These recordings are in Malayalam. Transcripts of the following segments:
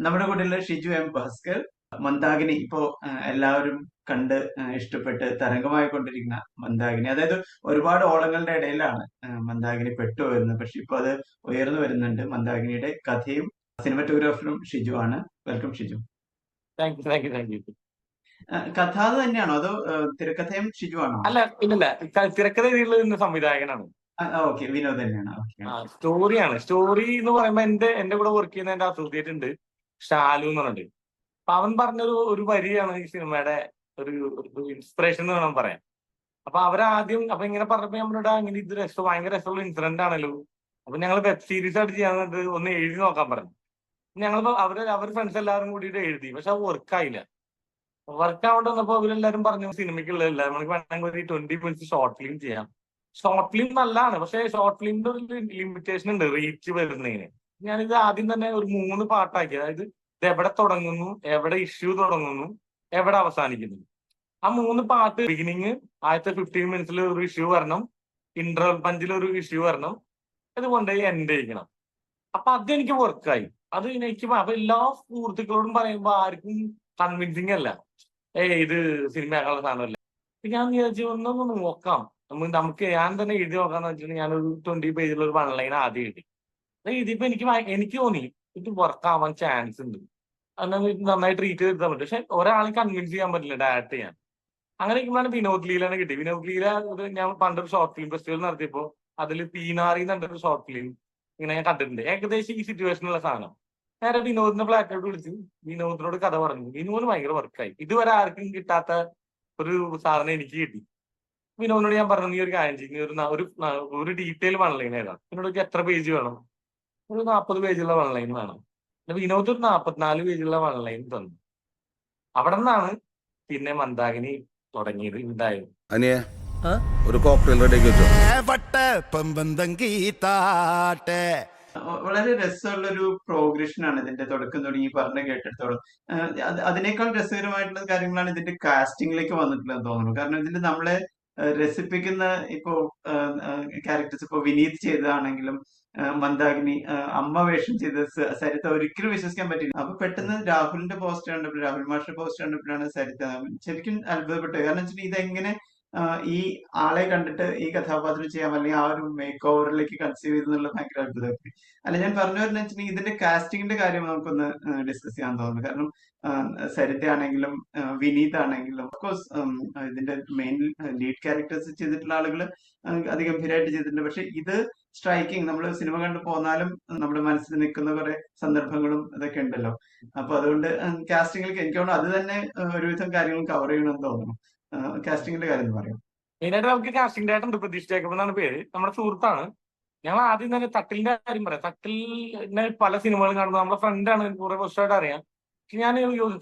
നമ്മുടെ കൂടെയുള്ള ഷിജു എം ഭാസ്കർ. മന്ദാകിനി ഇപ്പോ എല്ലാവരും കണ്ട് ഇഷ്ടപ്പെട്ട് തരംഗമായിക്കൊണ്ടിരിക്കുന്ന മന്ദാകിനി, അതായത് ഒരുപാട് ഓളങ്ങളുടെ ഇടയിലാണ് മന്ദാകിനി പെട്ടുപോയിരുന്നത്. പക്ഷെ ഇപ്പൊ അത് ഉയർന്നു വരുന്നുണ്ട്. മന്ദാകിനിയുടെ കഥയും സിനിമറ്റോഗ്രാഫറും ഷിജു ആണ്. Welcome Shiju. Thank you thank you thank you. കഥ തന്നെയാണോ അതോ തിരക്കഥയും ഷിജു ആണോ? അല്ല ഇല്ലല്ല, തിരക്കഥ എഴുതിയുള്ള സംവിധായകനാണ്. ഓക്കെ, വിനോദ് തന്നെയാണ്. ഓക്കെ. സ്റ്റോറിയാണ്. സ്റ്റോറി എന്ന് പറയുമ്പോ എന്റെ കൂടെ വർക്ക് ചെയ്യുന്ന എന്റെ അസോസിയേറ്റ് ഉണ്ട്, ഷാലു എന്ന് പറഞ്ഞിട്ട്. അപ്പൊ അവൻ പറഞ്ഞൊരു ഒരു വരിയാണ് ഈ സിനിമയുടെ ഒരു ഇൻസ്പിറേഷൻ എന്ന് വേണം പറയാൻ. അപ്പൊ അവരാദ്യം അപ്പൊ ഇങ്ങനെ പറഞ്ഞപ്പോ നമ്മളിവിടെ ഇങ്ങനെ ഇത് ഭയങ്കര രസമുള്ള ഇൻസിഡന്റ് ആണല്ലോ, അപ്പൊ ഞങ്ങൾ വെബ് സീരീസ് ആയിട്ട് ചെയ്യാൻ ഒന്ന് എഴുതി നോക്കാൻ പറഞ്ഞു. ഞങ്ങളിപ്പോ അവർ ഫ്രണ്ട്സ് എല്ലാവരും കൂടിയിട്ട് എഴുതി. പക്ഷെ അത് വർക്കായില്ല. വർക്ക് ആവേണ്ടി വന്നപ്പോ അവരെല്ലാരും പറഞ്ഞു സിനിമയ്ക്കുള്ള എല്ലാവരും നമുക്ക് വേണമെങ്കിൽ ഒരു 20 മിനിറ്റ്സ് ഷോർട്ട് ഫിലിം ചെയ്യാം. ഷോർട്ട് ഫിലിം നല്ലതാണ്, പക്ഷെ ഷോർട്ട് ഫിലിമിന്റെ ഒരു ലിമിറ്റേഷൻ ഉണ്ട് റീച്ച് വരുന്നതിന്. ഞാനിത് ആദ്യം തന്നെ ഒരു 3 പാർട്ടാക്കി. അതായത് ഇത് എവിടെ തുടങ്ങുന്നു, എവിടെ ഇഷ്യൂ തുടങ്ങുന്നു, എവിടെ അവസാനിക്കുന്നു. ആ 3 പാർട്ട്, ബിഗിനിങ് ആദ്യത്തെ 15 മിനിറ്റ്സിൽ ഒരു ഇഷ്യൂ വരണം, ഇന്റർവൽ പഞ്ചിൽ ഒരു ഇഷ്യൂ വരണം, ഇതുകൊണ്ട് എൻഡ് ചെയ്യിക്കണം. അപ്പൊ അതെനിക്ക് വർക്കായി. അത് എനിക്ക് അപ്പൊ എല്ലാ സുഹൃത്തുക്കളോടും പറയുമ്പോ ആർക്കും കൺവിൻസിങ് അല്ല, ഇത് സിനിമയാക്കാനുള്ള സാധനമല്ല. ഞാൻ വിചാരിച്ചു ഒന്നൊന്ന് നോക്കാം, നമുക്ക് ഞാൻ തന്നെ എഴുതി നോക്കാന്ന് വെച്ചിട്ടുണ്ടെങ്കിൽ ഞാനൊരു 20 പേജിലുള്ള ഒരു 1 ലൈൻ ആദ്യം എഴുതി. അത് എഴുതിയപ്പോ എനിക്ക് തോന്നി ഇത് വർക്ക് ആവാൻ ചാൻസ് ഉണ്ട്, നന്നായി ട്രീറ്റ് ചെയ്താൽ പറ്റും. പക്ഷെ ഒരാളെ കൺവിൻസ് ചെയ്യാൻ പറ്റില്ല ഡയറക്റ്റ് ചെയ്യാൻ. അങ്ങനെ ഇരിക്കുമ്പോഴാണ് വിനോദ് ലീലനെ കിട്ടി. വിനോദ് ലീല ഞാൻ പണ്ടൊരു ഷോർട്ട് ഫിലിം ഫെസ്റ്റിവൽ നടത്തിയപ്പോ അതിൽ പീനാറി എന്ന് പറഞ്ഞൊരു ഷോർട്ട് ഫിലിം ഇങ്ങനെ ഞാൻ കണ്ടിട്ടുണ്ട്, ഏകദേശം ഈ സിറ്റുവേഷനുള്ള സാധനം. നേരെ വിനോദിന്റെ ഫ്ലാറ്റിലോട്ട് വിളിച്ച് വിനോദിനോട് കഥ പറഞ്ഞു. വിനോദിന് ഭയങ്കര വർക്കായി. ഇതുവരെ ആർക്കും കിട്ടാത്ത ഒരു സാധനം എനിക്ക് കിട്ടി. വിനോദിനോട് ഞാൻ പറഞ്ഞു, നീ ഒരു കാര്യം ചെയ്യും, ഒരു ഡീറ്റെയിൽ 1 ലൈൻ ഏതാ. എന്നോട് എത്ര പേജ് വേണം? ഒരു 40 പേജുള്ള 1 ലൈൻ വേണം. വിനോദ് ഒരു 44 പേജുള്ള 1 ലൈൻ തന്നു. അവിടെ നിന്നാണ് പിന്നെ മന്ദാകിനി തുടങ്ങിയത്, ഉണ്ടായത്. അനിയ ഒരു കോക്ടെയിൽ റെഡി വെച്ചോ. വളരെ രസമുള്ള ഒരു പ്രോഗ്രഷൻ ആണ് ഇതിന്റെ തുടക്കം തുടങ്ങി പറഞ്ഞ കേട്ടിടത്തോളം. അതിനേക്കാൾ രസകരമായിട്ടുള്ള കാര്യങ്ങളാണ് ഇതിന്റെ കാസ്റ്റിംഗിലേക്ക് വന്നിട്ടുള്ളതെന്ന് തോന്നുന്നു. കാരണം ഇതിൽ നമ്മളെ രസിപ്പിക്കുന്ന ഇപ്പോ ക്യാരക്ടേഴ്സ്, ഇപ്പൊ വിനീത് ചെയ്തതാണെങ്കിലും മന്ദാകിനി അമ്മ വേഷം ചെയ്ത സരിത ഒരിക്കലും വിശ്വസിക്കാൻ പറ്റില്ല. അപ്പൊ പെട്ടെന്ന് രാഹുലിന്റെ പോസ്റ്റ് കണ്ടപ്പോൾ, രാഹുൽ മാഷിന്റെ പോസ്റ്റ് കണ്ടപ്പോഴാണ് സരിത ശരിക്കും അത്ഭുതപ്പെട്ടത്. കാരണം വെച്ചാൽ ഇതെങ്ങനെ ഈ ആളെ കണ്ടിട്ട് ഈ കഥാപാത്രം ചെയ്യാം, അല്ലെങ്കിൽ ആ ഒരു മേക്ക് ഓവറിലേക്ക് കൺസീവ് ചെയ്തെന്നുള്ള ഭയങ്കര അത്ഭുതമായി. അല്ല, ഞാൻ പറഞ്ഞു വരുന്ന വെച്ചിട്ടുണ്ടെങ്കിൽ ഇതിന്റെ കാസ്റ്റിംഗിന്റെ കാര്യം നമുക്കൊന്ന് ഡിസ്കസ് ചെയ്യാൻ തോന്നുന്നു. കാരണം സരിത ആണെങ്കിലും വിനീത് ആണെങ്കിലും ഓഫ്കോഴ്സ് ഇതിന്റെ മെയിൻ ലീഡ് ക്യാരക്ടേഴ്സ് ചെയ്തിട്ടുള്ള ആളുകൾ അതിഗംഭീരമായിട്ട് ചെയ്തിട്ടുണ്ട്. പക്ഷെ ഇത് സ്ട്രൈക്കിംഗ്, നമ്മൾ സിനിമ കണ്ടു പോന്നാലും നമ്മുടെ മനസ്സിൽ നിൽക്കുന്ന കുറെ സന്ദർഭങ്ങളും ഇതൊക്കെ ഉണ്ടല്ലോ. അപ്പൊ അതുകൊണ്ട് കാസ്റ്റിംഗിലേക്ക് എനിക്ക് തോന്നുന്നു അത് തന്നെ ഒരുവിധം കാര്യങ്ങൾ കവർ ചെയ്യണമെന്ന് തോന്നുന്നു. കാസ്റ്റിംഗിന്റെ കാര്യം പറയാം. മെയിനായിട്ട് നമുക്ക് കാസ്റ്റിംഗ് ഡയറക്ടർ ഉണ്ട്, പ്രതീഷ് ജേക്കബ് എന്നാണ് പേര്, നമ്മുടെ സുഹൃത്താണ്. ഞങ്ങൾ ആദ്യം തന്നെ തട്ടിലിന്റെ കാര്യം പറയാം. തട്ടിലിനെ പല സിനിമകളും കാണുമ്പോൾ നമ്മുടെ ഫ്രണ്ടാണ്, കുറെ വർഷമായിട്ട് അറിയാം. പക്ഷെ ഞാൻ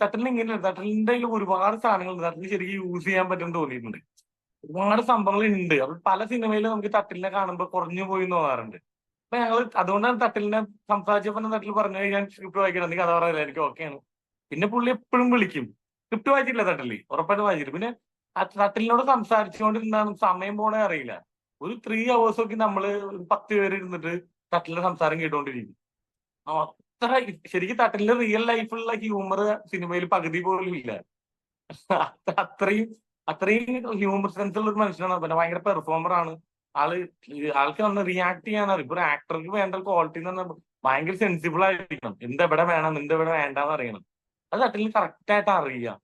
തട്ടലിന് ഇങ്ങനെയല്ല, തട്ടലിന്റെ ഒരുപാട് സാധനങ്ങളുണ്ട്, തട്ടിൽ ശരിക്കും യൂസ് ചെയ്യാൻ പറ്റുമെന്ന് തോന്നിയിട്ടുണ്ട്. ഒരുപാട് സംഭവങ്ങൾ ഉണ്ട്. അപ്പൊ പല സിനിമയിലും നമുക്ക് തട്ടിലിനെ കാണുമ്പോൾ കുറഞ്ഞു പോയി എന്ന് തോന്നാറുണ്ട്. അപ്പൊ ഞങ്ങൾ അതുകൊണ്ടാണ് തട്ടിലിനെ സംസാരിച്ചപ്പോൾ തട്ടിൽ പറഞ്ഞു, ഞാൻ സ്ക്രിപ്റ്റ് വായിക്കണം, നീ കഥ പറയില്ല, എനിക്ക് ഓക്കെയാണ്. പിന്നെ പുള്ളി എപ്പോഴും വിളിക്കും. സ്ക്രിപ്റ്റ് വായിച്ചിട്ടില്ല തട്ടില്, ഉറപ്പായിട്ട് വായിച്ചിട്ട്. പിന്നെ ആ തട്ടിലിനോട് സംസാരിച്ചുകൊണ്ടിരുന്നാണ് സമയം പോണേ അറിയില്ല. ഒരു 3 hours ഒക്കെ നമ്മള് 10 പേര് ഇരുന്നിട്ട് തട്ടിലിന്റെ സംസാരം കേട്ടുകൊണ്ടിരിക്കും. അത്ര ശരിക്കും തട്ടിലിന്റെ റിയൽ ലൈഫിലുള്ള ഹ്യൂമർ സിനിമയിൽ പകുതി പോലും ഇല്ല. അത്രയും ഹ്യൂമർ സെൻസ് ഉള്ള ഒരു മനുഷ്യനാണ്. പിന്നെ ഭയങ്കര പെർഫോമർ ആണ് ആൾക്ക് വന്ന് റിയാക്ട് ചെയ്യാനറിയും. ഇപ്പൊ ഒരു ആക്ടർക്ക് വേണ്ട ക്വാളിറ്റി എന്ന് പറഞ്ഞാൽ ഭയങ്കര സെൻസിബിൾ ആയിരിക്കണം. എന്തെവിടെ വേണം, എന്തെവിടെ വേണ്ടെന്ന് അറിയണം. അത് തട്ടിലിന് കറക്റ്റ് ആയിട്ട് അറിയാം.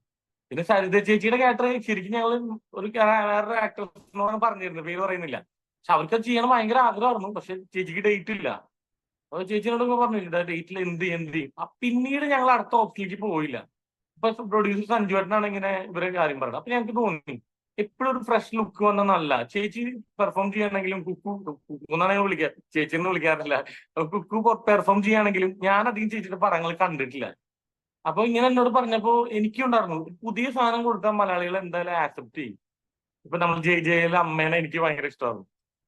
പിന്നെ സരിത ചേച്ചിയുടെ ക്യാരക്ടർ ശരിക്കും ഞങ്ങൾ ഒരു വേറൊരു ആക്ട്രസിനോട് പറഞ്ഞിരുന്നു, പേര് പറയുന്നില്ല. പക്ഷെ അവർക്ക് ചെയ്യണം ഭയങ്കര ആഗ്രഹമായിരുന്നു. പക്ഷെ ചേച്ചിക്ക് ഡേറ്റ് ഇല്ല. അപ്പൊ ചേച്ചിനോട് പറഞ്ഞു ഡേറ്റിൽ എന്ത് ചെയ്യും. പിന്നീട് ഞങ്ങൾ അടുത്ത ഓപ്ഷനിലേക്ക് പോയില്ല. ഇപ്പൊ പ്രൊഡ്യൂസർ സഞ്ജുവേട്ടനാണ് ഇങ്ങനെ ഇവരെ കാര്യം പറയുന്നത്. അപ്പൊ ഞങ്ങൾക്ക് തോന്നി എപ്പോഴും ഒരു ഫ്രഷ് ലുക്ക് വന്നല്ല. ചേച്ചി പെർഫോം ചെയ്യണമെങ്കിലും, കുക്കു എന്നാണ് ഞങ്ങൾ വിളിക്കുക, ചേച്ചിന്ന് വിളിക്കാറില്ല, കുക്കു പെർഫോം ചെയ്യുകയാണെങ്കിലും ഞാൻ അധികം ചേച്ചിയുടെ പടങ്ങൾ കണ്ടിട്ടില്ല. അപ്പൊ ഇങ്ങനെ എന്നോട് പറഞ്ഞപ്പോ എനിക്കുണ്ടായിരുന്നു പുതിയ സാധനം കൊടുത്താൽ മലയാളികൾ എന്തായാലും ആക്സെപ്റ്റ് ചെയ്യും. ഇപ്പൊ നമ്മൾ ജയിലെ അമ്മേനെ എനിക്ക് ഭയങ്കര ഇഷ്ടമായിരുന്നു.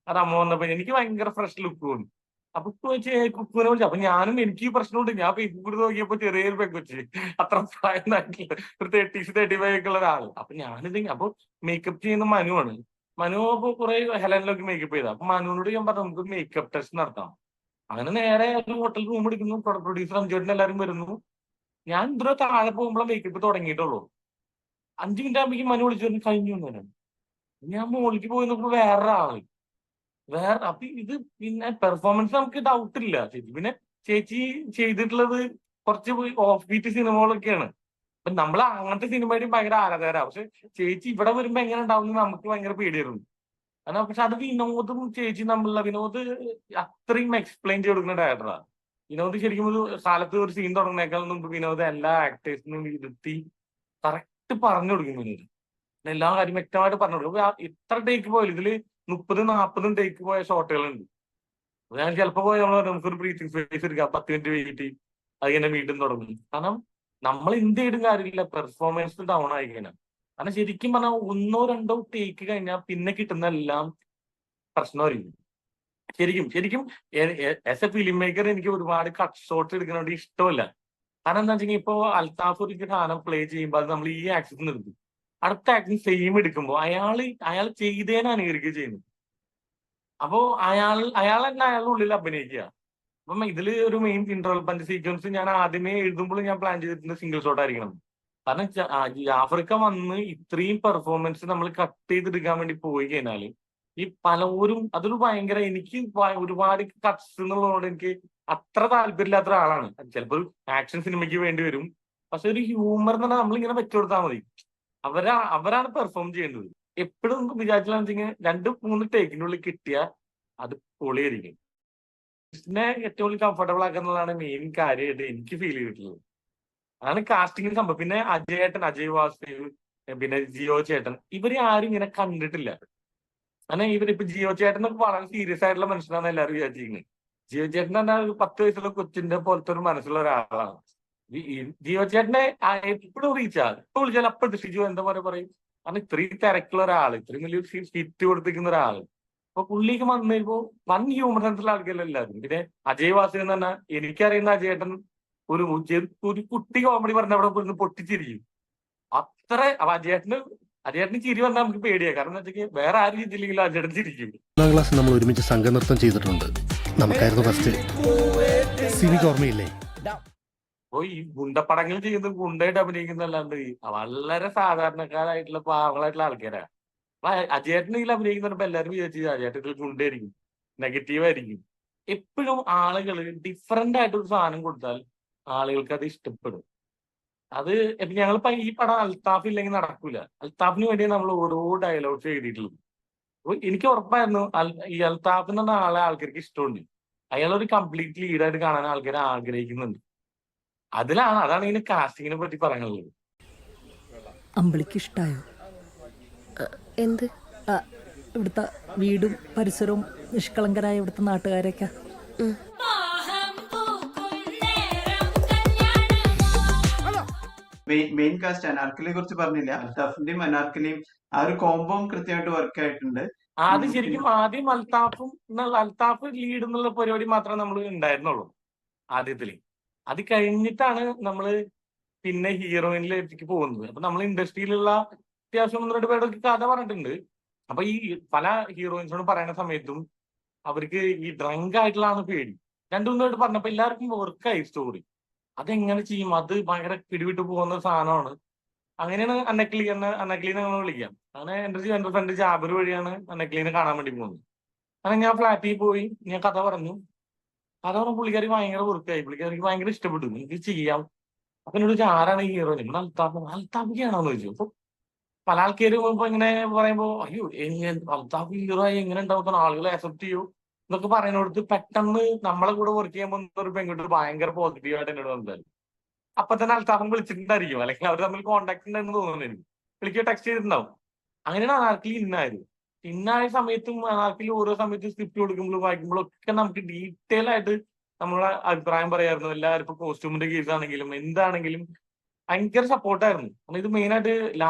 അത് അമ്മ വന്നപ്പോ എനിക്ക് ഭയങ്കര ഫ്രഷ് ലുക്ക് തോന്നി. അപ്പൊ കുക്കുവിനെ വിളിച്ചു. അപ്പൊ ഞാനും എനിക്ക് ഈ പ്രശ്നമുണ്ട്. ഞാൻ ഫേസ്ബുക്കിൽ നോക്കിയപ്പോ ചെറിയൊരു പെങ്കൊച്ച്, അത്ര പ്രായം ഒരു 30s 35 ഒക്കെ ഉള്ള ഒരാള്. അപ്പൊ ഞാനിത് അപ്പൊ മേക്കപ്പ് ചെയ്യുന്ന മനുവാണ്. മനു അപ്പൊ കുറെ ഹെലനിലൊക്കെ മേക്കപ്പ് ചെയ്ത. അപ്പൊ മനുവിനോട് ഞാൻ പറഞ്ഞു നമുക്ക് മേക്കപ്പ് ടെസ്റ്റ് നടത്താം. അങ്ങനെ നേരെ ഒരു ഹോട്ടൽ റൂം എടുക്കുന്നു, പ്രൊഡ്യൂസർ അഞ്ചോട്ടിന് എല്ലാവരും വരുന്നു. ഞാൻ ഇതിലോ താഴെ പോകുമ്പോഴേ മേക്കപ്പ് തുടങ്ങിയിട്ടുള്ളൂ. 5 മിനിറ്റ് ആകുമ്പോഴേക്കും മനു വിളിച്ചു പറഞ്ഞു കഴിഞ്ഞു എന്ന്. ഞാൻ മുകളിലേക്ക് പോയി നോക്കുമ്പോ വേറൊരാള്. അപ്പൊ ഇത് പിന്നെ പെർഫോമൻസ് നമുക്ക് ഡൗട്ട് ഇല്ല. ചേച്ചി പിന്നെ ചേച്ചി ചെയ്തിട്ടുള്ളത് കുറച്ച് ഓഫ് ബീറ്റ് സിനിമകളൊക്കെയാണ്. അപ്പൊ നമ്മൾ അങ്ങനത്തെ സിനിമയുടെയും ഭയങ്കര ആരാധകരാ. പക്ഷെ ചേച്ചി ഇവിടെ വരുമ്പോ എങ്ങനെ ഉണ്ടാവും നമുക്ക് ഭയങ്കര പേടിയായിരുന്നു. കാരണം പക്ഷെ അത് വിനോദും ചേച്ചി തമ്മിലുള്ള വിനോദ് അത്രയും എക്സ്പ്ലെയിൻ ചെയ്ത് കൊടുക്കുന്ന ഡയറക്ടറാണ്. വിനോദ് ശരിക്കും ഒരു കാലത്ത് ഒരു സീൻ തുടങ്ങുന്നേക്കാൾ മുമ്പ് വിനോദ് എല്ലാ ആക്ടേഴ്സിനും ഇരുത്തി കറക്റ്റ് പറഞ്ഞു കൊടുക്കും. വിനോദ് എല്ലാ കാര്യം വ്യക്തമായിട്ട് പറഞ്ഞു കൊടുക്കും. ഇത്ര ടേക്ക് പോയാലും ഇതില് 30-40 ടേക്ക് പോയ ഷോട്ടുകളുണ്ട്. ഞാൻ ചിലപ്പോ പോയി നമുക്കൊരു ബ്രീത്തിങ് സ്പേസ് എടുക്കാം, 10 മിനിറ്റ് വെയിറ്റ് അത് തന്നെ വീണ്ടും തുടങ്ങും. കാരണം നമ്മൾ എന്ത് ചെയ്തും കാര്യമില്ല, പെർഫോമൻസ് ഡൗൺ ആയി കഴിഞ്ഞാൽ. കാരണം ശരിക്കും പറഞ്ഞാൽ 1-2 ടേക്ക് കഴിഞ്ഞാൽ പിന്നെ കിട്ടുന്നതെല്ലാം പ്രശ്നമായിരിക്കും. ശരിക്കും ആസ് എ ഫിലിം മേക്കർ എനിക്ക് ഒരുപാട് കട്ട് ഷോട്ട്സ് എടുക്കുന്നതുകൊണ്ട് ഇഷ്ടമല്ല. കാരണം എന്താ വെച്ചാൽ ഇപ്പൊ അൽത്താഫ് ഒരു സാധനം പ്ലേ ചെയ്യുമ്പോൾ അത് നമ്മൾ ഈ ആക്സിസ് നിർത്തും, അടുത്ത ആക്സിസ് സെയിം എടുക്കുമ്പോൾ അയാൾ ചെയ്തേനെ അനുകരിക്കുക ചെയ്യുന്നു. അപ്പോ അയാൾ തന്നെ അയാളുടെ ഉള്ളിൽ അഭിനയിക്കുക. അപ്പം ഇതില് ഒരു മെയിൻ ഇന്റർവൽ പഞ്ച് സീക്വൻസ് ഞാൻ ആദ്യമേ എഴുതുമ്പോൾ ഞാൻ പ്ലാൻ ചെയ്തിട്ടുണ്ട് സിംഗിൾ ഷോട്ട് ആയിരിക്കണം. കാരണം ജാഫർക്ക വന്ന് ഇത്രയും പെർഫോമൻസ് നമ്മൾ കട്ട് ചെയ്തെടുക്കാൻ വേണ്ടി പോയി കഴിഞ്ഞാല് ഈ പലരും അതൊരു ഭയങ്കര എനിക്ക് ഒരുപാട് കട്ട്സ് എന്നുള്ളതുകൊണ്ട് എനിക്ക് അത്ര താല്പര്യമില്ലാത്ത ഒരാളാണ്. ചിലപ്പോൾ ആക്ഷൻ സിനിമയ്ക്ക് വേണ്ടി വരും. പക്ഷെ ഒരു ഹ്യൂമർ എന്ന് പറഞ്ഞാൽ നമ്മളിങ്ങനെ വെച്ചുകൊടുത്താൽ മതി. അവരാണ് പെർഫോം ചെയ്യേണ്ടത്. എപ്പോഴും വിചാരിച്ചാണെന്ന് വെച്ചാൽ 2-3 ടേക്കിനുള്ളിൽ കിട്ടിയാൽ അത് പൊളിയായിരിക്കും. പിന്നെ ഏറ്റവും കൂടുതൽ കംഫർട്ടബിൾ ആക്കുന്നതാണ് മെയിൻ കാര്യമായിട്ട് എനിക്ക് ഫീൽ ചെയ്തിട്ടുള്ളത്. അതാണ് കാസ്റ്റിംഗിന് സംഭവം. പിന്നെ അജയ് വാസുദേവ്, പിന്നെ ജിയോ ചേട്ടൻ, ഇവരെ ആരും ഇങ്ങനെ കണ്ടിട്ടില്ല. കാരണം ഇവരിപ്പോ ജിയോ ചേട്ടൻ വളരെ സീരിയസ് ആയിട്ടുള്ള മനുഷ്യനാണ് എല്ലാവരും വിചാരിച്ചിരിക്കുന്നത്. ജിയോ ചേട്ടൻ പറഞ്ഞാൽ ഒരു 10 വയസ്സുള്ള കൊച്ചിന്റെ പോലത്തെ ഒരു മനസ്സുള്ള ഒരാളാണ്. ജിയോ ചേട്ടനെ എപ്പോഴും റീച്ചാണ്. എപ്പോൾ വിളിച്ചാൽ അപ്പോഴത്തെ ഷിജു എന്താ പറയും. കാരണം ഇത്രയും തിരക്കുള്ള ഒരാള്, ഇത്രയും വലിയൊരു ഹിറ്റ് കൊടുത്തിരിക്കുന്ന ഒരാള്. അപ്പൊ പുള്ളിക്ക് വന്നിപ്പോ വൺ ഹ്യൂമർ സെൻസിലുള്ള ആൾക്കാരല്ല എല്ലാവരും. പിന്നെ അജയ് വാസുദേവൻ എന്ന് പറഞ്ഞാൽ എനിക്കറിയുന്ന അജയേട്ടൻ ഒരു കുട്ടി കോമഡി പറഞ്ഞ അവിടെ പൊട്ടിച്ചിരിക്കും. അത്ര അജയേട്ടന് ചിരി വന്നാൽ നമുക്ക് പേടിയാ. കാരണം എന്താ വെച്ചാൽ വേറെ ആരും ചിരിച്ചില്ലെങ്കിലും അജയേട്ടൻ ചിരിക്കും. 1 ക്ലാസ് നമ്മൾ ഒരുമിച്ച് സംഘനൃത്തം ചെയ്തിട്ടുണ്ട്. നമുക്കായിരുന്നു ഫസ്റ്റ്. സിനിക്ക് ഓർമ്മയില്ലേ? അപ്പൊ ഈ ഗുണ്ടപ്പടങ്ങൾ ചെയ്യുന്നത് ഗുണ്ടയായിട്ട് അഭിനയിക്കുന്നല്ലാണ്ട് വളരെ സാധാരണക്കാരായിട്ടുള്ള പാവങ്ങളായിട്ടുള്ള ആൾക്കാരാണ്. അപ്പൊ അജയേട്ടന് ഇതിൽ അഭിനയിക്കുന്ന എല്ലാവരും വിചാരിച്ചു അജയേട്ടൻ ഗുണ്ടായിരിക്കും, നെഗറ്റീവ് ആയിരിക്കും. എപ്പോഴും ആളുകൾ ഡിഫറെന്റ് ആയിട്ട് ഒരു സാധനം കൊടുത്താൽ ആളുകൾക്ക് അത് ഇഷ്ടപ്പെടും. അത് ഇപ്പൊ ഞങ്ങളിപ്പോ ഈ പടം അൽത്താഫ് ഇല്ലെങ്കിൽ നടക്കൂല. അൽത്താഫിന് വേണ്ടി നമ്മൾ ഓരോ ഡയലോഗ്സ് എഴുതിയിട്ടുള്ളത്. അപ്പൊ എനിക്ക് ഉറപ്പായിരുന്നു ഈ അൽത്താഫ് എന്ന ആളെ ആൾക്കാർക്ക് ഇഷ്ടമുണ്ട്. അയാളൊരു കംപ്ലീറ്റ് ലീഡായിട്ട് കാണാൻ ആൾക്കാർ ആഗ്രഹിക്കുന്നുണ്ട്. അതാണ് ഇതിന് കാസ്റ്റിങ്ങിനെ പറ്റി പറയാനുള്ളത്. അമ്പിളിക്ക് ഇഷ്ടായോ? എന്ത്? ഇവിടുത്തെ വീടും പരിസരവും നിഷ്കളങ്കരായ ഇവിടുത്തെ നാട്ടുകാരെയൊക്കെ. മെയിൻ കാസ്റ്റ് അനാർക്കലിയെ കുറിച്ച് പറഞ്ഞില്ല. അൽത്താഫിന്റെയും അനാർക്കലിയും ആ ഒരു കോംബോം കൃത്യമായിട്ട് വർക്ക് ആയിട്ടുണ്ട്. അത് ശരിക്കും ആദ്യം അൽത്താഫ് ലീഡ് എന്നുള്ള പരിപാടി മാത്രമേ നമ്മൾ ഉണ്ടായിരുന്നുള്ളൂ ആദ്യത്തില്. അത് കഴിഞ്ഞിട്ടാണ് നമ്മള് പിന്നെ ഹീറോയിനിലേക്ക് പോകുന്നത്. അപ്പൊ നമ്മൾ ഇൻഡസ്ട്രിയിലുള്ള അത്യാവശ്യം 1-2 പേരൊക്കെ കഥ പറഞ്ഞിട്ടുണ്ട്. അപ്പൊ ഈ പല ഹീറോയിൻസിനോട് പറയുന്ന സമയത്തും അവർക്ക് ഈ ഡ്രങ്ക് ആയിട്ടുള്ളതാണ് പേടി. 2-3 പേര് പറഞ്ഞപ്പോ എല്ലാവർക്കും വർക്കായി സ്റ്റോറി. അതെങ്ങനെ ചെയ്യും, അത് ഭയങ്കര പിടിവിട്ട് പോകുന്ന സാധനമാണ്. അങ്ങനെയാണ് അന്നക്ലീനെ നമ്മൾ വിളിക്കാം. അങ്ങനെ എന്റെ ഫ്രണ്ട് ജാബിർ വഴിയാണ് അന്നക്ലീനെ കാണാൻ വേണ്ടി പോകുന്നത്. അങ്ങനെ ഞാൻ ഫ്ലാറ്റിൽ പോയി ഞാൻ കഥ പറഞ്ഞു. പുള്ളിക്കാരി ഭയങ്കര വർക്കായി, പുള്ളിക്കാരിക്ക് ഭയങ്കര ഇഷ്ടപ്പെട്ടു, എനിക്ക് ചെയ്യാം. അപ്പൊ എന്നോട് ആരാണ് ഈ ഹീറോ? നമ്മൾ അൽത്താഫിക്കാണോന്ന് ചോദിച്ചു. അപ്പൊ പല ആൾക്കാരും ഇപ്പൊ ഇങ്ങനെ പറയുമ്പോ അയ്യോ അൽത്താഫ് ഹീറോ ആയി എങ്ങനെ ഉണ്ടാവും, ആളുകളെ അക്സെപ്റ്റ് ചെയ്യൂ എന്നൊക്കെ പറയുന്നിടത്ത് പെട്ടെന്ന് നമ്മളെ കൂടെ വർക്ക് ചെയ്യാൻ പോകുന്ന ഒരു പെൺകുട്ടി ഭയങ്കര പോസിറ്റീവായിട്ട് എന്നോട് വന്നായിരുന്നു. അപ്പൊ തന്നെ അൽത്താഫിനെ വിളിച്ചിട്ടുണ്ടായിരിക്കും, അല്ലെങ്കിൽ അവർ തമ്മിൽ കോൺടാക്ട് ഉണ്ടെന്ന് തോന്നുന്നു. എനിക്ക് വിളിക്കുക ടെക്സ്റ്റ് ചെയ്തിട്ടുണ്ടാവും. അങ്ങനെയാണ് അനാർക്കലി ഇന്നായ സമയത്തും അനാർക്കലി ഓരോ സമയത്തും സ്ക്രിപ്റ്റ് കൊടുക്കുമ്പോഴും വായിക്കുമ്പോഴും ഒക്കെ നമുക്ക് ഡീറ്റെയിൽ ആയിട്ട് നമ്മളെ അഭിപ്രായം പറയായിരുന്നു. എല്ലാവരും ഇപ്പൊ കോസ്റ്റ്യൂമിന്റെ കേസ് ആണെങ്കിലും എന്താണെങ്കിലും ഭയങ്കര സപ്പോർട്ടായിരുന്നു. കാരണം ഇത് മെയിൻ ആയിട്ട്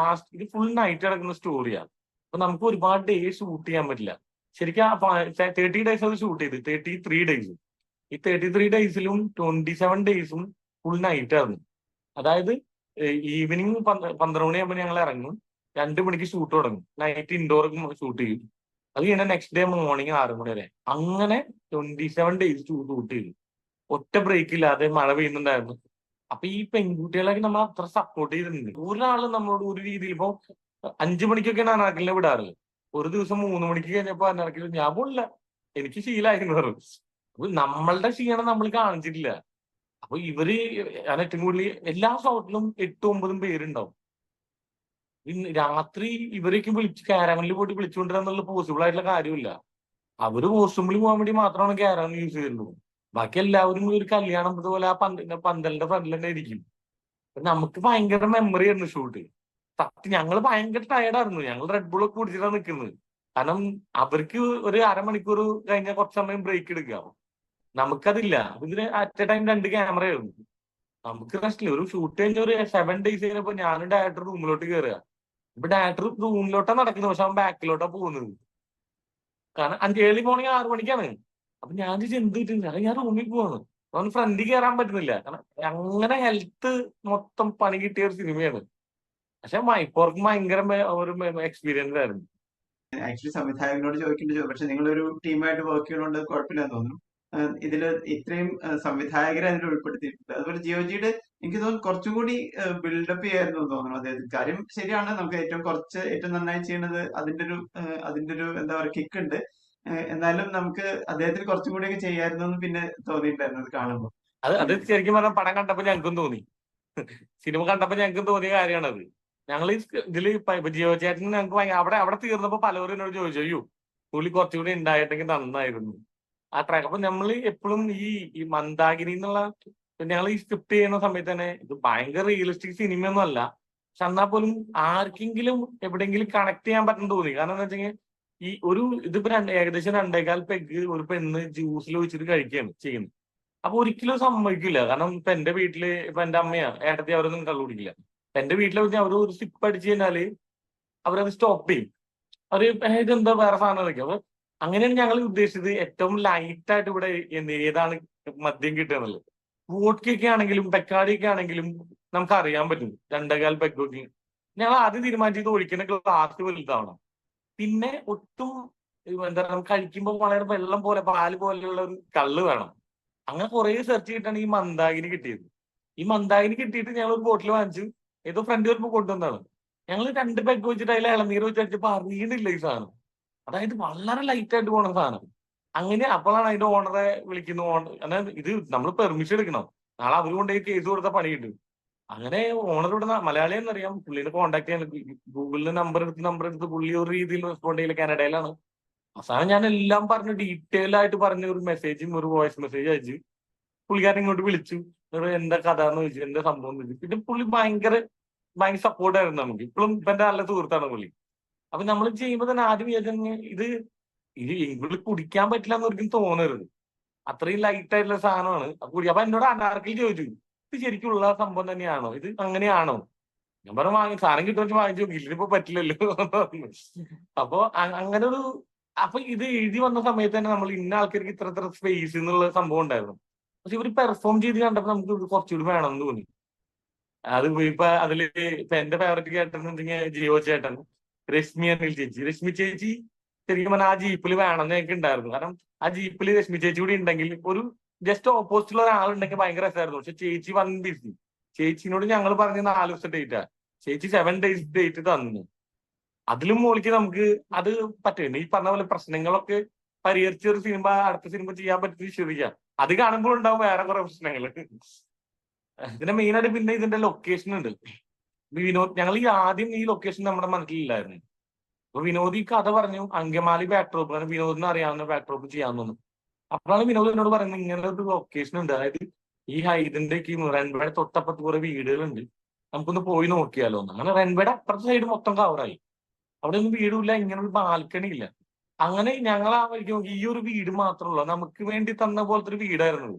ഇത് ഫുൾ നൈറ്റ് നടക്കുന്ന സ്റ്റോറിയാണ്. അപ്പൊ നമുക്ക് ഒരുപാട് ഡേയ്സ് ഷൂട്ട് ചെയ്യാൻ പറ്റില്ല. ശരിക്കും 30 days അത് ഷൂട്ട് ചെയ്ത് 33 days. ഈ 33 daysലും 27 daysഉം ഫുൾ നൈറ്റ് ആയിരുന്നു. അതായത് ഈവനിങ് 12 മണിയാകുമ്പോൾ ഞങ്ങൾ ഇറങ്ങും, 2 മണിക്ക് ഷൂട്ട് തുടങ്ങും, നൈറ്റ് ഇൻഡോർ ഷൂട്ട് ചെയ്യും. അത് കഴിഞ്ഞാൽ നെക്സ്റ്റ് ഡേ മോർണിംഗ് 6 മണി വരെ. അങ്ങനെ 27 days ഷൂട്ട് ചെയ്തു. ഒറ്റ ബ്രേക്ക് ഇല്ലാതെ. മഴ പെയ്യുന്നുണ്ടായിരുന്നു. അപ്പൊ ഈ പെൺകുട്ടികളെയൊക്കെ നമ്മൾ അത്ര സപ്പോർട്ട് ചെയ്തിട്ടുണ്ട്. ഒരാള് നമ്മളോട് ഒരു രീതിയിൽ ഇപ്പൊ 5 മണിക്കൊക്കെയാണ് അനാർക്കലിനെ വിടാറ്. ഒരു ദിവസം 3 മണിക്ക് കഴിഞ്ഞപ്പോ അനാർക്കലി ഞാൻ പോണില്ല, എനിക്ക് ശീലമായിരുന്നു പറയും. അപ്പൊ നമ്മളുടെ ക്ഷീണം നമ്മൾ കാണിച്ചിട്ടില്ല. അപ്പൊ ഇവര് ഞാൻ ഏറ്റവും കൂടുതൽ എല്ലാ ഷോട്ടിലും 8-9 പേരുണ്ടാവും. ഇന്ന് രാത്രി ഇവരൊക്കെ വിളിച്ച് കാരവനിൽ പോയിട്ട് വിളിച്ചുകൊണ്ടിരാന്നുള്ള പോസിബിൾ ആയിട്ടുള്ള കാര്യമില്ല. അവര് വാഷ്റൂമിൽ പോകാൻ വേണ്ടി മാത്രമാണ് കാരവൻ യൂസ് ചെയ്യുള്ളൂ. ബാക്കി എല്ലാവരും ഒരു കല്യാണം പോലെ ആ പന്തലിന്റെ ഫ്രണ്ടിൽ തന്നെ ഇരിക്കും. അപ്പൊ നമുക്ക് ഭയങ്കര മെമ്മറി ആയിരുന്നു ഷൂട്ട്. സത്യം ഞങ്ങൾ ഭയങ്കര ടയർഡായിരുന്നു. ഞങ്ങൾ റെഡ് ബുള്ളൊക്കെ കുടിച്ചിട്ടാണ് നിൽക്കുന്നത്. കാരണം അവർക്ക് ഒരു അരമണിക്കൂർ കഴിഞ്ഞാൽ കുറച്ച് സമയം ബ്രേക്ക് എടുക്കുക. നമുക്കതില്ല. അപ്പൊ ഇതിന് അറ്റ് എ ടൈം 2 ക്യാമറയായിരുന്നു. നമുക്ക് റെസ്റ്റില്ല. ഒരു ഷൂട്ട് കഴിഞ്ഞ ഒരു 7 days കഴിഞ്ഞപ്പോ ഞാനും ഡയറക്ടർ റൂമിലോട്ട് കയറുക. ഇപ്പൊ ഡയറക്ടർ റൂമിലോട്ടാ നടക്കുന്നത്, പക്ഷെ അവൻ ബാക്കിലോട്ടാ പോകുന്നത്. കാരണം 7 മോർണിംഗ് 6 മണിക്കാണ്. അപ്പൊ ഞാൻ ചോദിച്ചു എന്ത് കിട്ടുന്നില്ല, ഞാൻ റൂമിൽ പോവാണ്. അവന് ഫ്രണ്ടിൽ കയറാൻ പറ്റുന്നില്ല. കാരണം അങ്ങനെ ഹെൽത്ത് മൊത്തം പണി കിട്ടിയ ഒരു സിനിമയാണ്. പക്ഷെ മൈപ്പോർക്ക് ഭയങ്കര ഒരു എക്സ്പീരിയൻസ് ആയിരുന്നു. ആക്ച്വലി സംവിധായകനോട് ചോദിക്കേണ്ട ചോദ്യം, പക്ഷെ നിങ്ങളൊരു ടീമായിട്ട് വർക്ക് ചെയ്യണോണ്ട് കുഴപ്പമില്ലെന്ന് തോന്നുന്നു. ഇതില് ഇത്രയും സംവിധായകരെ അതിൽ ഉൾപ്പെടുത്തിയിട്ടുണ്ട്. അതുപോലെ ജിയോജിയുടെ എനിക്ക് തോന്നുന്നു കുറച്ചും കൂടി ബിൽഡപ്പ് ചെയ്യായിരുന്നു എന്ന് തോന്നുന്നു അദ്ദേഹത്തിന്. കാര്യം ശരിയാണ്, നമുക്ക് ഏറ്റവും നന്നായി ചെയ്യുന്നത് അതിന്റെ ഒരു എന്താ പറയുക കിക്ക് ഉണ്ട്. എന്നാലും നമുക്ക് അദ്ദേഹത്തിന് കുറച്ചും കൂടിയൊക്കെ ചെയ്യായിരുന്നു എന്ന് പിന്നെ തോന്നിയിട്ടുണ്ടായിരുന്നു അത് കാണുമ്പോൾ. അത് ശരിക്കും പറഞ്ഞാൽ പടം കണ്ടപ്പോ ഞങ്ങൾക്കും തോന്നി, സിനിമ കണ്ടപ്പോ ഞങ്ങൾക്കും തോന്നിയ കാര്യമാണത്. ഞങ്ങൾ ഇതില് ജിയോ ചേട്ടൻ ഞങ്ങൾക്ക് അവിടെ തീർന്നപ്പോ പലവരും എന്നോട് ചോദിച്ചു, അയ്യോ പുള്ളി കുറച്ചുകൂടി ഉണ്ടായിട്ടെങ്കിൽ നന്നായിരുന്നു ആ ട്രാക്ക്. അപ്പൊ നമ്മൾ എപ്പോഴും ഈ മന്ദാകിനി എന്നുള്ള ഞങ്ങൾ ഈ സ്ക്രിപ്റ്റ് ചെയ്യുന്ന സമയത്ത് തന്നെ ഇത് ഭയങ്കര റിയലിസ്റ്റിക് സിനിമയൊന്നും അല്ല. പക്ഷെ എന്നാൽ പോലും ആർക്കെങ്കിലും എവിടെയെങ്കിലും കണക്ട് ചെയ്യാൻ പറ്റുന്ന തോന്നി. കാരണം എന്താ വെച്ചാൽ ഈ ഇതിപ്പോ ഏകദേശം 2.25 പെഗ് ഒരു പെണ്ണ് ജ്യൂസിൽ ഒഴിച്ചിട്ട് കഴിക്കുകയാണ് ചെയ്യുന്നത്. അപ്പൊ ഒരിക്കലും സമ്മതിക്കില്ല. കാരണം ഇപ്പൊ എന്റെ വീട്ടില് ഇപ്പൊ എന്റെ അമ്മയാ ഏട്ടത്തി അവരൊന്നും കള്ളു കുടിക്കില്ല. എന്റെ വീട്ടിലെ വെച്ചാൽ അവർ ഒരു സിപ്പ് അടിച്ചു കഴിഞ്ഞാല് അവരത് സ്റ്റോപ്പ് ചെയ്യും. അവര് ഇതെന്താ വേറെ സാധനം കഴിക്കും. അപ്പൊ അങ്ങനെയാണ് ഞങ്ങൾ ഉദ്ദേശിച്ചത്. ഏറ്റവും ലൈറ്റ് ആയിട്ട് ഇവിടെ ഏതാണ് മദ്യം കിട്ടുക എന്നുള്ളത്. വോഡ്കയൊക്കെ ആണെങ്കിലും ബെക്കാഡിയൊക്കെ ആണെങ്കിലും നമുക്ക് അറിയാൻ പറ്റും 2.25 പെഗ്ഗൊക്കെ. ഞങ്ങൾ ആദ്യം തീരുമാനിച്ചത് ഒഴിക്കുന്ന ഗ്ലാസ് വലുതാവണം. പിന്നെ ഒട്ടും എന്താ പറയുക, കഴിക്കുമ്പോൾ വളരെ വെള്ളം പോലെ പാല് പോലെയുള്ള ഒരു കള്ള് വേണം. അങ്ങനെ കുറെ സെർച്ച് ചെയ്തിട്ടാണ് ഈ മന്ദാകിനി കിട്ടിയത്. ഈ മന്ദാകിനി കിട്ടിയിട്ട് ഞങ്ങൾ ഒരു ബോട്ടിൽ വാങ്ങിച്ചു. ഏതോ ഫ്രണ്ട് വരുമ്പോൾ കൊണ്ടുവന്നാണ്. ഞങ്ങൾ 2 പെഗ് വെച്ചിട്ട് അതിൽ ഇളനീർ വെച്ച് അടിച്ചപ്പോൾ അറിയണില്ല ഈ സാധനം. അതായത് വളരെ ലൈറ്റ് ആയിട്ട് പോണ സാധനം. അങ്ങനെ അപ്പോഴാണ് അതിന്റെ ഓണറെ വിളിക്കുന്നു. അതായത് ഇത് നമ്മൾ പെർമിഷൻ എടുക്കണം, നാളെ അവർ കൊണ്ടുപോയി കേസ് കൊടുത്ത പണി കിട്ടും. അങ്ങനെ ഓണർ ഇവിടെ മലയാളിയെന്നറിയാം, പുള്ളിനെ കോൺടാക്ട് ചെയ്യാൻ ഗൂഗിളിൽ നമ്പർ എടുത്ത് പുള്ളി ഒരു രീതിയിൽ റെസ്പോണ്ട് ചെയ്യില്ല, കാനഡയിലാണ്. അവസാനം ഞാൻ എല്ലാം പറഞ്ഞ് ഡീറ്റെയിൽ ആയിട്ട് പറഞ്ഞ ഒരു മെസ്സേജും ഒരു വോയിസ് മെസ്സേജ് അയച്ചു. പുള്ളിക്കാരൻ ഇങ്ങോട്ട് വിളിച്ചു, എന്താ കഥ എന്ന് ചോദിച്ചു, എന്താ സംഭവം എന്ന് ചോദിച്ചു. പിന്നെ പുള്ളി ഭയങ്കര സപ്പോർട്ടായിരുന്നു നമുക്ക്. ഇപ്പോഴും ഇപ്പൊ എന്റെ നല്ല സുഹൃത്താണ് പുള്ളി. അപ്പൊ നമ്മൾ ചെയ്യുമ്പോൾ തന്നെ ആദ്യം വിചാരിച്ചു ഇത് ഇവിടെ കുടിക്കാൻ പറ്റില്ല എന്ന് ഒരിക്കലും തോന്നരുത്. അത്രയും ലൈറ്റ് ആയിട്ടുള്ള സാധനമാണ് അപ്പൊ എന്നോട് അനാർക്കലി ചോദിച്ചു, ഇത് ശരിക്കുള്ള സംഭവം തന്നെയാണോ, ഇത് അങ്ങനെയാണോ? ഞാൻ പറഞ്ഞു സാധനം കിട്ടുമെന്ന് വാങ്ങിച്ചു നോക്കി, ഇതിനിപ്പോ പറ്റില്ലല്ലോ. അപ്പൊ അങ്ങനെ അപ്പൊ ഇത് എഴുതി വന്ന സമയത്ത് തന്നെ നമ്മൾ ഇന്ന ആൾക്കാർക്ക് ഇത്ര സ്പേസ് എന്നുള്ള സംഭവം ഉണ്ടായിരുന്നു. പക്ഷെ ഇവർ പെർഫോം ചെയ്ത് കണ്ടപ്പോ നമുക്ക് ഇത് കുറച്ചുകൂടി വേണമെന്ന് തോന്നി. അത് ഇപ്പൊ അതില് ഇപ്പൊ എന്റെ ഫേവറേറ്റ് കേട്ടിട്ടുണ്ടെങ്കിൽ ജിയോ ചേട്ടൻ, രശ്മി അനിൽ ചേച്ചി. രശ്മി ചേച്ചി ശരിക്കും പറഞ്ഞാൽ ആ ജീപ്പിൽ വേണമെന്ന് ഞങ്ങൾക്ക് ഉണ്ടായിരുന്നു. കാരണം ആ ജീപ്പിൽ രശ്മി ചേച്ചി കൂടി ഉണ്ടെങ്കിൽ ഒരു ജസ്റ്റ് ഓപ്പോസിറ്റുള്ള ഒരാളുണ്ടെങ്കിൽ ഭയങ്കര രസമായിരുന്നു. പക്ഷെ ചേച്ചി വന്ന് ബിസി. ചേച്ചിനോട് ഞങ്ങൾ പറഞ്ഞ 4 ദിവസത്തെ ഡേറ്റാ, ചേച്ചി 7 days ഡേറ്റ് തന്നു. അതിലും മോളിക്ക് നമുക്ക് അത് പറ്റില്ല. ഈ പറഞ്ഞ പോലെ പ്രശ്നങ്ങളൊക്കെ പരിഹരിച്ച ഒരു സിനിമ അടുത്ത സിനിമ ചെയ്യാൻ പറ്റി വിശ്വസിക്കാം. അത് കാണുമ്പോൾ ഉണ്ടാവും വേറെ കുറെ പ്രശ്നങ്ങള്. ഇതിന്റെ മെയിൻ ആയിട്ട് പിന്നെ ഇതിന്റെ ലൊക്കേഷൻ ഉണ്ട്. ഞങ്ങൾ ആദ്യം ഈ ലൊക്കേഷൻ നമ്മുടെ മനസ്സിലില്ലായിരുന്നു. അപ്പൊ വിനോദ് ഈ കഥ പറഞ്ഞു, അങ്കമാലി ബാക്ക്ഡ്രോപ്പ്, കാരണം വിനോദിന് അറിയാവുന്ന ബാക്ക്ഡ്രോപ്പ് ചെയ്യാൻ തോന്നുന്നു. അപ്പോഴാണ് വിനോദ് എന്നോട് പറയുന്നത് ഇങ്ങനെ ഒരു ലൊക്കേഷൻ ഉണ്ട്, അതായത് ഈ ഹൈദിന്റെ റൺവേയുടെ തൊട്ടപ്പുറത്ത് കുറെ വീടുകളുണ്ട്, നമുക്കൊന്ന് പോയി നോക്കിയാലോ എന്ന്. അങ്ങനെ റൺവേയുടെ അപ്പുറത്തെ സൈഡ് മൊത്തം കവറായി. അവിടെ ഒന്നും വീടുമില്ല, ഇങ്ങനെ ഒരു ബാൽക്കണി ഇല്ല. അങ്ങനെ ഞങ്ങൾ ആ വഴിക്ക് നോക്കി, ഈ ഒരു വീട് മാത്രമല്ല, നമുക്ക് വേണ്ടി തന്ന പോലത്തെ ഒരു വീടായിരുന്നു.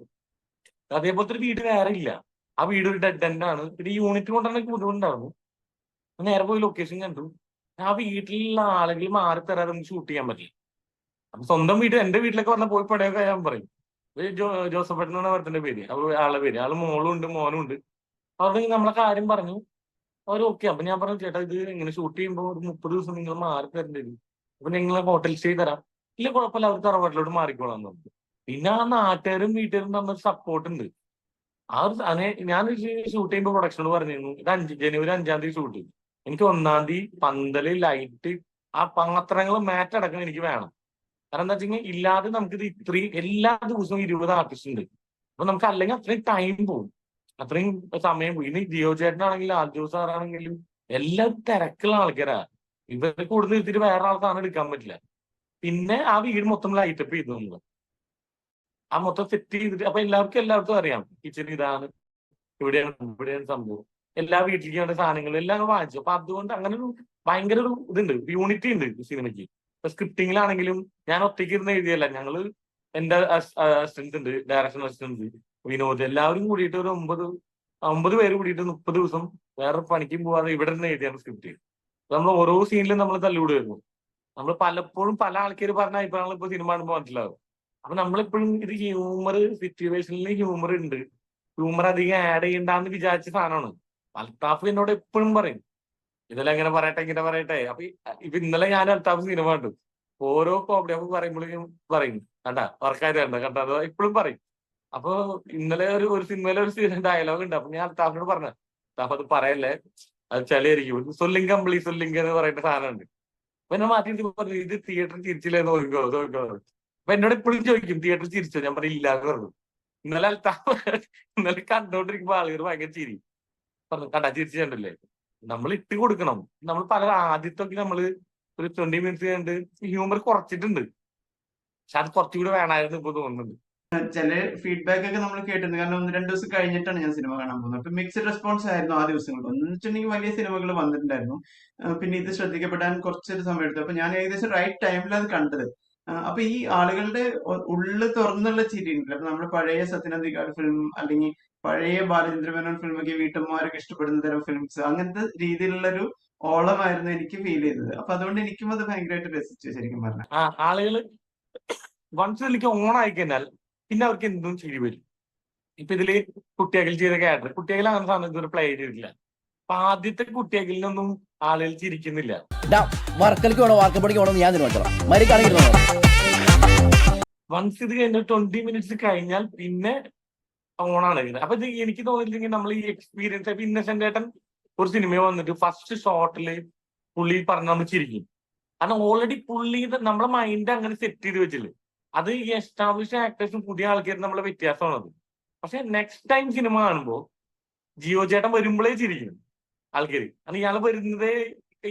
അതേപോലത്തെ ഒരു വീട് വേറെ ഇല്ല. ആ വീട് ഒരു ഡെഡ് എൻഡ് ആണ്. പിന്നെ യൂണിറ്റ് കൊണ്ടാണ് ബുദ്ധിമുട്ടുണ്ടായിരുന്നു. നേരെ പോയി ലൊക്കേഷൻ കണ്ടു. ആ വീട്ടിലുള്ള ആളുകൾ മാറി തരാതെ നമുക്ക് ഷൂട്ട് ചെയ്യാൻ പറ്റില്ല. അപ്പൊ സ്വന്തം വീട് എന്റെ വീട്ടിലൊക്കെ വന്നാൽ പോയി പടയൊക്കെ ഞാൻ പറയും. ജോസഫ് എന്നാണ് അവരുടെ പേര്, ആളുടെ പേര്. ആള് മോളും ഉണ്ട് മോനും ഉണ്ട്. അവരുടെ നമ്മളെ കാര്യം പറഞ്ഞു, അവർ ഓക്കെ. അപ്പൊ ഞാൻ പറഞ്ഞു, ചേട്ടാ ഇത് ഇങ്ങനെ ഷൂട്ട് ചെയ്യുമ്പോൾ ഒരു 30 ദിവസം നിങ്ങൾ മാറി തരേണ്ടി വരും, അപ്പൊ നിങ്ങൾ ഹോട്ടൽ സ്റ്റേ തരാം. ഇല്ല കുഴപ്പമില്ല, അവർ തറവാട്ടിലോട്ട് മാറിക്കോളാം പറഞ്ഞു. പിന്നെ ആ നാട്ടുകാരും വീട്ടുകാരും തമ്മിൽ സപ്പോർട്ട് ഉണ്ട്. ആ ഒരു ഞാൻ ഷൂട്ട് ചെയ്യുമ്പോൾ പ്രൊഡക്ഷനോട് പറഞ്ഞിരുന്നു ഇത് ജനുവരി 5-ാം തീയതി ഷൂട്ട് ചെയ്യും. എനിക്ക് 1-ാം തീയതി പന്തല് ലൈറ്റ് ആ പാത്രങ്ങൾ മാറ്റ് അടക്കം എനിക്ക് വേണം. കാരണം എന്താ വെച്ചാൽ ഇല്ലാതെ നമുക്കിത് ഇത്രയും എല്ലാ ദിവസവും 20 ആർട്ടിസ്റ്റ് ഉണ്ട്. അപ്പൊ നമുക്ക് അല്ലെങ്കിൽ അത്രയും ടൈം പോകും, അത്രയും സമയം പോകും. ഇനി ജിയോ ചേട്ടനാണെങ്കിലും ആൽജോ സാറാണെങ്കിലും എല്ലാം തിരക്കുള്ള ആൾക്കാരാ. ഇവരെ കൂടുതൽ നിർത്തിയിട്ട് വേറെ ആൾക്കാണ് എടുക്കാൻ പറ്റില്ല. പിന്നെ ആ വീട് മൊത്തം ലൈറ്റപ്പ് ചെയ്തു നമ്മൾ, ആ മൊത്തം സെറ്റ് ചെയ്തിട്ട്. അപ്പൊ എല്ലാവർക്കും അറിയാം കിച്ചൺ ഇതാണ്, ഇവിടെയാണ് സംഭവം. എല്ലാ വീട്ടിലേക്കും വേണ്ട സാധനങ്ങൾ എല്ലാം വാങ്ങിച്ചു. അപ്പൊ അതുകൊണ്ട് അങ്ങനെ ഒരു ഭയങ്കര ഒരു ഇതുണ്ട്, യൂണിറ്റി ഉണ്ട് സിനിമയ്ക്ക്. ഇപ്പൊ സ്ക്രിപ്റ്റിങ്ങിലാണെങ്കിലും ഞാൻ ഒറ്റയ്ക്ക് ഇരുന്ന് എഴുതിയല്ല, ഞങ്ങള് എന്റെ അസിസ്റ്റൻസ് ഉണ്ട്, ഡയറക്ഷൻ അസിസ്റ്റൻസ് വിനോദ്, എല്ലാവരും കൂടിയിട്ട് ഒരു 9 പേര് കൂടിയിട്ട് 30 ദിവസം വേറെ പണിക്കും പോവാതെ ഇവിടെ നിന്ന് എഴുതിയാണ് സ്ക്രിപ്റ്റ്. നമ്മൾ ഓരോ സീനിലും നമ്മൾ തല്ലുകൂടുമായിരുന്നു. നമ്മൾ പലപ്പോഴും പല ആൾക്കാർ പറഞ്ഞ അഭിപ്രായങ്ങൾ ഇപ്പൊ സിനിമ കാണുമ്പോൾ മനസ്സിലാവും. അപ്പൊ നമ്മളെപ്പോഴും ഇത് ഹ്യൂമർ, സിറ്റുവേഷനിൽ ഹ്യൂമർ ഉണ്ട്, ഹ്യൂമർ അധികം ആഡ് ചെയ്യണ്ടെന്ന് വിചാരിച്ച സാധനമാണ്. അൽത്താഫ് എന്നോട് എപ്പോഴും പറയും ഇതെല്ലാം ഇങ്ങനെ പറയട്ടെ. അപ്പൊ ഇപ്പൊ ഇന്നലെ ഞാൻ അൽത്താഫ് സിനിമ കണ്ടു. ഓരോ കോമഡി അപ്പൊ പറയുമ്പോഴേക്കും പറയും കണ്ടാ വർക്കാര് കണ്ടാ ഇപ്പോഴും പറയും. അപ്പൊ ഇന്നലെ ഒരു സിനിമയിലെ ഒരു ഡയലോഗ് ഉണ്ട്. അപ്പൊ ഞാൻ അൽത്താഫിനോട് പറഞ്ഞു, അൽത്താഫ് അത് പറയല്ലേ, അത് ചളിയായിരിക്കും, സൊല്ലിങ്ക എന്ന് പറയുന്ന സാധനമുണ്ട്. അപ്പൊ എന്നെ മാറ്റി പറഞ്ഞു ഇത് തിയേറ്ററിൽ ചിരിച്ചില്ലേ നോക്കോ. അപ്പൊ എന്നോട് എപ്പോഴും ചോദിക്കും തിയേറ്ററിൽ ചിരിച്ചോ, ഞാൻ പറയില്ല എന്ന് പറഞ്ഞു. ഇന്നലെ കണ്ടോണ്ടിരിക്കുമ്പോ ആളുകൾ ഭയങ്കര ചിരി പറഞ്ഞു, കണ്ടാ ചിരിച്ചിട്ടുണ്ടല്ലേ. നമ്മൾ ഇട്ട് കൊടുക്കണം. നമ്മൾ ആദ്യത്തൊക്കെ നമ്മള് ഒരു 20 മിനിറ്റ്സ് കണ്ട് ഹ്യൂമർ കുറച്ചിട്ടുണ്ട്, പക്ഷെ അത് കുറച്ചുകൂടി വേണമായിരുന്നു ഇപ്പൊ തോന്നുന്നുണ്ട്. ചില ഫീഡ്ബാക്ക് ഒക്കെ നമ്മൾ കേട്ടിട്ടുണ്ട്. കാരണം 1-2 ദിവസം കഴിഞ്ഞിട്ടാണ് ഞാൻ സിനിമ കാണാൻ പോകുന്നത്. അപ്പൊ മിക്സഡ് റെസ്പോൺസ് ആയിരുന്നു ആ ദിവസങ്ങളിൽ. ഒന്നും വെച്ചിട്ടുണ്ടെങ്കിൽ വലിയ സിനിമകൾ വന്നിട്ടുണ്ടായിരുന്നു, പിന്നെ ഇത് ശ്രദ്ധിക്കപ്പെടാൻ കുറച്ചൊരു സമയം എടുത്തു. അപ്പൊ ഞാൻ ഏകദേശം റൈറ്റ് ടൈമിൽ അത് കണ്ടത്. അപ്പൊ ഈ ആളുകളുടെ ഉള്ളു തുറന്നുള്ള ചിരി ഉണ്ടല്ലോ. അപ്പൊ നമ്മുടെ പഴയ സത്യനന്ദിക്കാട് ഫിലിം അല്ലെങ്കിൽ പഴയ ബാലചന്ദ്ര മേനോൻ ഫിലിമൊക്കെ വീട്ടമ്മമാരൊക്കെ ഇഷ്ടപ്പെടുന്ന തരം ഫിലിംസ്, അങ്ങനത്തെ രീതിയിലുള്ളൊരു ഓളമായിരുന്നു എനിക്ക് ഫീൽ ചെയ്തത്. അപ്പൊ അതുകൊണ്ട് എനിക്കും അത് ഭയങ്കരമായിട്ട് രസിച്ചു ശരിക്കും പറഞ്ഞാൽ. ആളുകള് വൺസ് ഇതിലേക്ക് ഓണായി കഴിഞ്ഞാൽ പിന്നെ അവർക്ക് എന്തും ചിരി വരും. ഇപ്പൊ ഇതില് കുട്ടിയാക്കൽ ചെയ്ത ക്യാരക്ടർ, കുട്ടിയാക്കൽ അങ്ങനെ സാധനം ഇതുവരെ പ്ലേ ചെയ്തിട്ടില്ല. അപ്പൊ ആദ്യത്തെ കുട്ടിയാക്കലിനൊന്നും ആളുകൾ ചിരിക്കുന്നില്ല. വർക്കലേക്ക് വേണോ വാർക്കപ്പടിക്ക് വേണോ ഞാൻ തീരുമാനിച്ചോളാം. മരിക്കാണെങ്കിൽ വൺസ് ഇത് കഴിഞ്ഞ 20 മിനിറ്റ്സ് കഴിഞ്ഞാൽ പിന്നെ ഓണാണ് ഇത്. അപ്പൊ ഇത് എനിക്ക് തോന്നിയില്ലെങ്കിൽ നമ്മൾ ഈ എക്സ്പീരിയൻസ് ഇപ്പൊ ഇന്നസെന്റ് ഏട്ടൻ ഒരു സിനിമ വന്നിട്ട് ഫസ്റ്റ് ഷോട്ടില് പുള്ളി പറഞ്ഞ് നമ്മൾ ചിരിക്കും. കാരണം ഓൾറെഡി പുള്ളി നമ്മളെ മൈൻഡ് അങ്ങനെ സെറ്റ് ചെയ്ത് വെച്ചില്ലേ. അത് ഈ എസ്റ്റാബ്ലിഷ് ആക്ടേഴ്സും പുതിയ ആൾക്കാരും നമ്മളെ വ്യത്യാസമാണത്. പക്ഷെ നെക്സ്റ്റ് ടൈം സിനിമ കാണുമ്പോൾ ജിയോ ചേട്ടൻ വരുമ്പോഴേ ചിരിക്കും ആൾക്കാർ. കാരണം ഇയാൾ വരുന്നതേ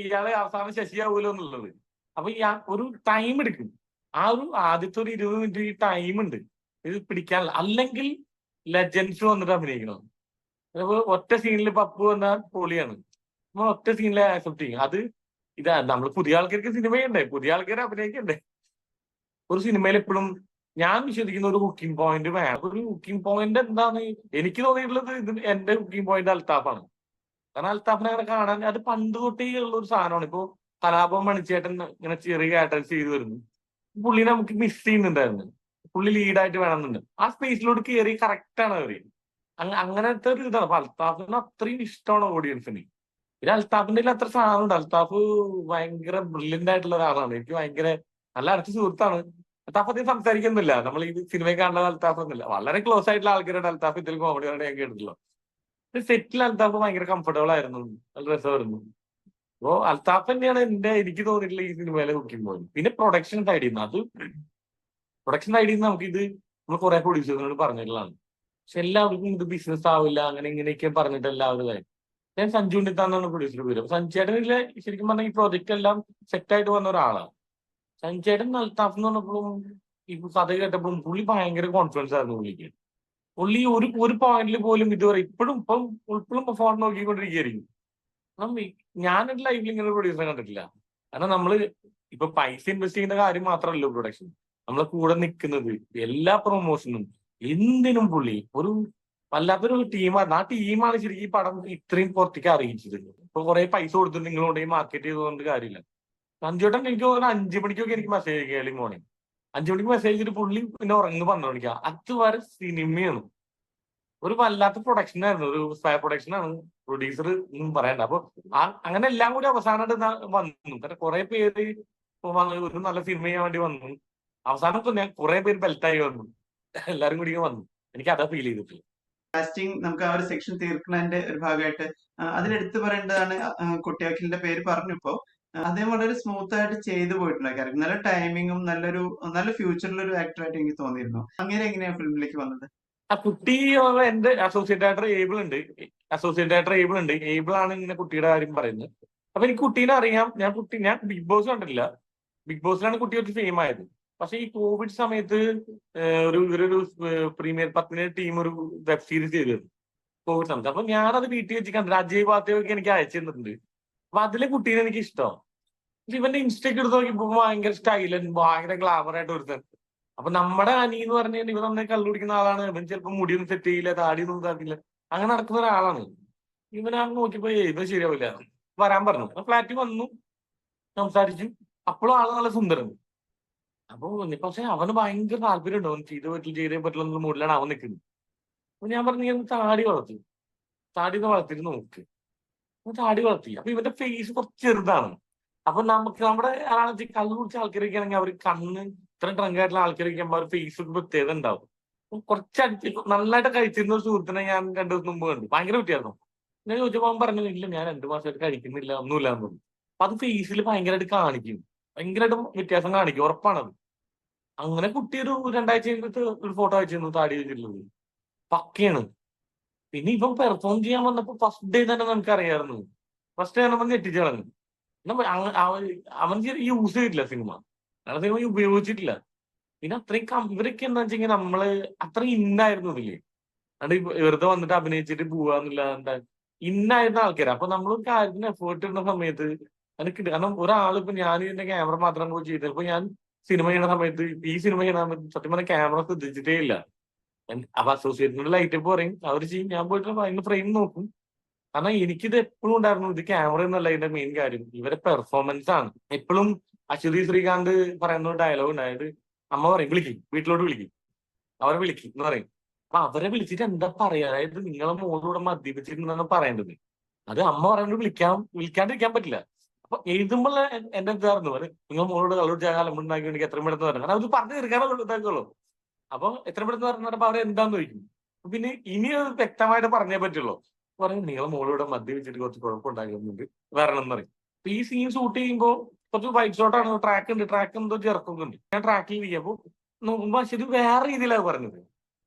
ഇയാളെ അവസാനം ശശിയാവൂലോ എന്നുള്ളത്. അപ്പൊ ഒരു ടൈം എടുക്കും. ആ ഒരു ആദ്യത്തെ ഒരു 20 മിനിറ്റ് ഈ ടൈം ഉണ്ട് ഇത് പിടിക്കാനുള്ള. അല്ലെങ്കിൽ ലെജൻസ് വന്നിട്ട് അഭിനയിക്കണം. ഒറ്റ സീനിൽ പപ്പു വന്നാൽ പൊളിയാണ്, നമ്മൾ ഒറ്റ സീനിലെ ആക്സെപ്റ്റ് ചെയ്യും. അത് ഇതാ നമ്മൾ പുതിയ ആൾക്കാർക്ക് സിനിമയുണ്ടേ, പുതിയ ആൾക്കാരെ അഭിനയിക്കണ്ടേ. ഒരു സിനിമയിൽ എപ്പോഴും ഞാൻ വിശ്വസിക്കുന്ന ഒരു ഹുക്കിംഗ് പോയിന്റ് വേണം. ഒരു ഹുക്കിംഗ് പോയിന്റ് എന്താണ് എനിക്ക് തോന്നിയിട്ടുള്ളത്, ഇത് എന്റെ ഹുക്കിംഗ് പോയിന്റ് അൽത്താഫാണ്. കാരണം അൽത്താഫിനെ അങ്ങനെ കാണാൻ അത് പണ്ട് തൊട്ടേ ഉള്ള ഒരു സാധനമാണ്. ഇപ്പോ കലാപം മണിച്ചേട്ടൻ ഇങ്ങനെ ചെറിയ ക്യാരക്ടേഴ്സ് ചെയ്തു വരുന്നു, പുള്ളി നമുക്ക് മിസ് ചെയ്യുന്നുണ്ടായിരുന്നു. പുള്ളി ലീഡായിട്ട് വേണമെന്നുണ്ട്. ആ സ്പേസിലോട്ട് കയറി കറക്റ്റാണ് അവര്. അങ്ങനത്തെ ഒരു ഇതാണ്. അപ്പൊ അൽത്താഫിന് അത്രയും ഇഷ്ടമാണ് ഓഡിയൻസിന്. പിന്നെ അൽത്താഫിന്റെ അത്ര സാധനമുണ്ട്. അൽത്താഫ് ഭയങ്കര ബ്രില്യന്റ് ആയിട്ടുള്ള ഒരാളാണ്. എനിക്ക് ഭയങ്കര നല്ല അടുത്ത സുഹൃത്താണ്. അൽത്താഫ് അധികം സംസാരിക്കുന്നില്ല, നമ്മൾ ഈ സിനിമയിൽ കാണുന്ന അൽത്താഫ് ഒന്നുമില്ല. വളരെ ക്ലോസ് ആയിട്ടുള്ള ആൾക്കാരുടെ അൽത്താഫ് ഇതിൽ കോമഡിയാണ് ഞാൻ കേട്ടിട്ടുള്ളൂ. സെറ്റിൽ അൽത്താഫ് ഭയങ്കര കംഫർട്ടബിൾ ആയിരുന്നു, നല്ല രസമായിരുന്നു. അപ്പോ അൽത്താഫ് തന്നെയാണ് എനിക്ക് തോന്നിയിട്ടുള്ള ഈ സിനിമയിലെ ഹുക്കിംഗ് പോയിന്റ്. പിന്നെ പ്രൊഡക്ഷൻ സൈഡിൽ നിന്ന് നമുക്ക് ഇത് നമ്മൾ കുറെ പ്രൊഡ്യൂസേഴ്സിനോട് പറഞ്ഞിട്ടുള്ളതാണ്. പക്ഷെ എല്ലാവർക്കും ഇത് ബിസിനസ് ആവില്ല, അങ്ങനെ ഇങ്ങനെയൊക്കെ പറഞ്ഞിട്ട് എല്ലാവരും ഇതായി. ഞാൻ സഞ്ജു ഉണ്ണിത്താന്നാണ് പ്രൊഡ്യൂസർ പേര്. അപ്പൊ സഞ്ജുചേട്ടനിലെ ശരിക്കും പറഞ്ഞാൽ ഈ പ്രോജക്റ്റ് എല്ലാം സെറ്റ് ആയിട്ട് വന്ന ഒരാളാണ്. സഞ്ജുചേട്ടൻ അൽത്താഫ് എന്ന് പറഞ്ഞപ്പോഴും ഈ കഥ കേട്ടപ്പോഴും പുള്ളി ഭയങ്കര കോൺഫിഡൻസ് ആയിരുന്നു പുള്ളിക്ക്. പുള്ളി ഒരു പോയിന്റിൽ പോലും ഇതുവരെ ഇപ്പോഴും ഫോൺ നോക്കിക്കൊണ്ടിരിക്കുകയായിരിക്കും. ഞാൻ എന്റെ ലൈഫിൽ ഇങ്ങനെ പ്രൊഡ്യൂസർ കണ്ടിട്ടില്ല. കാരണം നമ്മള് ഇപ്പൊ പൈസ ഇൻവെസ്റ്റ് ചെയ്യുന്ന കാര്യം മാത്രമല്ലോ പ്രൊഡക്ഷൻ, നമ്മളെ കൂടെ നിൽക്കുന്നത് എല്ലാ പ്രൊമോഷനും എന്തിനും പുള്ളി ഒരു വല്ലാത്തൊരു ടീമാണ്. ആ ടീമാണ് ശരിക്കും ഈ പടം ഇത്രയും പുറത്തേക്ക് അറിയിച്ചത്. ഇപ്പൊ കുറെ പൈസ കൊടുത്ത് നിങ്ങളോട് മാർക്കറ്റ് ചെയ്തുകൊണ്ട് കാര്യമില്ല. സഞ്ജുട്ടൻ എനിക്ക് തോന്നുന്നു 5 മണിക്കൊക്കെ എനിക്ക് മെസ്സേജ് അയക്കുക, ഏർലി മോർണിംഗ് 5 മണിക്ക് മെസ്സേജ് ചെയ്തിട്ട് പുള്ളി പിന്നെ ഉറങ്ങുന്നു 12 മണിക്കാ. അതുവരെ സിനിമയാണ്. ഒരു വല്ലാത്ത പ്രൊഡക്ഷൻ ആയിരുന്നു, ഒരു സ്പെയർ പ്രൊഡക്ഷൻ ആണ്. പ്രൊഡ്യൂസർ ഒന്നും പറയണ്ട. അപ്പൊ അങ്ങനെ എല്ലാം കൂടി അവസാനമായിട്ട് വന്നു. കാരണം കുറെ പേര് ഒരു നല്ല സിനിമ ചെയ്യാൻ വേണ്ടി വന്നു. അവസാനം കുറെ പേര് ബെൽറ്റായി വന്നു, എല്ലാരും കൂടി വന്നു. എനിക്ക് അതാ ഫീൽ ചെയ്തിട്ടില്ല. കാസ്റ്റിംഗ് നമുക്ക് ആ ഒരു സെക്ഷൻ തീർക്കുന്നതിന്റെ ഒരു ഭാഗമായിട്ട് അതിലെടുത്ത് പറയേണ്ടതാണ്. കുട്ടിയാക്കിലിന്റെ പേര് പറഞ്ഞപ്പോ അദ്ദേഹം വളരെ സ്മൂത്ത് ആയിട്ട് ചെയ്തു പോയിട്ടുണ്ട് കാര്യം. നല്ല ടൈമിങ്ങും നല്ല ഫ്യൂച്ചറിൽ ഒരു ആക്ടറായിട്ട് എനിക്ക് തോന്നിയിരുന്നു. അങ്ങനെ എങ്ങനെയാ ഫിലിമിലേക്ക് വന്നത്? ആ കുട്ടി എന്റെ അസോസിയേറ്റ് ഡയറക്ടർ ഏബിൾ ഉണ്ട്. ഏബിൾ ആണ് ഇങ്ങനെ കുട്ടിയുടെ കാര്യം പറയുന്നത്. അപ്പൊ എനിക്ക് കുട്ടീനെ അറിയാം. ഞാൻ ബിഗ് ബോസ് കണ്ടിട്ടില്ല. ബിഗ് ബോസിലാണ് കുട്ടി ഒരു ഫെയിം ആയത്. പക്ഷെ ഈ കോവിഡ് സമയത്ത് ഇവരൊരു പ്രീമിയർ 10 ടീം ഒരു വെബ് സീരീസ് ചെയ്തിരുന്നു കോവിഡ് സമയത്ത്. അപ്പൊ ഞാനത് വീട്ടിൽ വെച്ച് കണ്ടിട്ട് അജയ് വാത്തയൊക്കെ എനിക്ക് അയച്ചു തന്നിട്ടുണ്ട്. അപ്പൊ അതിലെ കുട്ടീനെ എനിക്ക് ഇഷ്ടം. ഇവന്റെ ഇൻസ്റ്റയ്ക്ക് എടുത്ത് നോക്കിയപ്പോ ഭയങ്കര സ്റ്റൈലൻ, ഭയങ്കര ഗ്ലാമർ ആയിട്ട് ഒരുത്തൻ. അപ്പൊ നമ്മുടെ അനി എന്ന് പറഞ്ഞു കഴിഞ്ഞാൽ ഇവൻ നന്നായി കള്ളു കുടിക്കുന്ന ആളാണ്. ഇവൻ ചിലപ്പോൾ മുടിയൊന്നും സെറ്റ് ചെയ്യില്ല, താടിയൊന്നും ഇതാക്കില്ല, അങ്ങനെ നടക്കുന്ന ഒരാളാണ്. ഇവനാണ് നോക്കിയപ്പോ ഇവൻ ശരിയാവില്ല, വരാൻ പറഞ്ഞു. ഫ്ലാറ്റിൽ വന്നു, സംസാരിച്ചു. അപ്പോഴും ആള് നല്ല സുന്ദരൻ. അപ്പൊ പക്ഷെ അവന് ഭയങ്കര താല്പര്യമുണ്ട്. അവൻ ചെയ്തേ പറ്റില്ല എന്നുള്ള മൂഡിലാണ് അവൻ നിൽക്കുന്നത്. അപ്പൊ ഞാൻ പറഞ്ഞു, നീ താടി വളർത്തി, താടി ഒന്ന് വളർത്തിട്ട് നോക്ക്. താടി വളർത്തി. അപ്പൊ ഇവന്റെ ഫേസ് കുറച്ച് ചെറുതാണ്. അപ്പൊ നമ്മുടെ ആളെ കള്ളു കുടിച്ച ആൾക്കാരൊക്കെ ആണെങ്കിൽ അവർ കണ്ണ് ഇത്രയും ട്രങ്കായിട്ടുള്ള ആൾക്കാരൊക്കെ ആകുമ്പോൾ അവർ ഫേസ് ഒക്കെ പ്രത്യേകത ഉണ്ടാവും. കുറച്ച് നന്നായിട്ട് കഴിച്ചിരുന്ന ഒരു സുഹൃത്തിനെ ഞാൻ 2 ദിവസം മുമ്പ് കണ്ടു. ഭയങ്കര വ്യത്യാസം. ഞാൻ ചോദിച്ചപ്പോൾ അവൻ പറഞ്ഞു, ഇല്ല ഞാൻ 2 മാസമായിട്ട് കഴിക്കുന്നില്ല, ഒന്നുമില്ല എന്ന് പറഞ്ഞു. അപ്പൊ അത് ഫേസിൽ ഭയങ്കരമായിട്ട് കാണിക്കും, ഭയങ്കരമായിട്ട് വ്യത്യാസം കാണിക്കും, ഉറപ്പാണത്. അങ്ങനെ കുട്ടി ഒരു 2 ആഴ്ച കഴിഞ്ഞിട്ട് ഒരു ഫോട്ടോ അയച്ചിരുന്നു താടി വെച്ചിട്ടുള്ളത്. പക്കയാണ്. പിന്നെ ഇവൻ പെർഫോം ചെയ്യാൻ വന്നപ്പോ ഫസ്റ്റ് ഡേ തന്നെ നമുക്ക് അറിയാമായിരുന്നു. ഫസ്റ്റ് ഡേ നമ്മൾ ഞെട്ടിച്ചു കളഞ്ഞു. അവൻ യൂസ് ചെയ്തിട്ടില്ല സിനിമ, അയാളെ സിനിമ ഉപയോഗിച്ചിട്ടില്ല. പിന്നെ അത്രയും ഇവരൊക്കെ എന്താ വെച്ചാൽ നമ്മള് അത്രയും ഇന്നായിരുന്നു ഇതില്. അത് വെറുതെ വന്നിട്ട് അഭിനയിച്ചിട്ട് പോവാന്നില്ല, ഇന്നായിരുന്ന ആൾക്കാര്. അപ്പൊ നമ്മൾ കാര്യത്തിന് എഫേർട്ട് ഇടുന്ന സമയത്ത് എനിക്ക് കാരണം ഒരാളിപ്പോ ഞാൻ ഇതിന്റെ ക്യാമറ മാത്രം പോയി ചെയ്തത്. ഇപ്പൊ ഞാൻ സിനിമ ചെയ്യുന്ന സമയത്ത് ഈ സിനിമ ചെയ്യുന്ന സമയത്ത് സത്യം പറഞ്ഞ ക്യാമറ ശ്രദ്ധിച്ചിട്ടേ ഇല്ല. അപ്പൊ അസോസിയേറ്റിനോട് ലൈറ്റ് പറയും, അവർ ചെയ്യും. ഞാൻ പോയിട്ട് അതിന് ഫ്രെയിം നോക്കും. കാരണം എനിക്കിത് എപ്പോഴും ഉണ്ടായിരുന്നു, ഇത് ക്യാമറ എന്നല്ല ഇതിന്റെ മെയിൻ കാര്യം, ഇവരെ പെർഫോമൻസ് ആണ്. എപ്പോഴും അശ്വതി ശ്രീകാന്ത് പറയുന്ന ഒരു ഡയലോഗ് ഉണ്ടായത്, അമ്മ പറയും വിളിക്കും, വീട്ടിലോട്ട് വിളിക്കും, അവരെ വിളിക്കും എന്ന് പറയും. അപ്പൊ അവരെ വിളിച്ചിട്ട് എന്താ പറയാ, അതായത് നിങ്ങളെ മോളൂടെ മദ്യപിച്ചിട്ടുണ്ടെന്നാണ് പറയേണ്ടത്. അത് അമ്മ പറയുന്നത് വിളിക്കാണ്ടിരിക്കാൻ പറ്റില്ല. അപ്പൊ എഴുതുമ്പോൾ എന്റെ എന്തായിരുന്നു, നിങ്ങൾ മോളോട് കള്ളൂർ അലമ്പുണ്ടാക്കി എത്രയും പെടുത്ത് പറഞ്ഞു. കാരണം അത് പറഞ്ഞു തീർക്കാനേ ഇതാക്കുള്ളൂ. അപ്പൊ എത്രയും പെടുത്ത് പറഞ്ഞപ്പോ അവരെ എന്താന്ന് ചോദിക്കും. പിന്നെ ഇനി അത് വ്യക്തമായിട്ട് പറഞ്ഞേ പറ്റുള്ളൂ. പറയും നിങ്ങളെ മോളോടെ മദ്യപിച്ചിട്ട് കുറച്ച് കുഴപ്പമുണ്ടാക്കുന്നുണ്ട്, വരണം എന്ന് പറയും. അപ്പൊ ഈ സീൻ ഷൂട്ട് ചെയ്യുമ്പോൾ കുറച്ച് വൈറ്റ് ഷോട്ടാണ്, ട്രാക്ക് എന്തോ ചെറുക്കൊക്കെ ഉണ്ട്. ഞാൻ ട്രാക്കിൽ ഇരിക്കുമ്പോൾ നോക്കുമ്പോ ശരി വേറെ രീതിയിലാണ് പറഞ്ഞത്.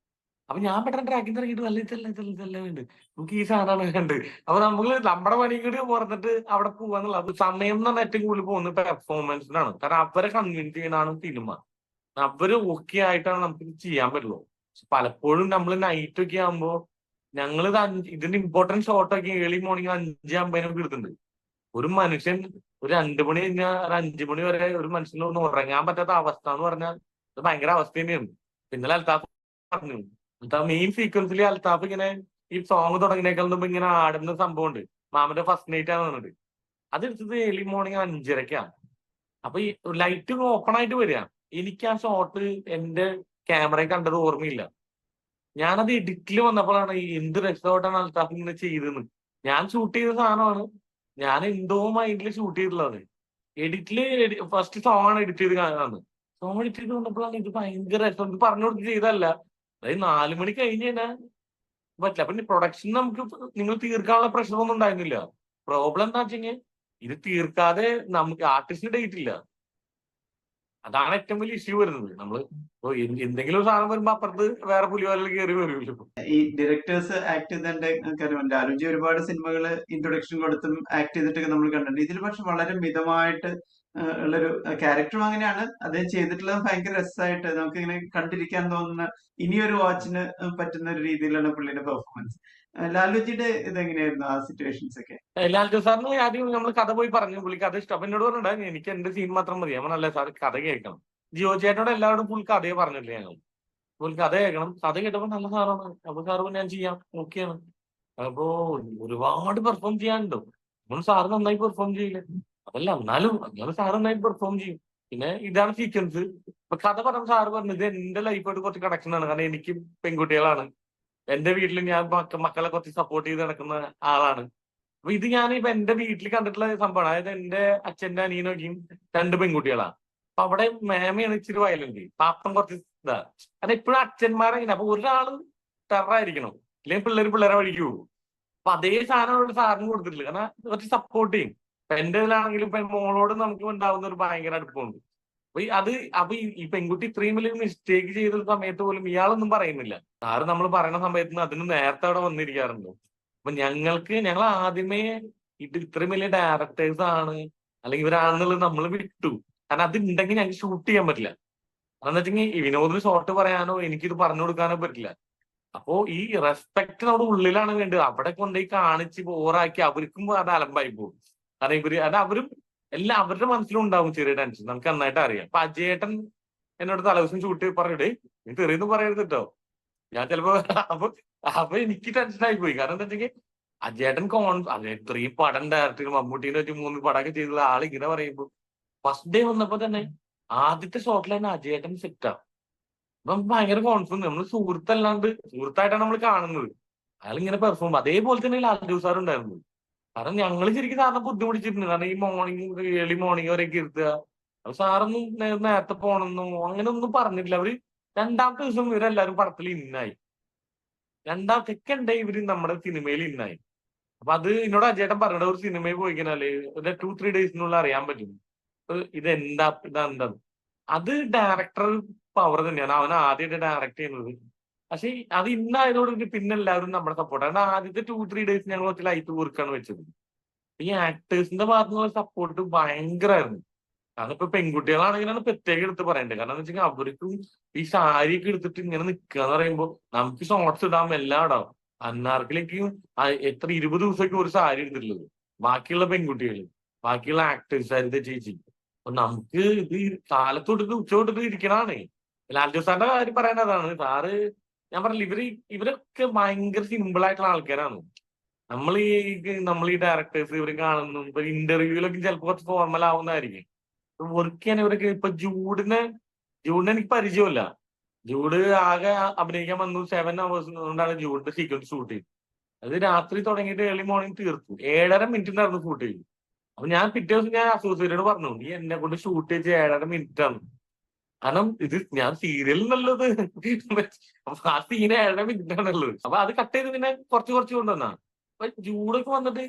അപ്പൊ ഞാൻ പെട്ടെന്ന് ട്രാക്കിൽ ഇറങ്ങിയിട്ട് നല്ല ഇതല്ല വേണ്ട, നമുക്ക് ഈ സാധനമാണ് കണ്ട്. അപ്പൊ നമ്മുടെ പണി കൂടി പറഞ്ഞിട്ട് അവിടെ പോവാന്നുള്ള അത് സമയം എന്ന് പറഞ്ഞാൽ ഏറ്റവും കൂടുതൽ പോകുന്നത് പെർഫോമൻസിനാണ്. കാരണം അവരെ കൺവിൻസ് ചെയ്യണതാണ് സിനിമ. അവര് ഓക്കെ ആയിട്ടാണ് നമുക്ക് ഇത് ചെയ്യാൻ പറ്റുള്ളൂ. പലപ്പോഴും നമ്മൾ നൈറ്റ് ഒക്കെ ആകുമ്പോ ഞങ്ങൾ ഇതിന്റെ ഇമ്പോർട്ടൻറ്റ് ഷോട്ടൊക്കെ ഏർലി മോർണിംഗ് 5:50 എടുത്തിട്ടുണ്ട്. ഒരു മനുഷ്യൻ ഒരു 2 മണി കഴിഞ്ഞാൽ 5 മണി വരെ ഒരു മനുഷ്യനൊന്നും ഉറങ്ങാൻ പറ്റാത്ത അവസ്ഥ എന്ന് പറഞ്ഞാൽ അത് ഭയങ്കര അവസ്ഥ തന്നെയാണ്. ഇന്നലെ അൽത്താഫ് പറഞ്ഞു, മെയിൻ സീക്വൻസിൽ അൽത്താഫ് ഇങ്ങനെ ഈ സോങ് തുടങ്ങിയേക്കാൾ മുമ്പ് ഇങ്ങനെ ആടുന്ന സംഭവമുണ്ട്. മാമന്റെ ഫസ്റ്റ് നൈറ്റ് ആണ് പറഞ്ഞിട്ട് അതെടുത്തത് ഏർലി മോർണിംഗ് 5:30 അപ്പൊ ഈ ലൈറ്റ് ഓപ്പൺ ആയിട്ട് വരിക. എനിക്ക് ആ ഷോട്ട് എന്റെ ക്യാമറയിൽ കണ്ടത് ഓർമ്മയില്ല. ഞാനത് എഡിറ്റിൽ വന്നപ്പോഴാണ് എന്ത് രസമായിട്ടാണ് അൽത്താഫ് ഇങ്ങനെ ചെയ്തെന്ന്. ഞാൻ ഷൂട്ട് ചെയ്ത സാധനമാണ്, ഞാൻ എന്തോ മൈൻഡിൽ ഷൂട്ട് ചെയ്തിട്ടുള്ളത്. എഡിറ്റില് ഫസ്റ്റ് സോങ് ആണ് എഡിറ്റ് ചെയ്ത് കാണുന്നത്. സോങ് എഡിറ്റ് ചെയ്ത് വന്നപ്പോഴാണ് ഇത് ഭയങ്കര രസം. ഇത് പറഞ്ഞു കൊടുത്ത് ചെയ്തല്ല, അതായത് 4 മണി കഴിഞ്ഞ് കഴിഞ്ഞാൽ പറ്റില്ല. പിന്നെ പ്രൊഡക്ഷൻ നമുക്ക് നിങ്ങൾ തീർക്കാനുള്ള പ്രഷർ ഒന്നും ഉണ്ടായിരുന്നില്ല. പ്രോബ്ലം എന്താ വെച്ചെങ്കിൽ ഇത് തീർക്കാതെ നമുക്ക് ആർട്ടിസ്റ്റിന് ഡേറ്റ് ഇല്ല. അതാണ് ഏറ്റവും വലിയ ഇഷ്യൂ വരുന്നത്. നമ്മള് എന്തെങ്കിലും ഒരു സാധനം വരുമ്പോ അപ്പുറത്ത് വേറെ പുലിവാലിൽ കയറി വരുമല്ലോ. ഈ ഡയറക്ടേഴ്സ് ആക്ട് ചെയ്തതിന്റെ കാര്യമുണ്ട്. ലാലുജി ഒരുപാട് സിനിമകൾ ഇൻട്രൊഡക്ഷൻ കൊടുത്തും ആക്ട് ചെയ്തിട്ടൊക്കെ നമ്മൾ കണ്ടിട്ടുണ്ട്. ഇതിൽ പക്ഷെ വളരെ മിതമായിട്ട് ഉള്ളൊരു ക്യാരക്ടറും അങ്ങനെയാണ്. അദ്ദേഹം ചെയ്തിട്ടുള്ളത് ഭയങ്കര രസമായിട്ട് നമുക്ക് ഇങ്ങനെ കണ്ടിരിക്കാൻ തോന്നുന്ന ഇനിയൊരു വാച്ചിന് പറ്റുന്ന ഒരു രീതിയിലാണ് പുള്ളിയുടെ പെർഫോമൻസ്. ലാലുജിയുടെ ഇതെങ്ങനെയായിരുന്നു ആ സിറ്റുവേഷൻസ് ഒക്കെ? ലാൽജു സാറിന് ആദ്യം നമ്മൾ കഥ പോയി പറഞ്ഞു, പുള്ളി കഥ ഇഷ്ടം. അപ്പൊ എന്നോട് പറഞ്ഞിട്ടുണ്ടായിരുന്നു എനിക്ക് എന്റെ സീൻ മാത്രം മതി. അവൻ അല്ലേ സാർ കഥ കേൾക്കണം. ജിയോ ചേട്ടനോട് എല്ലാവരും പുള്ളി കഥയെ പറഞ്ഞില്ലേ ഞങ്ങൾ, പുള്ളി കഥ കേൾക്കണം. കഥ കേട്ടപ്പോ നല്ല സാറാണ്. അപ്പൊ സാറ് ഞാൻ ചെയ്യാം, ഓക്കെയാണ്. അപ്പോ ഒരുപാട് പെർഫോം ചെയ്യാനുണ്ടോ, നമ്മൾ സാറ് നന്നായി പെർഫോം ചെയ്യില്ലേ, അതല്ല എന്നാലും സാറ് നന്നായി പെർഫോം ചെയ്യും. പിന്നെ ഇതാണ് സീക്വൻസ്. ഇപ്പൊ കഥ പറഞ്ഞ സാറ് പറഞ്ഞത് എന്റെ ലൈഫായിട്ട് കുറച്ച് കണക്ഷൻ ആണ്. കാരണം എനിക്ക് പെൺകുട്ടികളാണ്, എന്റെ വീട്ടിൽ ഞാൻ മക്കളെ കുറച്ച് സപ്പോർട്ട് ചെയ്ത് നടക്കുന്ന ആളാണ്. അപ്പൊ ഇത് ഞാനിപ്പോ എന്റെ വീട്ടിൽ കണ്ടിട്ടുള്ള സംഭവമാണ്. അതായത് എന്റെ അച്ഛന്റെ അനിയനൊക്കെയും 2 പെൺകുട്ടികളാണ്. അപ്പൊ അവിടെ മേമയാണ് ഇച്ചിരി വയലന്റ്, പാപ്പം കുറച്ച് ഇതാ. അത് എപ്പോഴും അച്ഛന്മാരെങ്ങനെ. അപ്പൊ ഒരാള് ടെററായിരിക്കണം, ഇല്ലെങ്കിൽ പിള്ളേരെ വഴിക്ക് പോകും. അപ്പൊ അതേ സാധനം അവിടെ സാറിന് കൊടുത്തിട്ടില്ല. കാരണം കുറച്ച് സപ്പോർട്ട് ചെയ്യും. ഇപ്പൊ എന്റെ ഇതിലാണെങ്കിലും ഇപ്പൊ മോളോട് നമുക്ക് ഉണ്ടാവുന്ന ഒരു ഭയങ്കര അടുപ്പമുണ്ട്. അപ്പൊ ഈ പെൺകുട്ടി ഇത്രയും വലിയ മിസ്റ്റേക്ക് ചെയ്ത സമയത്ത് പോലും ഇയാളൊന്നും പറയുന്നില്ല. സാറ് നമ്മൾ പറയുന്ന സമയത്ത് അതിന് നേരത്തെ അവിടെ വന്നിരിക്കാറുണ്ട്. അപ്പൊ ഞങ്ങൾ ആദ്യമേ ഇത്രയും വലിയ ഡയറക്ടേഴ്സ് ആണ് അല്ലെങ്കിൽ ഇവരാണെന്നുള്ളത് നമ്മൾ വിട്ടു. കാരണം അത് ഉണ്ടെങ്കിൽ ഞങ്ങൾക്ക് ഷൂട്ട് ചെയ്യാൻ പറ്റില്ല. അതെന്ന് വെച്ചെങ്കിൽ വിനോദിന് ഷോട്ട് പറയാനോ എനിക്കിത് പറഞ്ഞു കൊടുക്കാനോ പറ്റില്ല. അപ്പോ ഈ റെസ്പെക്ട് നമ്മുടെ ഉള്ളിലാണ് വേണ്ടത്. അവിടെ കൊണ്ടുപോയി കാണിച്ച് ബോറാക്കി അവർക്കും അത് അലമ്പായി പോകും. കാരണം അവരും എല്ലാം അവരുടെ മനസ്സിലും ഉണ്ടാവും ചെറിയ ടെൻഷൻ. നമുക്ക് നന്നായിട്ട് അറിയാം. അപ്പൊ അജയേട്ടൻ എന്നോട് തലേദിവസം ഷൂട്ട് പറഞ്ഞിട്ട് നീ തെറിയൊന്നും പറയരുത് കേട്ടോ. ഞാൻ ചിലപ്പോ അപ്പൊ എനിക്ക് ടെൻഷനായി പോയി. കാരണം എന്താ വെച്ചെങ്കിൽ അജയേട്ടൻ ഇത്രയും പടം ഡയറക്ടർ മമ്മൂട്ടീനെ വെച്ച് 3 പടമൊക്കെ ചെയ്തുള്ള ആൾ ഇങ്ങനെ പറയുമ്പോ ഫസ്റ്റ് ഡേ വന്നപ്പോ തന്നെ ആദ്യത്തെ ഷോട്ടിൽ തന്നെ അജയേട്ടൻ സെറ്റാ. അപ്പൊ ഭയങ്കര കോൺഫിഡൻസ്. നമ്മൾ സുഹൃത്തായിട്ടാണ് നമ്മൾ കാണുന്നത്. അയാൾ ഇങ്ങനെ പെർഫോം അതേപോലെ തന്നെ ലാൽജു സാർ ഉണ്ടായിരുന്നു. കാരണം ഞങ്ങൾ ശരിക്കും സാറിനെ ബുദ്ധിമുട്ടിച്ചിട്ടുണ്ട്. കാരണം ഈ ഏർലി മോർണിംഗ് വരെയൊക്കെ ഇരുത്തുക. അപ്പൊ സാറൊന്നും നേരത്തെ പോകണമെന്നോ അങ്ങനെ ഒന്നും പറഞ്ഞിട്ടില്ല. അവര് രണ്ടാമത്തെ ദിവസം ഇവരെല്ലാരും പടത്തിൽ ഇന്നായി. സെക്കൻഡ് ഡേ ഇവര് നമ്മുടെ സിനിമയിൽ ഇന്നായി. അപ്പൊ അത് എന്നോട് അജയേട്ടൻ പറഞ്ഞത് ഒരു സിനിമയിൽ പോയി കഴിഞ്ഞാല് ഒരു 2-3 ഡേയ്സിനുള്ളിൽ അറിയാൻ പറ്റും ഇതെന്താ. അത് ഡയറക്ടർ പവർ തന്നെയാണ്. അവൻ ആദ്യമായിട്ട് ഡയറക്ട് ചെയ്യുന്നത്. പക്ഷെ അത് ഇന്നായതോടുകൂടി പിന്നെ എല്ലാവരും നമ്മുടെ സപ്പോർട്ട്. കാരണം ആദ്യത്തെ 2-3 ഡേയ്സ് ഞങ്ങൾ കുറച്ച് ലൈറ്റ് വർക്കാണ് വെച്ചത്. ഈ ആക്ടേഴ്സിന്റെ ഭാഗത്തു നിന്നുള്ള സപ്പോർട്ട് ഭയങ്കരമായിരുന്നു. കാരണം ഇപ്പൊ പെൺകുട്ടികളാണെങ്കിലാണ് പ്രത്യേകം എടുത്ത് പറയേണ്ടത്. കാരണം എന്ന് വെച്ചാൽ അവർക്കും ഈ സാരിയൊക്കെ എടുത്തിട്ട് ഇങ്ങനെ നിൽക്കുക എന്ന് പറയുമ്പോൾ നമുക്ക് ഷോർട്സ് ഇടാം, എല്ലാം ഇടാം. അന്നാർക്കിലേക്കും എത്ര 20 ദിവസമൊക്കെ ഒരു സാരി എടുത്തിട്ടുള്ളത്. ബാക്കിയുള്ള പെൺകുട്ടികൾ, ബാക്കിയുള്ള ആക്ടേഴ്സ്, ഹരിത ചേച്ചി. അപ്പൊ നമുക്ക് ഇത് കാലത്ത് തൊട്ടിട്ട് ഉച്ച തൊട്ടിട്ട് ഇരിക്കണാണ്. ലാൽജോ സാറിന്റെ കാര്യം പറയാനതാണ്. സാറ് ഞാൻ പറഞ്ഞില്ല, ഇവരൊക്കെ ഭയങ്കര സിമ്പിൾ ആയിട്ടുള്ള ആൾക്കാരാണ്. നമ്മൾ ഈ ഡയറക്ടേഴ്സ് ഇവർ കാണുന്നു. ഇപ്പൊ ഇന്റർവ്യൂലൊക്കെ ചിലപ്പോൾ കുറച്ച് ഫോർമൽ ആവുന്നതായിരിക്കും. വർക്ക് ചെയ്യാൻ ഇവരൊക്കെ ഇപ്പൊ ജൂഡിനെ എനിക്ക് പരിചയമില്ല. ജൂഡ് ആകെ അഭിനയിക്കാൻ വന്നു 7 hours കൊണ്ടാണ് ജൂഡിന്റെ സീക്വൻസ് ഷൂട്ട് ചെയ്തത്. അത് രാത്രി തുടങ്ങിയിട്ട് ഏർലി മോർണിംഗ് തീർത്തു. 7.5 മിനിറ്റിനായിരുന്നു ഷൂട്ട് ചെയ്തത്. അപ്പൊ ഞാൻ പിറ്റേ ദിവസം ഞാൻ അസോസിയേറ്റോട് പറഞ്ഞു, നീ എന്നെ കൊണ്ട് ഷൂട്ട് ചെയ്ത് 7.5 മിനിറ്റ് ആണ്. കാരണം ഇത് ഞാൻ സീരിയൽ എന്നുള്ളത് അപ്പൊ ആ സീന് 7.5 മിനിറ്റ് ആണുള്ളത്. അപ്പൊ അത് കട്ട് ചെയ്ത് പിന്നെ കുറച്ച് കൊണ്ടുവന്നാ. അപ്പൊ ജൂഡൊക്കെ വന്നിട്ട്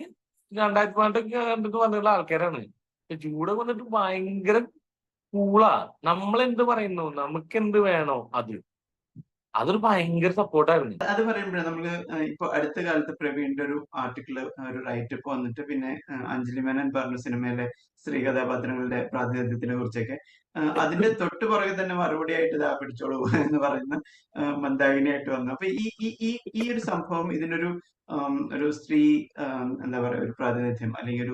2018 കണ്ടിട്ട് വന്നിട്ടുള്ള ആൾക്കാരാണ്. ജൂഡൊക്കെ വന്നിട്ട് ഭയങ്കര കൂളാ. നമ്മളെന്ത് പറയുന്നു, നമുക്ക് എന്ത് വേണോ അതൊരു ഭയങ്കര സപ്പോർട്ടായിരുന്നു. അത് പറയുമ്പോഴേ നമ്മള് ഇപ്പൊ അടുത്ത കാലത്ത് പ്രവീണിന്റെ ഒരു ആർട്ടിക്കിള്, ഒരു റൈറ്റപ്പ് വന്നിട്ട് പിന്നെ അഞ്ജലി മേനോൻ പറഞ്ഞ സിനിമയിലെ സ്ത്രീ കഥാപാത്രങ്ങളുടെ പ്രാതിനിധ്യത്തിനെ കുറിച്ചൊക്കെ അതിന്റെ തൊട്ടു പുറകെ തന്നെ മറുപടിയായിട്ട് ഇതാ പിടിച്ചോളൂ എന്ന് പറയുന്ന മന്ദാകിനിയായിട്ട് വന്നു. അപ്പൊ ഈ ഒരു സംഭവം ഇതിനൊരു ഒരു സ്ത്രീ എന്താ പറയാ ഒരു പ്രാതിനിധ്യം അല്ലെങ്കിൽ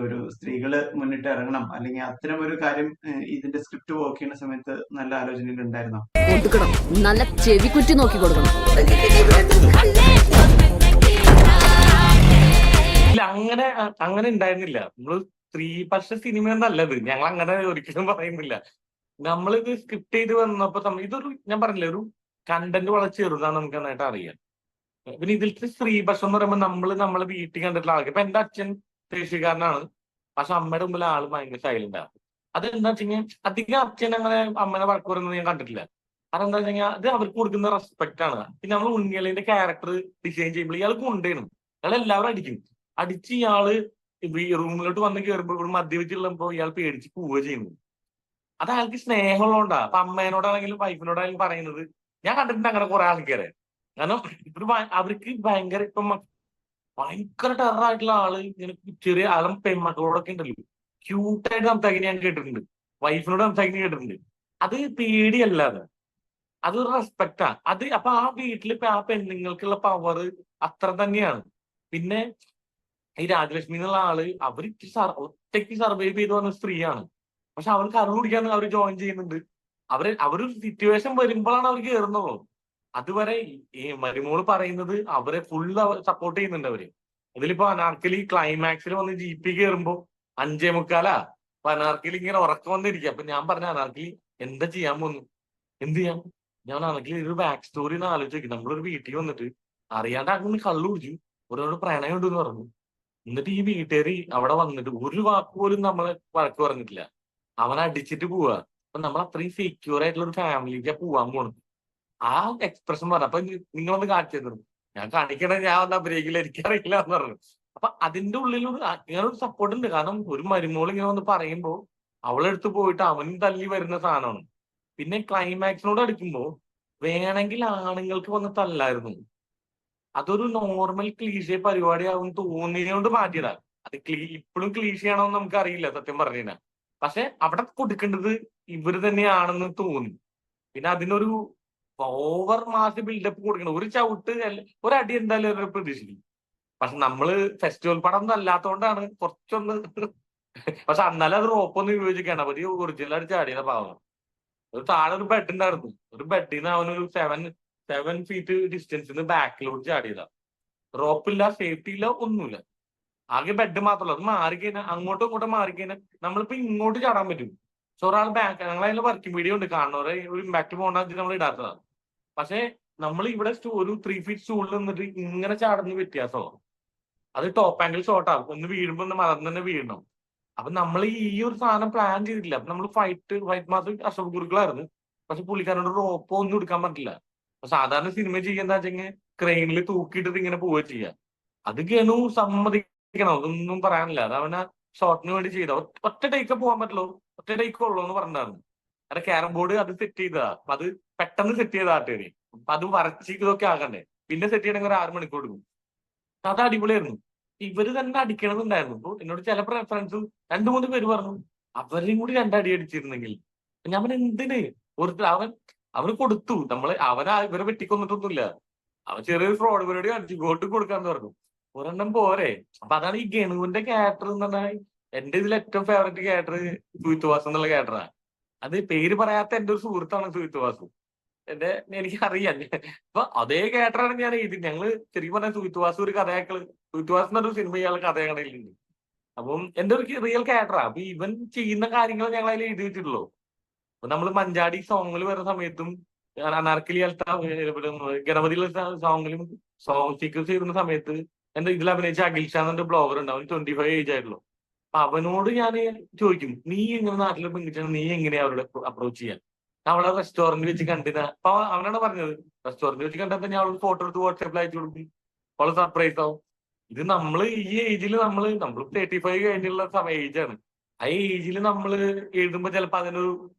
ഒരു സ്ത്രീകള് മുന്നിട്ട് ഇറങ്ങണം അല്ലെങ്കിൽ അത്തരം ഒരു കാര്യം ഇതിന്റെ സ്ക്രിപ്റ്റ് വർക്ക് ചെയ്യുന്ന സമയത്ത് നല്ല ആലോചനയിൽ ഉണ്ടായിരുന്നോ? കൊടുക്കണം, നല്ല ചെവി കുറ്റി നോക്കി കൊടുക്കണം. ഇല്ല, അങ്ങനെ ഉണ്ടായിരുന്നില്ല. നമ്മള് സ്ത്രീപക്ഷ സിനിമ നല്ലത് ഞങ്ങൾ അങ്ങനെ ഒരിക്കലും പറയുന്നില്ല. നമ്മളിത് സ്ക്രിപ്റ്റ് ചെയ്ത് വന്നപ്പോ ഇതൊരു ഞാൻ പറഞ്ഞില്ല, ഒരു കണ്ടന്റ് വളരെ ചെറുതാണ്, നമുക്ക് നന്നായിട്ട് അറിയാം. പിന്നെ ഇതിലത്തെ സ്ത്രീപക്ഷം എന്ന് പറയുമ്പോൾ നമ്മളെ വീട്ടിൽ കണ്ടിട്ടുള്ള ആൾക്ക്. ഇപ്പൊ എന്റെ അച്ഛൻ ദേശീയക്കാരനാണ്. പക്ഷെ അമ്മയുടെ മുമ്പിൽ ആള് ഭയങ്കര സൈലന്റ് ആണ്. അതെന്താ വെച്ച് കഴിഞ്ഞാൽ അധികം അച്ഛൻ അങ്ങനെ അമ്മനെ വഴക്ക് പറയുന്നത് ഞാൻ കണ്ടിട്ടില്ല. കാരണം എന്താ വെച്ച് കഴിഞ്ഞാൽ അത് അവർക്ക് കൊടുക്കുന്ന റെസ്പെക്ട് ആണ്. പിന്നെ നമ്മൾ ഉണ്ണിയലിന്റെ ക്യാരക്ടർ ഡിസൈൻ ചെയ്യുമ്പോൾ ഇയാൾ കൊണ്ടുവരണം, ഇയാൾ എല്ലാവരും അടിച്ച് ഇയാള് റൂമിലോട്ട് വന്ന് കയറുമ്പോൾ മദ്യപിച്ചുള്ളപ്പോ ഇയാൾ പേടിച്ച് പോവുക ചെയ്യുന്നു. അത് അയാൾക്ക് സ്നേഹമുള്ളതുകൊണ്ടാ. അപ്പൊ അമ്മേനോടാണെങ്കിലും വൈഫിനോടാണെങ്കിലും പറയുന്നത് ഞാൻ കണ്ടിട്ടുണ്ട് അങ്ങനെ കുറെ ആൾക്കാരെ. കാരണം അവർക്ക് ഭയങ്കര ഭയങ്കര ടെററായിട്ടുള്ള ആള് ഇങ്ങനെ ചെറിയ ആളും പെൺമക്കളോടൊക്കെ ഉണ്ടല്ലോ ക്യൂട്ടായിട്ട് സംസാരിക്കുന്ന ഞാൻ കേട്ടിട്ടുണ്ട്. വൈഫിനോട് സംസാരിക്കുന്ന കേട്ടിട്ടുണ്ട്. അത് പേടിയല്ലാതെ അതൊരു റെസ്പെക്റ്റാ. അപ്പൊ ആ വീട്ടിൽ ഇപ്പൊ ആ പെണ്ണുങ്ങൾക്കുള്ള പവർ അത്ര തന്നെയാണ്. പിന്നെ ഈ രാജലക്ഷ്മി എന്നുള്ള ആള് ഒറ്റയ്ക്ക് സർവൈവ് ചെയ്ത് വന്ന സ്ത്രീയാണ്. പക്ഷെ അവർക്ക് അറിവ് കുടിക്കാൻ അവർ ജോയിൻ ചെയ്യുന്നുണ്ട്. അവരൊരു സിറ്റുവേഷൻ വരുമ്പോഴാണ് അവർ കയറുന്നത്. അതുവരെ ഈ മരുമോള് പറയുന്നത് അവരെ ഫുള്ള് സപ്പോർട്ട് ചെയ്യുന്നുണ്ട് അവര്. അതിലിപ്പോ അനാർക്കലി ക്ലൈമാക്സിൽ വന്ന് ജീപ്പി കയറുമ്പോ 5:45 അപ്പൊ അനാർക്കലി ഇങ്ങനെ ഉറക്കം വന്നിരിക്കുക. അപ്പൊ ഞാൻ പറഞ്ഞ അനാർക്കലി എന്താ ചെയ്യാൻ പോന്നു, എന്ത് ചെയ്യാം? ഞാൻ അനാർക്കലി ഒരു ബാക്ക് സ്റ്റോറി എന്ന് ആലോചിക്കും. നമ്മളൊരു വീട്ടിൽ വന്നിട്ട് അറിയാണ്ട് അങ്ങനെ കള്ളു കുടിച്ചു, ഒരാളോട് പ്രണയം ഉണ്ടെന്ന് പറഞ്ഞു. എന്നിട്ട് ഈ വീട്ടുകാരി അവിടെ വന്നിട്ട് ഒരു വാക്ക് പോലും നമ്മളെ വഴക്ക് പറഞ്ഞിട്ടില്ല. അവനെ അടിച്ചിട്ട് പോവാ. അപ്പൊ നമ്മൾ അത്രയും സെക്യൂർ ആയിട്ടുള്ള ഒരു ഫാമിലിക്കാ പോവാൻ പോണത്. ആ എക്സ്പ്രഷൻ പറഞ്ഞ അപ്പൊ നിങ്ങളൊന്ന് കാണിച്ചു തന്നു. ഞാൻ കാണിക്കണേ ഞാൻ വന്ന ബ്രേക്കിൽ എനിക്കറിയില്ല എന്ന് പറഞ്ഞു. അപ്പൊ അതിന്റെ ഉള്ളിൽ ഇങ്ങനെ ഒരു സപ്പോർട്ട് ഉണ്ട്. കാരണം ഒരു മരുമോൾ ഇങ്ങനെ വന്ന് പറയുമ്പോ അവളെടുത്ത് പോയിട്ട് അവനും തല്ലി വരുന്ന സാധനമാണ്. പിന്നെ ക്ലൈമാക്സിനോട് അടുക്കുമ്പോ വേണമെങ്കിൽ ആണുങ്ങൾക്ക് വന്ന് തല്ലായിരുന്നു. അതൊരു നോർമൽ ക്ലീശേ പരിപാടിയാവും തോന്നിയതുകൊണ്ട് മാറ്റിയതാ. അത് ഇപ്പോഴും ക്ലീശയാണോന്ന് നമുക്ക് അറിയില്ല സത്യം പറഞ്ഞു കഴിഞ്ഞാൽ. പക്ഷെ അവിടെ കൊടുക്കേണ്ടത് ഇവര് തന്നെയാണെന്ന് തോന്നി. പിന്നെ അതിനൊരു ഓവർ മാസ് ബിൽഡപ്പ് കൊടുക്കണം. ഒരു ചവിട്ട് ഒരടി എന്തായാലും ഒരു പ്രതീക്ഷിക്കും. പക്ഷെ നമ്മള് ഫെസ്റ്റിവൽ പടം ഒന്നും അല്ലാത്തതുകൊണ്ടാണ് കുറച്ചൊന്ന് പക്ഷെ എന്നാലും അത് റോപ്പൊന്ന് ഉപയോഗിച്ച് ഗണപതി ഒറിജിനലായിട്ട് ചാടിയത പാവം. ഒരു താഴെ ഒരു ബെഡ് ഉണ്ടായിരുന്നു. ഒരു ബെഡിൽ നിന്ന് അവനൊരു 7 ഫീറ്റ് ഡിസ്റ്റൻസിന് ബാക്കിലോട്ട് ചാടിയതാ. റോപ്പില്ല, സേഫ്റ്റി ഇല്ല, ഒന്നുമില്ല. ആകെ ബെഡ് മാത്രമല്ല. അത് മാറിക്കഴിഞ്ഞാൽ അങ്ങോട്ടും ഇങ്ങോട്ടും മാറിക്കഴിഞ്ഞാൽ നമ്മളിപ്പോ ഇങ്ങോട്ട് ചാടാൻ പറ്റും. പക്ഷെ ഒരാൾ ബാക്ക് ഞങ്ങളതിൽ വർക്കിംഗ് വീഡിയോ ഉണ്ട്, കാണുന്നവരെ ഒരു ഇമ്പാക്ട് പോകണ്ട നമ്മൾ ഇടാത്തതാണ്. പക്ഷെ നമ്മൾ ഇവിടെ ഒരു 3 ഫീറ്റ് സ്റ്റൂളിൽ നിന്നിട്ട് ഇങ്ങനെ ചാടുന്ന വ്യത്യാസമാണ്. അത് ടോപ്പ് ആംഗിൾ ഷോട്ട് ആകും. ഒന്ന് വീഴുമ്പോ ഒന്ന് മറന്ന് തന്നെ വീഴണം. അപ്പൊ നമ്മൾ ഈ ഒരു സാധനം പ്ലാൻ ചെയ്തിട്ടില്ല. അപ്പൊ നമ്മൾ വൈറ്റ് മാസ് അശോക് ഗുരുക്കളായിരുന്നു. പക്ഷെ പുള്ളിക്കാരോട് റോപ്പോ ഒന്നും എടുക്കാൻ പറ്റില്ല. അപ്പൊ സാധാരണ സിനിമ ചെയ്യാന്ന് വെച്ചെങ്കിൽ ക്രെയിനിൽ തൂക്കിയിട്ടിട്ട് ഇങ്ങനെ പോവുക ചെയ്യുക. അത് ഗണു സമ്മതിക്കണം, അതൊന്നും പറയാനില്ല. അത് അവന് ഷോട്ടിന് വേണ്ടി ചെയ്ത ഒറ്റ ടേക്ക് പോകാൻ പറ്റുള്ളൂ, ഒറ്റ ടേക്ക് ഉള്ളൂ എന്ന് പറഞ്ഞിട്ടുണ്ടായിരുന്നു. അത് ക്യാരം ബോർഡ് അത് സെറ്റ് ചെയ്തതാ. അപ്പൊ അത് പെട്ടെന്ന് സെറ്റ് ചെയ്ത ആട്ടേറി. അപ്പൊ അത് വരച്ച് ഇതൊക്കെ ആകണ്ടേ. പിന്നെ സെറ്റ് ചെയ്യണമെങ്കിൽ ഒരു 6 മണിക്കൂർ എടുക്കും. അത് അടിപൊളിയായിരുന്നു. ഇവര് തന്നെ അടിക്കണമെന്നുണ്ടായിരുന്നു. അപ്പൊ എന്നോട് ചില ഫ്രണ്ട്സ് 2-3 പേര് പറഞ്ഞു അവരെയും കൂടി 2 അടി അടിച്ചിരുന്നെങ്കിൽ. ഞാൻ എന്തിന് അവന് കൊടുത്തു. ഇവരെ വെട്ടിക്കൊന്നിട്ടൊന്നുമില്ല. അവൻ ചെറിയൊരു ഫ്രോഡ് പരിപാടി കാണിച്ചു, ഗോട്ട് കൊടുക്കാന്ന് പറഞ്ഞു. ഒരെണ്ണം പോരെ. അപ്പൊ അതാണ് ഈ ഗണുവിന്റെ ക്യാരക്ടർ എന്ന് പറഞ്ഞാൽ എന്റെ ഇതിൽ ഏറ്റവും ഫേവറേറ്റ് ക്യാരക്ടർ സുഹിത് വാസു എന്നുള്ള ക്യാരക്ടറാണ്. അത് പേര് പറയാത്ത എന്റെ ഒരു സുഹൃത്താണ് സുഹിത് വാസു. എനിക്കറിയാം. അപ്പൊ അതേ ക്യാരക്ടറാണ് ഞാൻ എഴുതി. ഞങ്ങള് ശരിക്കും പറഞ്ഞാൽ സുഹിത് വാസു ഒരു കഥയാക്കള്, സുഹിത് വാസു എന്നൊരു സിനിമ ഇയാൾ കഥകളിലുണ്ട്. അപ്പം എന്റെ ഒരു റിയൽ ക്യാരക്ടറാ. അപ്പൊ ഇവൻ ചെയ്യുന്ന കാര്യങ്ങൾ ഞങ്ങൾ അതിൽ എഴുതി വെച്ചിട്ടുള്ളൂ. അപ്പൊ നമ്മള് മഞ്ചാടി സോങ്ങിൽ വരുന്ന സമയത്തും അനാർക്കലി ഗണപതിയിലെ സോങ്ങിലും സീക്വൻസ് ചെയ്യുന്ന സമയത്ത് എന്റെ ഇതിൽ അഭിനയിച്ച അഖിൽ ഷാ എന്ന ബ്ലോഗർ ഉണ്ട്. അവന് 25 ഏജ് ആയിട്ടുള്ളൂ. അപ്പൊ അവനോട് ഞാൻ ചോദിക്കും, നീ ഇങ്ങനെ നാട്ടിൽ പെൺകുട്ടിയാണ്, നീ എങ്ങനെയാ അവരുടെ അപ്രോച്ച് ചെയ്യാൻ? അവളെ റെസ്റ്റോറന്റ് വെച്ച് കണ്ടില്ല. അപ്പൊ അവനാണ് പറഞ്ഞത്, റെസ്റ്റോറന്റ് വെച്ച് കണ്ടാൽ ഞാൻ അവൾക്ക് ഫോട്ടോ എടുത്ത് വാട്സാപ്പിൽ അയച്ചു കൊടുക്കും, അവള് സർപ്രൈസ് ആവും. ഇത് നമ്മള് ഈ ഏജിൽ നമ്മള് 35 കഴിഞ്ഞുള്ള ഏജാണ്. ആ ഏജിൽ നമ്മള് എഴുതുമ്പോ ചിലപ്പോ അതിനൊരു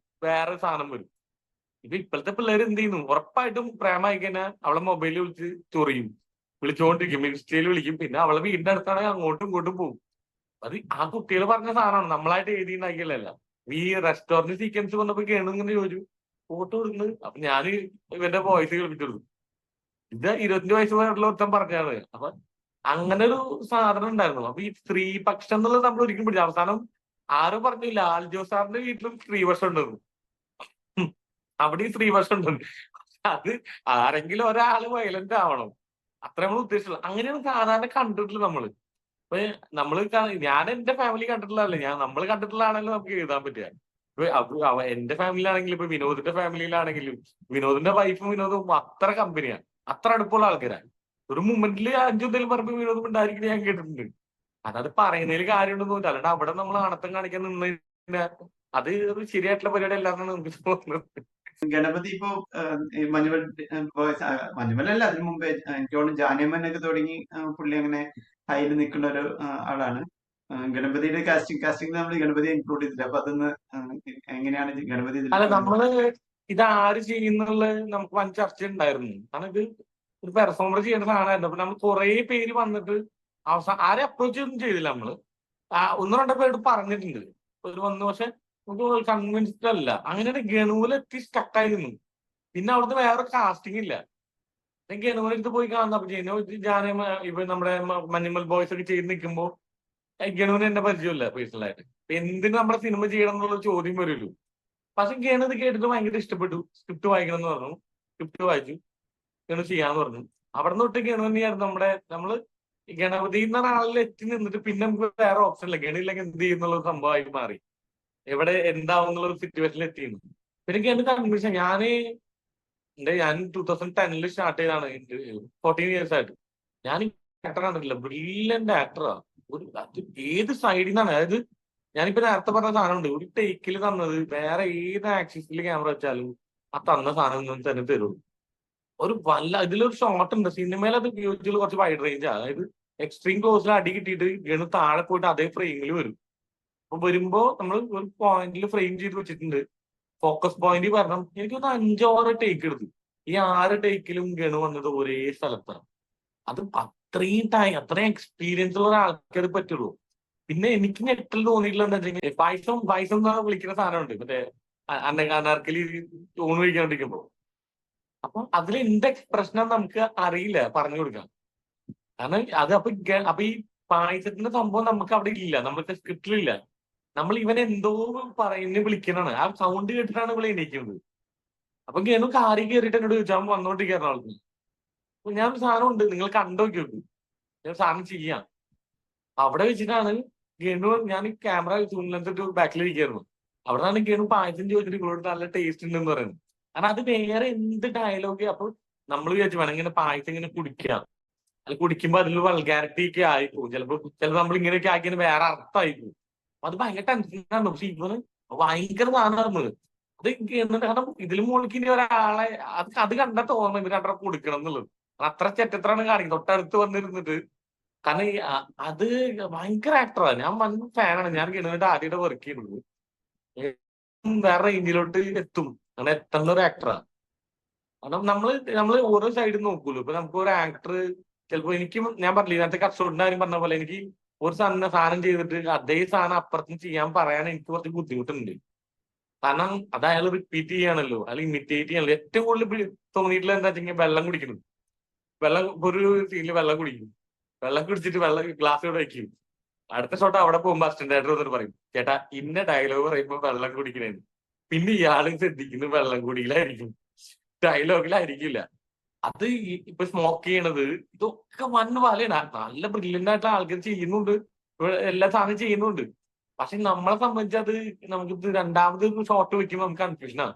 വേറെ സാധനം വരും. ഇപ്പോഴത്തെ പിള്ളേർ എന്ത് ചെയ്യുന്നു, ഉറപ്പായിട്ടും പ്രേമായി കഴിഞ്ഞാൽ അവളെ മൊബൈലിൽ വിളിച്ച് ചൊറിയും, വിളിച്ചുകൊണ്ടിരിക്കും, ഇൻസ്റ്റയിൽ വിളിക്കും. പിന്നെ അവളെ വീടിന്റെ അടുത്താണെങ്കിൽ അങ്ങോട്ടും ഇങ്ങോട്ടും പോകും. അത് ആ കുട്ടികൾ പറഞ്ഞ സാധനമാണ്, നമ്മളായിട്ട് എഴുതിണ്ടാക്കിയല്ല. ഈ റെസ്റ്റോറന്റ് സീക്വൻസ് വന്നപ്പോ കേണിങ്ങനെ ചോദിച്ചു ഫോട്ടോ കൊടുക്കുന്നത്. അപ്പൊ ഞാൻ ഇവന്റെ വോയിസ് കേൾപ്പിച്ചു കൊടുക്കും. ഇത് 25 വയസ്സ് വരെയുള്ള ഒരുത്തം പറഞ്ഞാണ്. അപ്പൊ അങ്ങനെ ഒരു സാധനം ഉണ്ടായിരുന്നു. അപ്പൊ ഈ സ്ത്രീപക്ഷം എന്നുള്ളത് നമ്മൾ ഒരിക്കലും പിടിച്ചു. അവസാനം ആരും പറഞ്ഞു ലാൽ ജോസ് സാറിന്റെ വീട്ടിലും സ്ത്രീപക്ഷം ഉണ്ടെന്ന്. അവിടെയും സ്ത്രീപക്ഷം ഉണ്ടെന്ന്. അത് ആരെങ്കിലും ഒരാള് വയലന്റ് ആവണം, അത്ര നമ്മൾ ഉദ്ദേശിച്ചുള്ളൂ. അങ്ങനെയാണ് സാധാരണ കണ്ടിട്ടുള്ളത് നമ്മള്. അപ്പൊ ഞാൻ എന്റെ ഫാമിലി കണ്ടിട്ടുള്ളതല്ലേ, നമ്മൾ കണ്ടിട്ടുള്ളതാണെങ്കിലും നമുക്ക് എഴുതാൻ പറ്റുക. ഇപ്പൊ എന്റെ ഫാമിലിയിലാണെങ്കിലും ഇപ്പൊ വിനോദിന്റെ ഫാമിലിയിലാണെങ്കിലും വിനോദിന്റെ വൈഫും വിനോദും അത്ര കമ്പനിയാണ്, അത്ര അടുപ്പുള്ള ആൾക്കാരാണ്. ഒരു മൊമെന്റിൽ 5 എന്തെങ്കിലും പറയുമ്പോൾ വിനോദം ഉണ്ടായിരിക്കും ഞാൻ കേട്ടിട്ടുണ്ട്. അതത് പറയുന്നതിൽ കാര്യമുണ്ടെന്ന്. അല്ലാണ്ട് അവിടെ നമ്മൾ അണത്തം കാണിക്കാൻ നിന്ന് കഴിഞ്ഞാൽ അത് ഒരു ശരിയായിട്ടുള്ള പരിപാടി അല്ലാന്നാണ് നമുക്ക് തോന്നുന്നത്. ഗണപതി ഇപ്പോ മഞ്ഞുമലല്ല, അതിനു മുമ്പേ എനിക്ക് തോന്നുന്നു ജാനിയമ്മനൊക്കെ തുടങ്ങി പുള്ളി അങ്ങനെ ഹൈയിൽ നിൽക്കുന്ന ഒരു ആളാണ്. ഗണപതിയുടെ കാസ്റ്റിംഗ് നമ്മൾ ഗണപതിയെ ഇൻക്ലൂഡ് ചെയ്തില്ല. അപ്പൊ അതൊന്ന് എങ്ങനെയാണ് ഗണപതി? അല്ല, നമ്മള് ഇത് ആര് ചെയ്യുന്നുള്ള നമുക്ക് വൻ ചർച്ച ഉണ്ടായിരുന്നു. കാരണം ഇത് ഒരു പെർഫോമർ ചെയ്യേണ്ട സാധനമായിരുന്നു. അപ്പൊ നമ്മൾ കുറെ പേര് വന്നിട്ട് അവസാനം ആരെ അപ്രോച്ച് ഒന്നും ചെയ്തില്ല. നമ്മള് 1-2 പേരോട് പറഞ്ഞിട്ടുണ്ട് ഒരു വന്നു, പക്ഷെ നമുക്ക് കൺവിൻസ്ഡ് അല്ല. അങ്ങനെ ഗണുവിലെത്തി സ്റ്റക്കായിരുന്നു. പിന്നെ അവിടുന്ന് വേറെ കാസ്റ്റിംഗ് ഇല്ല. ഗണുവിനെടുത്ത് പോയി കാണുന്ന ഇപ്പൊ നമ്മുടെ മഞ്ഞുമൽ ബോയ്സ് ഒക്കെ ചെയ്ത് നിൽക്കുമ്പോ ഗണുവിന് എന്നെ പരിചയമില്ല പേഴ്സണലായിട്ട്. എന്തിന് നമ്മുടെ സിനിമ ചെയ്യണം എന്നുള്ള ചോദ്യം വരുമല്ലോ. പക്ഷെ ഗണു ഇത് കേട്ടിട്ട് ഭയങ്കര ഇഷ്ടപ്പെട്ടു. സ്ക്രിപ്റ്റ് വായിക്കണം എന്ന് പറഞ്ഞു, സ്ക്രിപ്റ്റ് വായിച്ചു, ഗണു ചെയ്യാന്ന് പറഞ്ഞു. അവിടെ നിന്ന് തൊട്ട് ഗണു തന്നെയായിരുന്നു നമ്മള് ഗണപതി എന്ന ആളിൽ എത്തി നിന്നിട്ട് പിന്നെ നമുക്ക് വേറെ ഓപ്ഷൻ ഇല്ല. ഗണില്ലെങ്കിൽ എന്ത് ചെയ്യുന്നുള്ള സംഭവമായി മാറി. എവിടെ എന്താവും എന്നുള്ള ഒരു സിറ്റുവേഷനിൽ എത്തിയിരുന്നു. പിന്നെ ഗണു കൺഫ്യൂഷൻ. ഞാൻ 2010 സ്റ്റാർട്ട് ചെയ്താണ്, 14 ഇയേഴ്സ് ആയിട്ട്. ഞാൻ ആക്ടർ കണ്ടിട്ടില്ല. ബ്രില്യന്റ് ആക്ടറാ. ഏത് സൈഡിൽ നിന്നാണ്, അതായത് ഞാനിപ്പോ നേരത്തെ പറഞ്ഞ സാധനമുണ്ട്, ഒരു ടേക്കിൽ തന്നത് വേറെ ഏത് ആക്സിസിൽ ക്യാമറ വെച്ചാലും ആ തന്ന സാധനം തന്നെ തരുള്ളൂ. ഇതിലൊരു ഷോട്ട് ഉണ്ട് സിനിമയിൽ, അത് മ്യൂച്വൽ കുറച്ച് വൈഡ് റേഞ്ച്. അതായത് എക്സ്ട്രീം ക്ലോസിൽ അടി കിട്ടിയിട്ട് ഗണു താഴെ പോയിട്ട് അതേ ഫ്രെയിമിൽ വരും. അപ്പൊ വരുമ്പോ നമ്മൾ ഒരു പോയിന്റിൽ ഫ്രെയിം ചെയ്ത് വെച്ചിട്ടുണ്ട്. ഫോക്കസ് പോയിന്റ് പറഞ്ഞാൽ എനിക്കൊന്ന് 5-6 ടേക്ക് എടുത്തു. ഈ 6 ടേക്കിലും ഗണു വന്നത് ഒരേ സ്ഥലത്താണ്. അത് അത്രയും എക്സ്പീരിയൻസ് ഉള്ള ഒരാൾക്കേ അത് പറ്റുള്ളൂ. പിന്നെ എനിക്ക് ഞെട്ടൽ തോന്നിയിട്ടുള്ള എന്താ വെച്ചാൽ പായസം എന്ന് വിളിക്കുന്ന സാധനമുണ്ട്, മറ്റേ അനാർക്കലി ഊണ് കഴിക്കാണ്ടിരിക്കുമ്പോ. അപ്പൊ അതിൽ എന്ത് എക്സ്പ്രഷനാ നമുക്ക് അറിയില്ല പറഞ്ഞു കൊടുക്കാം. കാരണം അത് അപ്പൊ ഈ പായസത്തിന്റെ സംഭവം നമുക്ക് അവിടെ ഇല്ല, നമ്മൾക്ക് സ്ക്രിപ്റ്റിലില്ല. നമ്മൾ ഇവൻ എന്തോ പറയുന്ന വിളിക്കണാണ്, ആ സൗണ്ട് കേട്ടിട്ടാണ് ഇവിടെ എണീക്കുന്നത്. അപ്പൊ ഗണു കാറി കയറിയിട്ട് എന്നോട് ചോദിച്ചാൽ വന്നോണ്ടിരിക്കുന്ന ആൾക്ക് അപ്പൊ ഞാൻ ഒരു സാധനം ഉണ്ട്, നിങ്ങൾ കണ്ടോക്കി നോക്കും, ഞാൻ സാധനം ചെയ്യാം. അവിടെ വെച്ചിട്ടാണ് ഗണു, ഞാൻ ഈ ക്യാമറ സൂമിലെടുത്തിട്ട് ബാക്കിലിരിക്കായിരുന്നു. അവിടെ നിന്നാണ് ഗണു പായസം ചോദിച്ചിട്ട് ഇവരോട് നല്ല ടേസ്റ്റ് ഉണ്ടെന്ന് പറയുന്നത്. കാരണം അത് വേറെ എന്ത് ഡയലോഗ്. അപ്പൊ നമ്മൾ വിചാരിച്ചു വേണം ഇങ്ങനെ പായസം ഇങ്ങനെ കുടിക്കാം, അത് കുടിക്കുമ്പോ അതിൽ വൾഗാരിറ്റി ഒക്കെ ആയിപ്പോകും. ചിലപ്പോ നമ്മൾ ഇങ്ങനെയൊക്കെ ആക്കിയത് വേറെ അർത്ഥമായിപ്പോകും. അത് ഭയങ്കര ടെൻഷനാണ്. പക്ഷെ ഇവന് ഭയങ്കര സാധനമായിരുന്നു അത്. കാരണം ഇതിൽ മുകളിലേക്ക് ഇനി ഒരാളെ അത് കണ്ടാൽ തോന്നുന്നു ഇവര് രണ്ടര കൊടുക്കണം എന്നുള്ളത്. അത്ര ചെറ്റത്രാണ് കാണിക്കുന്നത് തൊട്ടടുത്ത് വന്നിരുന്നിട്ട്. കാരണം അത് ഭയങ്കര ആക്ടറാണ്. ഞാൻ വൻ ഫാനാണ്. ഞാൻ ഗണുവിന്റെ ആദ്യമായിട്ട് വർക്ക് ചെയ്യുന്നത്. വേറെ റേഞ്ചിലോട്ട് എത്തും, അങ്ങനെ എത്തുന്ന ഒരു ആക്ടറാണ്. കാരണം നമ്മള് ഓരോ സൈഡിൽ നോക്കൂല്ലോ. ഇപ്പൊ നമുക്ക് ഒരു ആക്ടർ ചിലപ്പോ എനിക്കും, ഞാൻ പറഞ്ഞില്ല ഇതിനകത്ത് കച്ചവടത്തിന്റെ കാര്യം പറഞ്ഞ പോലെ, എനിക്ക് ഒരു സാധനം ചെയ്തിട്ട് അതേ സാധനം അപ്പുറത്തും ചെയ്യാൻ പറയാൻ എനിക്ക് കുറച്ച് ബുദ്ധിമുട്ടുണ്ട്. കാരണം അത് അയാൾ റിപ്പീറ്റ് ചെയ്യാണല്ലോ, അയാൾ ഇമിറ്റേറ്റ് ചെയ്യാണല്ലോ. ഏറ്റവും കൂടുതൽ തോന്നിയിട്ടുള്ള എന്താ വെച്ചാൽ വെള്ളം കുടിക്കണം. ഒരു സീനിൽ വെള്ളം കുടിക്കും, വെള്ളം കുടിച്ചിട്ട് ഗ്ലാസ്സിലൂടെ വയ്ക്കും. അടുത്ത ഷോട്ട് അവിടെ പോകുമ്പോ അസിസ്റ്റന്റ് ഡയറക്ടർ വന്നിട്ട് പറയും, ചേട്ടാ ഇന്ന ഡയലോഗ് പറയുമ്പോ വെള്ളം കുടിക്കണേന്ന്. പിന്നെ ഇയാള് ശ്രദ്ധിക്കുന്നത് വെള്ളം കുടിയിലായിരിക്കും, ഡയലോഗിലായിരിക്കില്ല. അത് ഇപ്പൊ സ്മോക്ക് ചെയ്യണത് ഇതൊക്കെ വലയാണ്. നല്ല ബ്രില്യന്റ് ആയിട്ടുള്ള ആൾക്കാർ ചെയ്യുന്നുണ്ട്, എല്ലാ സാധനം ചെയ്യുന്നുണ്ട്. പക്ഷെ നമ്മളെ സംബന്ധിച്ച് അത് നമുക്ക് രണ്ടാമത് ഷോട്ട് വെക്കുമ്പോൾ നമുക്ക് കൺഫ്യൂഷനാണ്.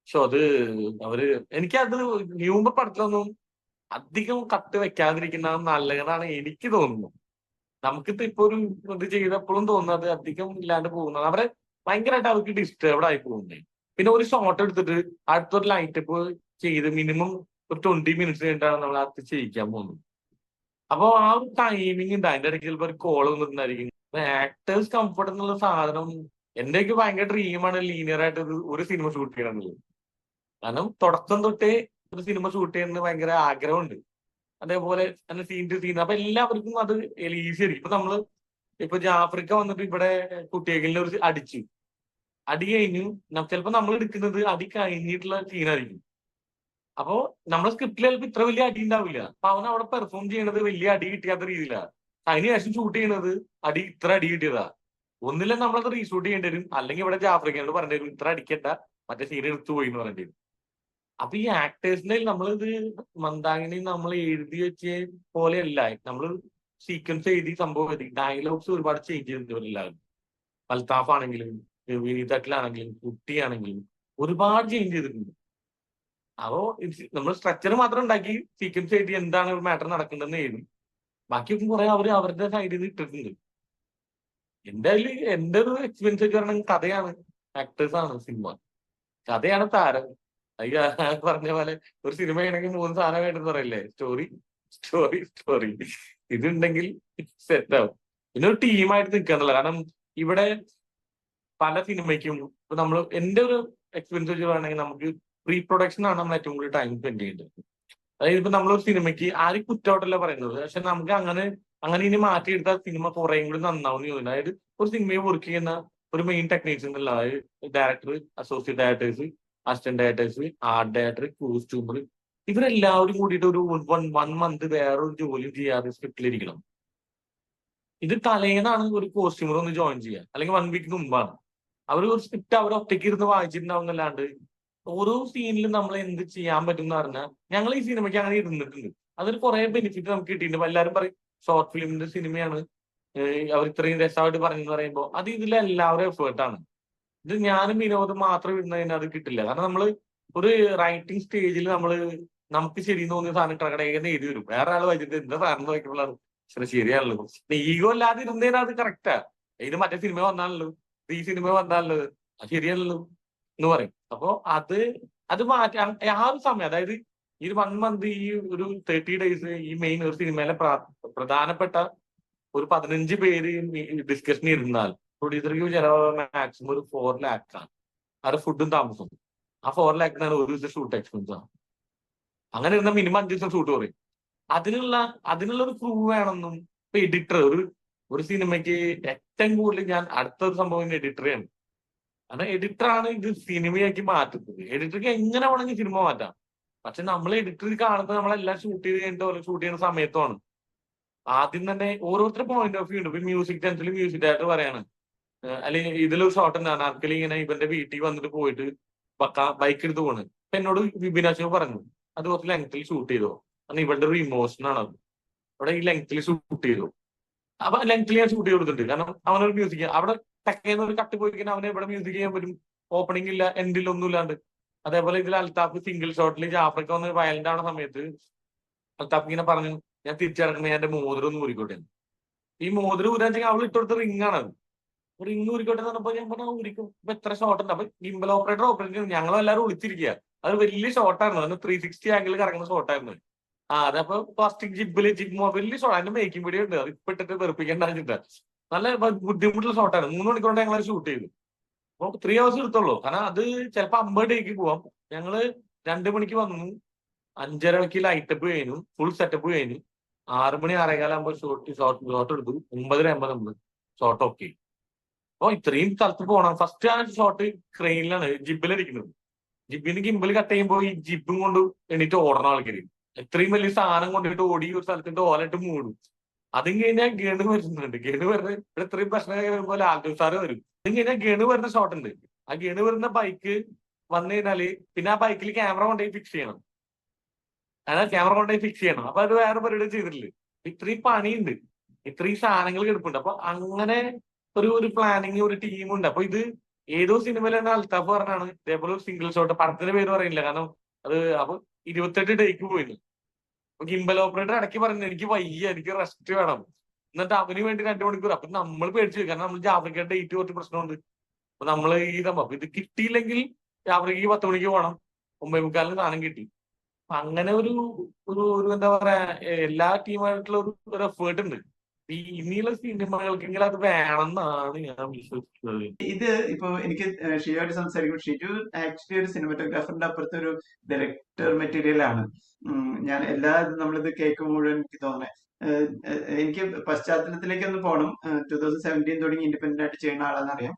പക്ഷെ എനിക്കത് ന്യൂമ്പർ പടത്തിലൊന്നും അധികം കട്ട് വെക്കാതിരിക്കുന്നത് നല്ലതാണ് എനിക്ക് തോന്നുന്നു. നമുക്കിപ്പോ ഇപ്പൊ ഒരു ഇത് ചെയ്തപ്പോഴും തോന്നുന്നത് അധികം ഇല്ലാണ്ട് പോകുന്നത് അവരെ ഭയങ്കരമായിട്ട് അവർക്ക് ഡിസ്റ്റർബ്ഡ് ആയി പോകുന്നത്. പിന്നെ ഒരു ഷോട്ട് എടുത്തിട്ട് അടുത്തൊരു ലൈറ്റ് ഇപ്പൊ ചെയ്ത് മിനിമം ഒരു 20 മിനിറ്റ്സ് കഴിഞ്ഞിട്ടാണ് നമ്മൾ അത് ചെയ്യിക്കാൻ പോകുന്നത്. അപ്പൊ ആ ഒരു ടൈമിംഗ് ഉണ്ട്. അതിന്റെ ഇടയ്ക്ക് ചിലപ്പോൾ ഒരു കോൾ വന്നിട്ടുണ്ടായിരിക്കും. ആക്ടേഴ്സ് കംഫർട്ട് എന്നുള്ള സാധനം എന്റെയൊക്കെ ഭയങ്കര ഡ്രീമാണ് ലീനിയർ ആയിട്ട് ഒരു സിനിമ ഷൂട്ട് ചെയ്യണം എന്നുള്ളത്. കാരണം തുടക്കം തൊട്ടേ ഒരു സിനിമ ഷൂട്ട് ചെയ്യുന്നത് ഭയങ്കര ആഗ്രഹമുണ്ട്. അതേപോലെ തന്നെ സീൻ ടു സീൻ. അപ്പൊ എല്ലാവർക്കും അത് ഈസി ആയിരിക്കും. ഇപ്പൊ ജാഫ്രിക്ക വന്നിട്ട് ഇവിടെ കുട്ടികളിൽ ഒരു അടി കഴിഞ്ഞു. ചിലപ്പോ നമ്മൾ എടുക്കുന്നത് അടി കഴിഞ്ഞിട്ടുള്ള സീനായിരിക്കും. അപ്പോ നമ്മുടെ സ്ക്രിപ്റ്റിൽ ചിലപ്പോൾ ഇത്ര വലിയ അടി ഉണ്ടാവില്ല. അപ്പൊ അവൻ അവിടെ പെർഫോം ചെയ്യണത് വലിയ അടി കിട്ടിയാത്ത രീതിയിലാണ്. അതിനുശേഷം ഷൂട്ട് ചെയ്യണത് ഇത്ര അടി കിട്ടിയതാ. ഒന്നില്ല നമ്മളത് റീഷൂട്ട് ചെയ്യേണ്ടി വരും, അല്ലെങ്കിൽ ഇവിടെ ജാഫ്രിക്കയോട് പറഞ്ഞിട്ട് വരും ഇത്ര അടിക്കട്ട, മറ്റേ സീൻ എടുത്തു പോയി എന്ന് പറഞ്ഞിട്ട് വരും. അപ്പൊ ഈ ആക്ടേഴ്സിന്റെ നമ്മളിത് മന്ദാകിനി നമ്മൾ എഴുതി വെച്ച പോലെയല്ല. നമ്മൾ സീക്വൻസ് എഴുതി സംഭവം എഴുതി ഡയലോഗ്സ് ഒരുപാട് ചേഞ്ച് ചെയ്തിട്ടുണ്ട് എല്ലാവരും. അൽത്താഫ് ആണെങ്കിലും വിനീതട്ടിലാണെങ്കിലും കുട്ടിയാണെങ്കിലും ഒരുപാട് ചേഞ്ച് ചെയ്തിട്ടുണ്ട്. അപ്പോ നമ്മൾ സ്ട്രക്ചർ മാത്രം ഉണ്ടാക്കി സീക്വൻസ് എഴുതി എന്താണ് ഒരു മാറ്റർ നടക്കേണ്ടതെന്ന് എഴുതും. ബാക്കിയൊക്കെ കുറെ അവരുടെ സൈഡിൽ നിന്ന് ഇട്ടിട്ടുണ്ട്. എന്തായാലും എന്റെ ഒരു എക്സ്പീരിയൻസ് വെച്ച് പറഞ്ഞാൽ കഥയാണ്, ആക്ടേഴ്സ് ആണ് സിനിമ, കഥയാണ് താരം. പറഞ്ഞ പോലെ ഒരു സിനിമ ആണെങ്കിൽ 3 സാധനം വേണ്ടെന്ന് പറയില്ലേ, സ്റ്റോറി സ്റ്റോറി സ്റ്റോറി. ഇതുണ്ടെങ്കിൽ സെറ്റ് ആവും. പിന്നെ ഒരു ടീമായിട്ട് നിൽക്കാന്നുള്ള. കാരണം ഇവിടെ പല സിനിമയ്ക്കും ഇപ്പൊ എന്റെ ഒരു എക്സ്പീരിയൻസ് വെച്ച് പറയുകയാണെങ്കിൽ നമുക്ക് പ്രീ പ്രൊഡക്ഷൻ ആണ് നമ്മൾ ഏറ്റവും കൂടുതൽ ടൈം സ്പെൻഡ് ചെയ്യേണ്ടത്. അതായത് ഇപ്പൊ നമ്മളൊരു സിനിമയ്ക്ക് ആരും കുറ്റമായിട്ടല്ല പറയുന്നത്, പക്ഷെ നമുക്ക് അങ്ങനെ ഇനി മാറ്റിയെടുത്താൽ സിനിമ കുറേയും കൂടി നന്നാവും തോന്നുന്നു. അതായത് ഒരു സിനിമയെ വർക്ക് ചെയ്യുന്ന ഒരു മെയിൻ ടെക്നീഷ്യൻ എന്നുള്ള, അതായത് director, associate directors, assistant directors, art director, costumer, ഇവരെല്ലാവരും കൂടിയിട്ട് ഒരു 1 മന്ത് വേറൊരു ജോലി ചെയ്യാതെ സ്ക്രിപ്റ്റിലിരിക്കണം. ഇത് തലേന്നാണ് ഒരു കോസ്റ്റ്യൂമർ ഒന്ന് ജോയിൻ ചെയ്യുക, അല്ലെങ്കിൽ 1 വീക്ക് മുമ്പാണ്. അവർ ഒരു സ്ക്രിപ്റ്റ് അവർ ഒറ്റയ്ക്ക് ഇരുന്ന് വായിച്ചിട്ടുണ്ടാവുന്നല്ലാണ്ട് ഓരോ സീനിലും നമ്മൾ എന്ത് ചെയ്യാൻ പറ്റും എന്ന് പറഞ്ഞാൽ ഞങ്ങൾ ഈ സിനിമയ്ക്ക് അങ്ങനെ ഇരുന്നിട്ടുണ്ട്. അതൊരു കുറെ ബെനിഫിറ്റ് നമുക്ക് കിട്ടിയിട്ടുണ്ട്. എല്ലാവരും പറയും ഷോർട്ട് ഫിലിമിന്റെ സിനിമയാണ് അവർ ഇത്രയും രസമായിട്ട് പറഞ്ഞെന്ന് പറയുമ്പോൾ അത് ഇതിലെല്ലാവരും എഫേർട്ടാണ്. ഇത് ഞാനും വിനോദം മാത്രം ഇരുന്നതിന് അത് കിട്ടില്ല. കാരണം നമ്മൾ ഒരു റൈറ്റിംഗ് സ്റ്റേജിൽ നമുക്ക് ശരി തോന്നിയ സാധനം കടകടയെന്ന് എഴുതി വരും. വേറെ ആൾ വായിച്ചിട്ട് എന്താ സാധനം നോക്കിയപ്പോഴാണ് ശരിയാണല്ലോ. ഈഗോ അല്ലാതെ ഇരുന്നതിന് അത് കറക്റ്റാ. ഇത് മറ്റേ സിനിമ വന്നാണല്ലോ, ഈ സിനിമ വന്നാണല്ലോ, അത് ശരിയല്ലോ എന്ന് പറയും. അപ്പോ അത് മാറ്റി ആ ഒരു സമയം, അതായത് ഈ 1 മന്ത് ഈ ഒരു 30 days ഈ മെയിൻ ഒരു സിനിമയിലെ പ്രധാനപ്പെട്ട ഒരു 15 പേര് ഡിസ്കഷൻ ഇരുന്നാൽ പ്രൊഡ്യൂസർക്ക് ചിലവ് മാക്സിമം ഒരു 4 lakh ആണ്. അത് ഫുഡും താമസം. ആ 4 lakhനാണ് ഒരു ദിവസം ഷൂട്ട് എക്സ്പെൻസ് ആണ്. അങ്ങനെ ഇരുന്ന മിനിമം 5 ദിവസം ഷൂട്ട് പറയും. അതിനുള്ള ഒരു ക്രൂ വേണമെന്നും ഇപ്പൊ എഡിറ്റർ ഒരു സിനിമയ്ക്ക് ഏറ്റവും കൂടുതൽ ഞാൻ അടുത്തൊരു സംഭവം എഡിറ്ററാണ്. കാരണം എഡിറ്ററാണ് ഇത് സിനിമയാക്കി മാറ്റുന്നത്. എഡിറ്റർക്ക് എങ്ങനെ വേണമെങ്കിൽ സിനിമ മാറ്റാം. പക്ഷെ നമ്മൾ എഡിറ്റർ കാണുന്നത് നമ്മളെല്ലാം ഷൂട്ട് ചെയ്ത് കഴിഞ്ഞിട്ട് ഷൂട്ട് ചെയ്യുന്ന സമയത്താണ്. ആദ്യം തന്നെ ഓരോരുത്തരുടെ പോയിന്റ് ഓഫ് വ്യൂ ഉണ്ട്. ഇപ്പൊ മ്യൂസിക് ടെൻസിൽ മ്യൂസിക് ഡയറക്ടർ പറയാണ്, അല്ലെങ്കിൽ ഇതിലൊരു ഷോട്ട് എന്താണ് ആർക്കെങ്കിലും ഇങ്ങനെ ഇവന്റെ വീട്ടിൽ വന്നിട്ട് പോയിട്ട് ബൈക്ക് എടുത്ത് പോണ്. അപ്പൊ എന്നോട് വിപിനാശ് പറഞ്ഞു അത് കുറച്ച് ലെങ്ത്തിൽ ഷൂട്ട് ചെയ്തോ, കാരണം ഇവളുടെ ഒരു ഇമോഷൻ ആണ് അത്. അവിടെ ഈ ലെങ്ത്തിൽ ഷൂട്ട് ചെയ്തു. അപ്പൊ ലെങ്ത്തിൽ ഞാൻ ഷൂട്ട് ചെയ്ത് കൊടുത്തിട്ടുണ്ട്. കാരണം അവനൊരു മ്യൂസിക് അവിടെ ടെക്കേന്ന് ഒരു കട്ട് പോയി കഴിഞ്ഞാൽ അവനെ ഇവിടെ മ്യൂസിക് ചെയ്യാൻ പറ്റും. ഓപ്പണിംഗ് ഇല്ല, എൻഡിൽ ഒന്നും ഇല്ലാണ്ട്. അതേപോലെ ഇതിൽ അൽത്താഫ് സിംഗിൾ ഷോട്ടിൽ ജാഫ്രിക്ക വന്ന് വയലന്റ് ആവുന്ന സമയത്ത് അൽത്താഫ് ഇങ്ങനെ പറഞ്ഞു, ഞാൻ തിരിച്ചടക്കുമ്പോൾ ഞാൻ എന്റെ മോതിരം ഒന്ന് ഊരിക്കോട്ടെ. ഈ മോതിരം ഊരാൻ വെച്ചാൽ അവൾ ഇട്ടുകൊടുത്ത റിംഗ് ആണ് അത്. റിംഗ് ഊരിക്കോട്ടെ എന്ന് പറഞ്ഞപ്പോ ഞാൻ പറഞ്ഞു ഊരിക്കും. അപ്പൊ എത്ര ഷോട്ട് ഉണ്ട്. അപ്പൊ ഗിംബൽ ഓപ്പറേറ്റർ ഞങ്ങളും എല്ലാവരും ഒളിച്ചിരിക്കുക. അത് വലിയ ഷോട്ടായിരുന്നു. അതിന് 360 ആംഗിൾ കറങ്ങുന്ന ഷോട്ടായിരുന്നു. അതപ്പോ ഫസ്റ്റ് ജിബ് വലിയ ഷോട്ട്. അതിന്റെ മേക്കിംഗ് വീഡിയോ ഉണ്ട്. അത് ഇപ്പൊ ഇട്ടിട്ട് വെറുപ്പിക്കേണ്ട വെച്ചിട്ട് നല്ല ബുദ്ധിമുട്ടുള്ള ഷോട്ടായിരുന്നു. 3 മണിക്കൂർ കൊണ്ട് ഞങ്ങൾ ഷൂട്ട് ചെയ്തു. അപ്പൊ 3 hours എടുത്തുള്ളൂ. കാരണം അത് ചിലപ്പോ 50 days പോവാം. ഞങ്ങള് 2 മണിക്ക് വന്നു, 5:30 ലൈറ്റപ്പ് കഴിഞ്ഞു, ഫുൾ സെറ്റപ്പ് കഴിഞ്ഞു. 6 മണി 6:15 ഷോട്ട് എടുത്തു. 9:50 നമ്മൾ ഷോട്ട് ഓക്കെ. അപ്പൊ ഇത്രയും സ്ഥലത്ത് പോകണം. ഫസ്റ്റ് ആ ഷോട്ട് ക്രെയിനിലാണ് ജിബിലിരിക്കുന്നത്. ജിബിന് ഗിംബിൾ കട്ട് ചെയ്യുമ്പോൾ ഈ ജിബും കൊണ്ട് എണീറ്റ് ഓടണം ആൾക്കാര്. ഇത്രയും വലിയ സാധനം കൊണ്ടിട്ട് ഓടി ഒരു സ്ഥലത്തിന്റെ ഓലയിട്ട് മൂടും. അതും കഴിഞ്ഞാൽ ഗണു വരുന്നുണ്ട്. ഗണു വരുന്ന ഇവിടെ ഇത്രയും പ്രശ്നം പോലെ ആൽസാറ് വരും. അതും കഴിഞ്ഞാൽ ഗണു വരുന്ന ഷോട്ട് ഉണ്ട്. ആ ഗണു വരുന്ന ബൈക്ക് വന്നു കഴിഞ്ഞാല് പിന്നെ ആ ബൈക്കിൽ ക്യാമറ കൊണ്ടുപോയി ഫിക്സ് ചെയ്യണം. അതായത് ക്യാമറ കൊണ്ടുപോയി ഫിക്സ് ചെയ്യണം. അപ്പൊ അത് വേറെ പരിപാടി ചെയ്തിട്ടില്ല. ഇത്രയും പണിയുണ്ട്, ഇത്രയും സാധനങ്ങൾ കിടപ്പുണ്ട്. അപ്പൊ അങ്ങനെ ഒരു പ്ലാനിങ് ഒരു ടീമുണ്ട്. അപ്പൊ ഇത് ഏതോ സിനിമയിൽ തന്നെ അൽത്താഫ് പറഞ്ഞാണ് ഇതേപോലെ ഒരു സിംഗിൾ ഷോട്ട്. പടത്തിന്റെ പേര് പറയില്ല, കാരണം അത് അപ്പൊ 28 days പോയില്ല. അപ്പൊ ഗിംബൽ ഓപ്പറേറ്റർ ഇടയ്ക്ക് പറഞ്ഞു എനിക്ക് വയ്യ, എനിക്ക് റെസ്റ്റ് വേണം. എന്നിട്ട് അവന് വേണ്ടി 2 മണിക്കൂർ. അപ്പൊ നമ്മൾ പേടിച്ചു, കാരണം നമ്മൾ ജാഫ്രിക്കയുടെ ഡേറ്റ് കുറച്ച് പ്രശ്നമുണ്ട്. അപ്പൊ നമ്മള് അപ്പൊ ഇത് കിട്ടിയില്ലെങ്കിൽ ജാഫ്രിക്കയ്ക്ക് 10 മണിക്ക് പോകണം. 9:45 സാധനം കിട്ടി. അങ്ങനെ ഒരു എന്താ പറയാ, എല്ലാ ടീമായിട്ടുള്ള ഒരു എഫേർട്ട് ഉണ്ട്. ഇനിയുള്ള സിനിമകൾക്കെങ്കിലും അത് വേണമെന്നാണ് ഞാൻ വിശ്വസിക്കുന്നത്. ഇത് ഇപ്പൊ എനിക്ക് ഷിജുവായിട്ട് സംസാരിക്കുമ്പോൾ ഷിജു ആക്ച്വലി ഒരു സിനിമാറ്റോഗ്രാഫറിന്റെ അപ്പുറത്തെ ഒരു ഡയറക്ടർ മെറ്റീരിയൽ ആണ്. ഞാൻ നമ്മളിത് കേൾക്കുമ്പോൾ മുഴുവൻ എനിക്ക് തോന്നുന്നത് എനിക്ക് പശ്ചാത്തലത്തിലേക്ക് ഒന്ന് പോകണം. 2017 തുടങ്ങി ഇൻഡിപെൻഡന്റ് ആയിട്ട് ചെയ്യുന്ന ആളാണെന്നറിയാം.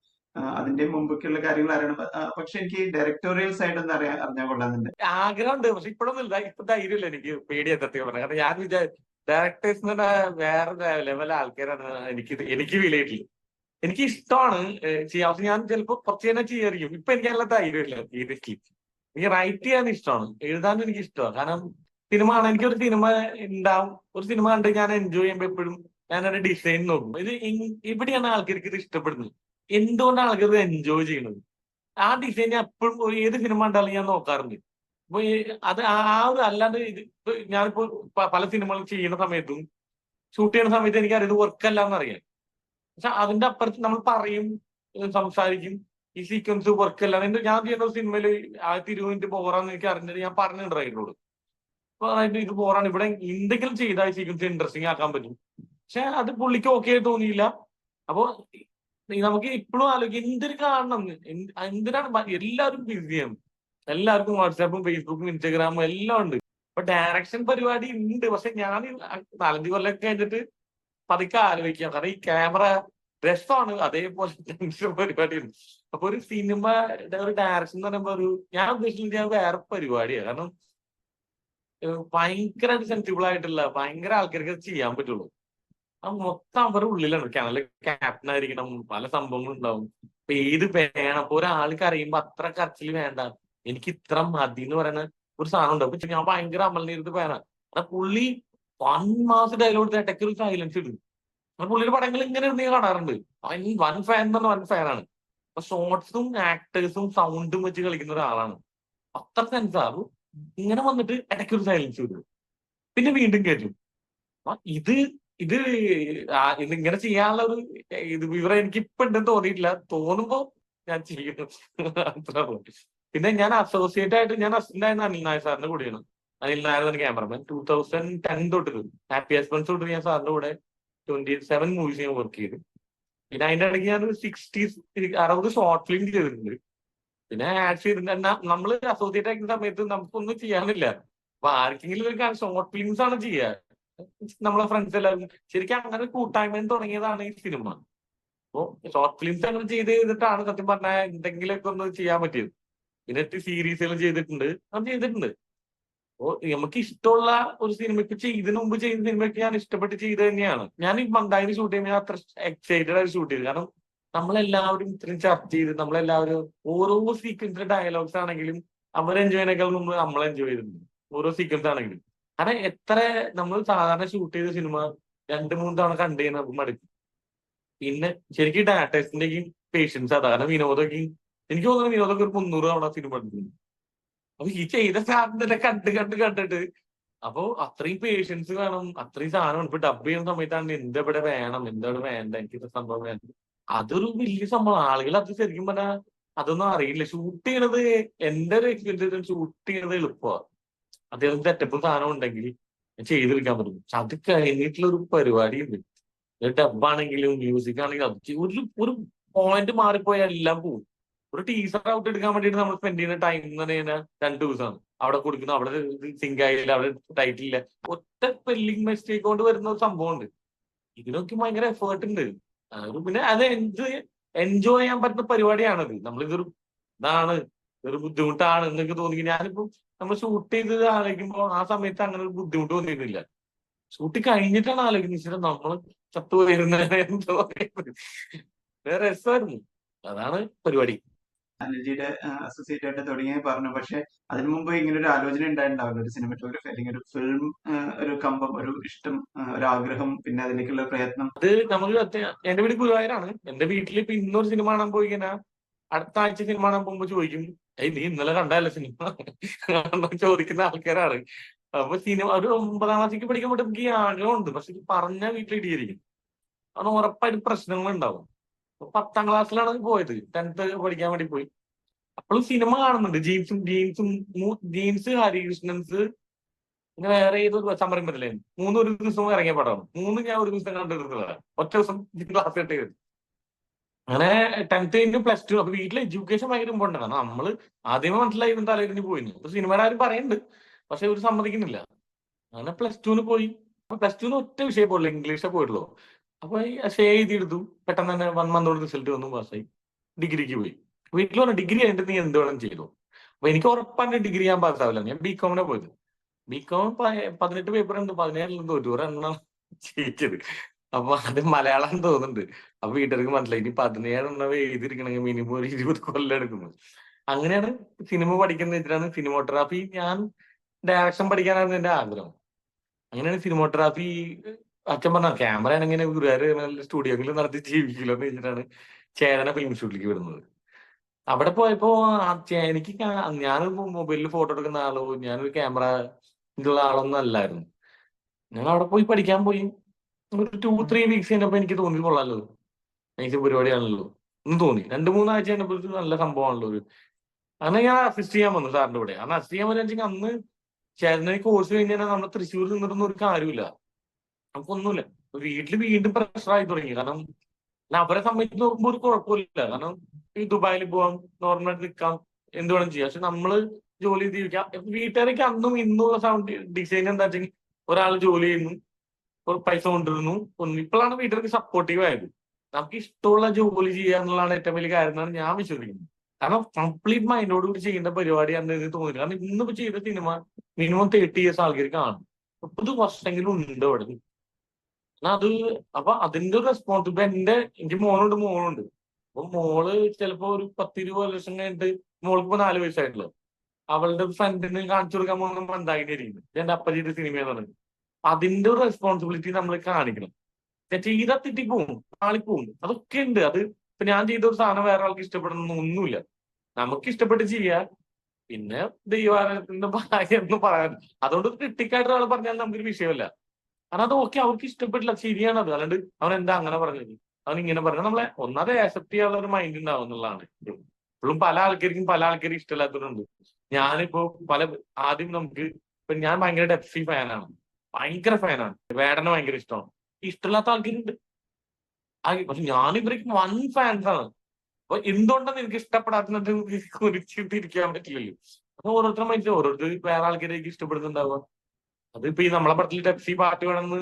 അതിന്റെ മുമ്പൊക്കെയുള്ള കാര്യങ്ങൾ അറിയണം. പക്ഷെ എനിക്ക് ഡയറക്ടോറിയൽ സൈഡ് ഒന്ന് അറിഞ്ഞാൽ കൊള്ളാന്നുണ്ട്. ആഗ്രഹമുണ്ട്. പക്ഷെ ഇപ്പോഴൊന്നും ഇപ്പൊ ധൈര്യമില്ല. എനിക്ക് പേടിയെത്തത്തെ പറഞ്ഞു. കാരണം ഞാൻ ഡയറക്ടേഴ്സ് വേറെ ലെവൽ ആൾക്കാരാണ്. എനിക്ക് ഫീൽ ചെയ്തിട്ടില്ല. എനിക്ക് ഇഷ്ടമാണ് ചെയ്യാം. പക്ഷെ ഞാൻ ചിലപ്പോ കുറച്ച് തന്നെ ചെയ്യാറിക്കും. ഇപ്പൊ എനിക്ക് നല്ല ധൈര്യമില്ല. സീരിയസ്ലി എനിക്ക് റൈറ്റ് ചെയ്യാൻ ഇഷ്ടമാണ്, എഴുതാനും എനിക്ക് ഇഷ്ടമാണ്. കാരണം സിനിമ ആണ്. എനിക്കൊരു സിനിമ ഉണ്ടാവും, ഒരു സിനിമ കണ്ട് ഞാൻ എൻജോയ് ചെയ്യുമ്പോൾ എപ്പോഴും ഞാനൊരു ഡിസൈൻ നോക്കും. ഇവിടെയാണ് ആൾക്കാർക്ക് ഇത് ഇഷ്ടപ്പെടുന്നത്. എന്തുകൊണ്ടാണ് ആൾക്കാർ ഇത് എൻജോയ് ചെയ്യുന്നത്? ആ ഡിസൈൻ എപ്പോഴും ഏത് സിനിമ കണ്ടാലും ഞാൻ നോക്കാറുണ്ട്. അപ്പൊ അത് അല്ലാണ്ട് ഞാനിപ്പോ പല സിനിമകൾ ചെയ്യുന്ന സമയത്തും ഷൂട്ട് ചെയ്യുന്ന സമയത്ത് എനിക്കറിയാം ഇത് വർക്കല്ല എന്നറിയാം. പക്ഷെ അതിന്റെ അപ്പുറത്ത് നമ്മൾ പറയും, സംസാരിക്കും ഈ സീക്വൻസ് വർക്കല്ല. ഞാൻ ചെയ്യുന്ന സിനിമയിൽ 20 ബോറാന്ന് എനിക്ക് അറിഞ്ഞത് ഞാൻ പറഞ്ഞിട്ടുണ്ട് റൈറ്ററോട്. അപ്പൊ ഇത് ബോറാണ്, ഇവിടെ എന്തെങ്കിലും ചെയ്താൽ സീക്വൻസ് ഇൻട്രസ്റ്റിംഗ് ആക്കാൻ പറ്റും. പക്ഷെ അത് പുള്ളിക്ക് ഓക്കെ ആയി തോന്നിയില്ല. അപ്പൊ നമുക്ക് ഇപ്പോഴും ആലോചിക്കും എന്തിനു കാണണം, എന്തിനാണ് എല്ലാവരും ബിസിയാണ്. എല്ലാവർക്കും വാട്സാപ്പും ഫേസ്ബുക്കും ഇൻസ്റ്റാഗ്രാമും എല്ലാം ഉണ്ട്. അപ്പൊ ഡയറക്ഷൻ പരിപാടി ഉണ്ട്. പക്ഷെ ഞാൻ 4-5 കൊല്ലമൊക്കെ കഴിഞ്ഞിട്ട് പതുക്കെ ആലോചിക്കാം. കാരണം ഈ ക്യാമറ രസമാണ്, അതേപോലെ ടെൻഷൻ പരിപാടിയാണ്. അപ്പൊ ഒരു സിനിമ ഒരു ഡയറക്ഷൻ എന്ന് പറയുമ്പോ ഞാൻ ഉദ്ദേശിക്കുന്നത് ഞാൻ വേറെ പരിപാടിയാണ്. കാരണം ഭയങ്കരമായിട്ട് സെൻസിബിൾ ആയിട്ടുള്ള ഭയങ്കര ആൾക്കാർക്ക് ചെയ്യാൻ പറ്റുള്ളൂ. അത് മൊത്തം അവരുടെ ഉള്ളിലാണ്. ക്യാപ്റ്റൻ ആയിരിക്കണം, പല സംഭവങ്ങളും ഉണ്ടാവും. അപ്പൊ ഏത് വേണം. അപ്പൊ ഒരാൾക്ക് അറിയുമ്പോ അത്ര കരച്ചിൽ വേണ്ട, എനിക്ക് ഇത്ര മതി എന്ന് പറയുന്ന ഒരു സാധനം ഉണ്ട്. അപ്പൊ ഞാൻ ഭയങ്കര അമലിനിരുന്ന് ഫാനാണ്. കാരണം പുള്ളി 1 മാസം ഡയലോഗ് ഇടയ്ക്ക് ഒരു സൈലൻസ് ഇടും. പുള്ളിയുടെ പടങ്ങൾ ഇങ്ങനെ ഇരുന്ന് കാണാറുണ്ട്. വൻ ഫാൻ എന്ന് പറഞ്ഞ വൻ ഫാനാണ്. അപ്പൊ ഷോർട്സും ആക്ടേഴ്സും സൗണ്ടും വെച്ച് കളിക്കുന്ന ഒരാളാണ്. അത്ര സെൻസാറും ഇങ്ങനെ വന്നിട്ട് ഇടയ്ക്ക് ഒരു സൈലൻസ് ഇടും, പിന്നെ വീണ്ടും കയറ്റും. അപ്പൊ ഇതിങ്ങനെ ചെയ്യാനുള്ള വിവരം എനിക്ക് ഇപ്പൊ ഉണ്ടെന്ന് തോന്നിയിട്ടില്ല. തോന്നുമ്പോ ഞാൻ ചെയ്യും. അത്ര. പിന്നെ ഞാൻ അസോസിയേറ്റ് ആയിട്ട് ഞാൻ അസിസ്റ്റന്റ് ആയിരുന്ന അനിൽ നായർ സാറിന്റെ കൂടെയാണ്. അതിലായിരുന്നു ക്യാമറമാൻ. 2010 തൊട്ട് ഹാപ്പി ഹസ്ബൻഡ്സ് തൊട്ട് ഞാൻ സാറിന്റെ കൂടെ 27 മൂവീസ് ഞാൻ വർക്ക് ചെയ്തു. പിന്നെ അതിന്റെ ഇടയ്ക്ക് ഞാൻ 60 ഷോർട്ട് ഫിലിം ചെയ്തിട്ടുണ്ട്. പിന്നെ ആഡ് ചെയ്തിട്ടുണ്ട്. നമ്മൾ അസോസിയേറ്റ് ആക്കുന്ന സമയത്ത് നമുക്കൊന്നും ചെയ്യാനില്ല. അപ്പൊ ആർക്കെങ്കിലും ഒരു ഷോർട്ട് ഫിലിംസ് ആണ് ചെയ്യുക. നമ്മളെ ഫ്രണ്ട്സ് എല്ലാവരും ശരിക്കും അങ്ങനെ കൂട്ടായ്മ തുടങ്ങിയതാണ് ഈ സിനിമ. അപ്പോ ഷോർട്ട് ഫിലിംസ് അങ്ങനെ ചെയ്തിട്ടാണ് സത്യം പറഞ്ഞാൽ എന്തെങ്കിലുമൊക്കെ ഒന്ന് ചെയ്യാൻ പറ്റിയത്. പിന്നെ സീരീസുകൾ ചെയ്തിട്ടുണ്ട്, അത് ചെയ്തിട്ടുണ്ട്. അപ്പോ നമുക്ക് ഇഷ്ടമുള്ള ഒരു സിനിമ ഇപ്പൊ ഇതിനു മുമ്പ് ചെയ്ത സിനിമയ്ക്ക് ഞാൻ ഇഷ്ടപ്പെട്ട് ചെയ്ത് തന്നെയാണ്. ഞാൻ ഈ മണ്ടായി ഷൂട്ട് ചെയ്യുമ്പോൾ അത്ര എക്സൈറ്റഡ് ആയി ഷൂട്ട് ചെയ്തു. കാരണം നമ്മളെല്ലാവരും ഇത്രയും ചർച്ച ചെയ്ത് നമ്മളെല്ലാവരും ഓരോ സീക്വൻസിലെ ഡയലോഗ്സ് ആണെങ്കിലും അവർ എൻജോയ് ചെയ്യുന്നേക്കാൾ മുമ്പ് നമ്മൾ എൻജോയ് ചെയ്തിട്ടുണ്ട്. ഓരോ സീക്വൻസ് ആണെങ്കിലും. കാരണം എത്ര നമ്മൾ സാധാരണ ഷൂട്ട് ചെയ്ത സിനിമ 2-3 തവണ കണ്ടു കഴിഞ്ഞാൽ നമുക്ക് മടുക്കും. പിന്നെ ശരിക്കും ഡയറക്ടേഴ്സിന്റെയും പേഷ്യൻസ് അതാണ്. വിനോദൊക്കെ എനിക്ക് തോന്നുന്നു വിനോദൊക്കെ ഒരു 300 തവണ സിനിമ എടുക്കുന്നു. അപ്പൊ ഈ ചെയ്ത സാധനത്തെ കണ്ടിട്ട് അപ്പൊ അത്രയും പേഷ്യൻസ് വേണം, അത്രയും സാധനം. ഇപ്പൊ ഡബ് ചെയ്യുന്ന സമയത്താണ് എന്തെവിടെ വേണം, എന്തെവിടെ വേണ്ട, എനിക്ക് സംഭവം വേണം. അതൊരു വലിയ സംഭവം. ആളുകൾ അത് ശരിക്കും പറഞ്ഞാൽ അതൊന്നും അറിയില്ല. ഷൂട്ട് ചെയ്യണത് എന്റെ ഒരു എക്സ്പീരിയൻസ് ഷൂട്ട് ചെയ്യണത് എളുപ്പമാണ്. അദ്ദേഹം സെറ്റപ്പ് സാധനം ഉണ്ടെങ്കിൽ ചെയ്തെടുക്കാൻ പറ്റും. പക്ഷെ അത് കഴിഞ്ഞിട്ടുള്ള ഒരു പരിപാടി ഉണ്ട്. ഡബാണെങ്കിലും മ്യൂസിക് ആണെങ്കിലും അത് ഒരു പോയിന്റ് മാറിപ്പോയാൽ എല്ലാം പോകും. ഒരു ടീസർ ഔട്ട് എടുക്കാൻ വേണ്ടിയിട്ട് നമ്മൾ സ്പെൻഡ് ചെയ്യുന്ന ടൈം എന്ന് പറഞ്ഞാൽ 2 ദിവസമാണ്. അവിടെ കൊടുക്കുന്നു, അവിടെ സിങ്ക് ആയില്ല, അവിടെ ടൈറ്റിൽ ഇല്ല. ഒറ്റ സ്പെല്ലിംഗ് മിസ്റ്റേക്ക് കൊണ്ട് വരുന്ന ഒരു സംഭവമുണ്ട്. ഇതിനൊക്കെ ഭയങ്കര എഫേർട്ട് ഉണ്ട്. പിന്നെ അത് എൻജോയ് ചെയ്യാൻ പറ്റുന്ന പരിപാടിയാണത്. നമ്മളിതൊരു ഇതാണ് ഒരു ബുദ്ധിമുട്ടാണ് എന്നൊക്കെ തോന്നി. ഞാനിപ്പോ നമ്മൾ ഷൂട്ട് ചെയ്ത് ആലോചിക്കുമ്പോൾ ആ സമയത്ത് അങ്ങനെ ഒരു ബുദ്ധിമുട്ട് തോന്നിയിട്ടില്ല. ഷൂട്ട് കഴിഞ്ഞിട്ടാണ് ആലോചിക്കുന്നത് നമ്മൾ ചത്തുപോയിരുന്നത് എന്തോ വേറെ രസമായിരുന്നു. അതാണ് പരിപാടി. അനിൽജിയുടെ അസോസിയേറ്റ് ആയിട്ട് തുടങ്ങിയ പറഞ്ഞു. പക്ഷെ അതിനു മുമ്പ് ഇങ്ങനെ ഒരു ആലോചന ഉണ്ടായിട്ടുണ്ടാവില്ല, ഒരു സിനിമാറ്റോഗ്രഫി അല്ലെങ്കിൽ ഒരു ഫിലിം, ഒരു കമ്പം, ഒരു ഇഷ്ടം, ഒരു ആഗ്രഹം, പിന്നെ അതിലേക്കുള്ള പ്രയത്നം. അത് നമുക്ക് എന്റെ വീട് ഗുരുവായൂരാണ്. എന്റെ വീട്ടിൽ ഇപ്പൊ ഇന്നൊരു സിനിമ കാണാൻ പോയി കഴിഞ്ഞാൽ അടുത്ത ആഴ്ച സിനിമ കാണാൻ പോകുമ്പോ ചോദിക്കും, നീ ഇന്നലെ കണ്ടല്ലേ സിനിമ ചോദിക്കുന്ന ആൾക്കാരാണ്. അപ്പൊ സിനിമ ഒരു 9ാം ക്ലാസ്സിലേക്ക് പഠിക്കുമ്പോൾ എനിക്ക് ആഗ്രഹമുണ്ട്. പക്ഷെ പറഞ്ഞ വീട്ടിൽ ഇടിയായിരിക്കും. അത് ഉറപ്പായിട്ട് പ്രശ്നങ്ങൾ ഉണ്ടാവും. 10ാം ക്ലാസ്സിലാണ് പോയത്, 10th പഠിക്കാൻ വേണ്ടി പോയി. അപ്പോഴും സിനിമ കാണുന്നുണ്ട്. ജീൻസ് ഹരികൃഷ്ണൻസ്, പിന്നെ വേറെ ഏതൊരു സമരം പറ്റില്ലേ, 3 ഒരു ദിവസം ഇറങ്ങിയ പടമാണ്. 3 ഞാൻ ഒരു ദിവസം കണ്ടിരുന്നതാണ്. ഒറ്റ ദിവസം ക്ലാസ് കട്ട് ചെയ്ത്. അങ്ങനെ 10th കഴിഞ്ഞ് +2. അപ്പൊ വീട്ടിലെ എഡ്യൂക്കേഷൻ ഭയങ്കര ഇമ്പോർട്ടൻ്റ് ആണ്. നമ്മള് ആദ്യമേ മനസ്സിലായി തലതിരിഞ്ഞ് പോയിരുന്നു. അപ്പൊ സിനിമയുടെ ആരും പറയുന്നുണ്ട്, പക്ഷെ ഒരു സമ്മതിക്കുന്നില്ല. അങ്ങനെ +2 പോയി. അപ്പൊ +2 ഒറ്റ വിഷയം പോയില്ല, ഇംഗ്ലീഷേ പോയിട്ടുള്ളൂ. അപ്പൊ സ്റ്റേ എഴുതിയെടുത്തു. പെട്ടെന്ന് തന്നെ 1 month കൊണ്ട് റിസൾട്ട് വന്നു, പാസ്സായി. ഡിഗ്രിക്ക് പോയി. വീട്ടിൽ പറഞ്ഞു ഡിഗ്രി കഴിഞ്ഞിട്ട് നീ എന്ത് വേണം ചെയ്തു. അപ്പൊ എനിക്ക് ഉറപ്പാണ് ഡിഗ്രി ഞാൻ പാസ്സാവില്ല. ഞാൻ ബികോമിനെ പോയത്. ബികോം 18 പേപ്പർ ഉണ്ട്, 17 തോറ്റു, ഒരെണ്ണം ജയിച്ചത്. അപ്പൊ അത് മലയാളം തോന്നുന്നുണ്ട്. അപ്പൊ വീട്ടുകാർക്ക് മനസ്സിലായി ഇനി 17 എഴുതിയിരിക്കണമെങ്കിൽ മിനിമം ഒരു 20 കൊല്ലം എടുക്കുന്നു. അങ്ങനെയാണ് സിനിമ പഠിക്കുന്ന വെച്ചിട്ടാണ് സിനിമോട്ടോഗ്രാഫി. ഞാൻ ഡയറക്ഷൻ പഠിക്കാനായിരുന്നു എന്റെ ആഗ്രഹം. അങ്ങനെയാണ് സിനിമോട്ടോഗ്രാഫി. അച്ഛൻ പറഞ്ഞ ക്യാമറ ആണെങ്കിൽ ഗുരുവായൂർ സ്റ്റുഡിയോയിൽ നടത്തി ജീവിക്കില്ലോ എന്ന് വെച്ചിട്ടാണ് ചേതന ഫിലിം ഷൂട്ടിലേക്ക് വിടുന്നത്. അവിടെ പോയപ്പോ എനിക്ക് ഞാനൊരു മൊബൈലിൽ ഫോട്ടോ എടുക്കുന്ന ആളോ ഞാനൊരു ക്യാമറ ഉള്ള ആളൊന്നും അല്ലായിരുന്നു. ഞാൻ അവിടെ പോയി പഠിക്കാൻ പോയി. ഒരു 2-3 വീക്സ് കഴിഞ്ഞപ്പോ എനിക്ക് തോന്നി കൊള്ളാലോ, നൈസ് പരിപാടിയാണല്ലോ എന്ന് തോന്നി. 2-3 ആഴ്ച കഴിഞ്ഞപ്പോൾ നല്ല സംഭവമാണല്ലോ. അങ്ങനെ ഞാൻ അസിസ്റ്റ് ചെയ്യാൻ വന്നു സാറിന്റെ കൂടെ. അന്ന് അസിസ്റ്റ് ചെയ്യാൻ പറ്റുക അന്ന് ചേതന കോഴ്സ് കഴിഞ്ഞാൽ നമ്മൾ തൃശ്ശൂരിൽ നിന്നിട്ടൊന്നും ഒരു കാര്യമില്ല, നമുക്കൊന്നുമില്ല. വീട്ടിൽ വീണ്ടും പ്രഷറായി തുടങ്ങി. കാരണം അവരെ സംബന്ധിച്ച് നോക്കുമ്പോൾ ഒരു കുഴപ്പമില്ല. കാരണം ഈ ദുബായിൽ പോവാം, നോർമലായിട്ട് നിൽക്കാം, എന്ത് വേണം ചെയ്യാം. പക്ഷെ നമ്മള് ജോലി ചെയ്ത് ജീവിക്കാം. വീട്ടുകാരൊക്കെ അന്നും ഇന്നുള്ള സൗണ്ട് ഡിസൈൻ എന്താ വെച്ചെങ്കിൽ ഒരാൾ ജോലി ചെയ്യുന്നു, പൈസ കൊണ്ടുവരുന്നു. ഇപ്പോഴാണ് വീട്ടുകാർക്ക് സപ്പോർട്ടീവ് ആയത്. നമുക്ക് ഇഷ്ടമുള്ള ജോലി ചെയ്യുക എന്നുള്ളതാണ് ഏറ്റവും വലിയ കാര്യം എന്നാണ് ഞാൻ വിശ്വസിക്കുന്നത്. കാരണം കംപ്ലീറ്റ് മൈൻഡോട് കൂടി ചെയ്യേണ്ട പരിപാടിയാണെന്ന് എനിക്ക് തോന്നുന്നു. കാരണം ഇന്നിപ്പോ ചെയ്ത സിനിമ മിനിമം 30 years ആൾക്കാർ കാണും. 30 വർഷമെങ്കിലും ഉണ്ട് അവിടെ. അത് അപ്പൊ അതിന്റെ ഒരു റെസ്പോൺസിബിലിറ്റി എനിക്ക് മോളുണ്ട്. അപ്പൊ മോള് ചിലപ്പോ ഒരു 10-20 വർഷം കഴിഞ്ഞിട്ട്, മോൾക്ക് ഇപ്പൊ 4 വയസ്സായിട്ടുള്ളൂ, അവളുടെ ഫ്രണ്ടിന് കാണിച്ചു കൊടുക്കാൻ പോകുന്ന മന്ദാകിനിയായിരിക്കും എന്റെ അപ്പജിയുടെ സിനിമ എന്ന് പറയുന്നത്. അതിന്റെ ഒരു റെസ്പോൺസിബിലിറ്റി നമ്മൾ കാണിക്കണം. ചെയ്താൽ തെറ്റിപ്പോവും, ആളിപ്പോവും, അതൊക്കെ ഉണ്ട്. അത് ഇപ്പൊ ഞാൻ ചെയ്ത ഒരു സാധനം വേറെ ആൾക്ക് ഇഷ്ടപ്പെടുന്ന ഒന്നുമില്ല. നമുക്ക് ഇഷ്ടപ്പെട്ട് ചെയ്യാൻ. പിന്നെ ദൈവാലയത്തിന്റെ ഭാഗ്യം എന്ന് പറയാൻ, അതുകൊണ്ട് ക്രിട്ടിക്കായിട്ട് ഒരാൾ പറഞ്ഞാൽ നമുക്കൊരു വിഷയമല്ല. കാരണം അത് ഓക്കെ, അവർക്ക് ഇഷ്ടപ്പെട്ടില്ല, ശരിയാണത്. അല്ലാണ്ട് അവൻ എന്താ അങ്ങനെ പറഞ്ഞത്, അവൻ ഇങ്ങനെ പറഞ്ഞാൽ നമ്മളെ ഒന്നാമത് ആക്സെപ്റ്റ് ചെയ്യാനുള്ള ഒരു മൈൻഡ് ഉണ്ടാവും എന്നുള്ളതാണ്. ഇപ്പോഴും പല ആൾക്കാർക്കും ഇഷ്ടമില്ലാത്തവരുണ്ട്. ഞാനിപ്പോ ആദ്യം നമുക്ക് ഇപ്പൊ ഞാൻ ഭയങ്കര ഡെപ്സി ഫാനാണ്, ഭയങ്കര ഫാനാണ്. വേടനെ ഭയങ്കര ഇഷ്ടമാണ്. ഇഷ്ടമില്ലാത്ത ആൾക്കാരുണ്ട്. പക്ഷെ ഞാൻ ഇവർക്ക് വൺ ഫാൻസ് ആണ്. അപ്പൊ എന്തുകൊണ്ടാണ് എനിക്ക് ഇഷ്ടപ്പെടാത്തത് കുറിച്ചിട്ടിരിക്കാൻ പറ്റില്ലല്ലോ. അപ്പൊ ഓരോരുത്തരും മനസ്സിലാവും, ഓരോരുത്തർ വേറെ ആൾക്കാരേക്ക് ഇഷ്ടപ്പെടുന്നുണ്ടാവുക. അതിപ്പോ ഈ നമ്മളെ പടത്തിൽ ഡെപ്സി പാട്ട് വേണമെന്ന്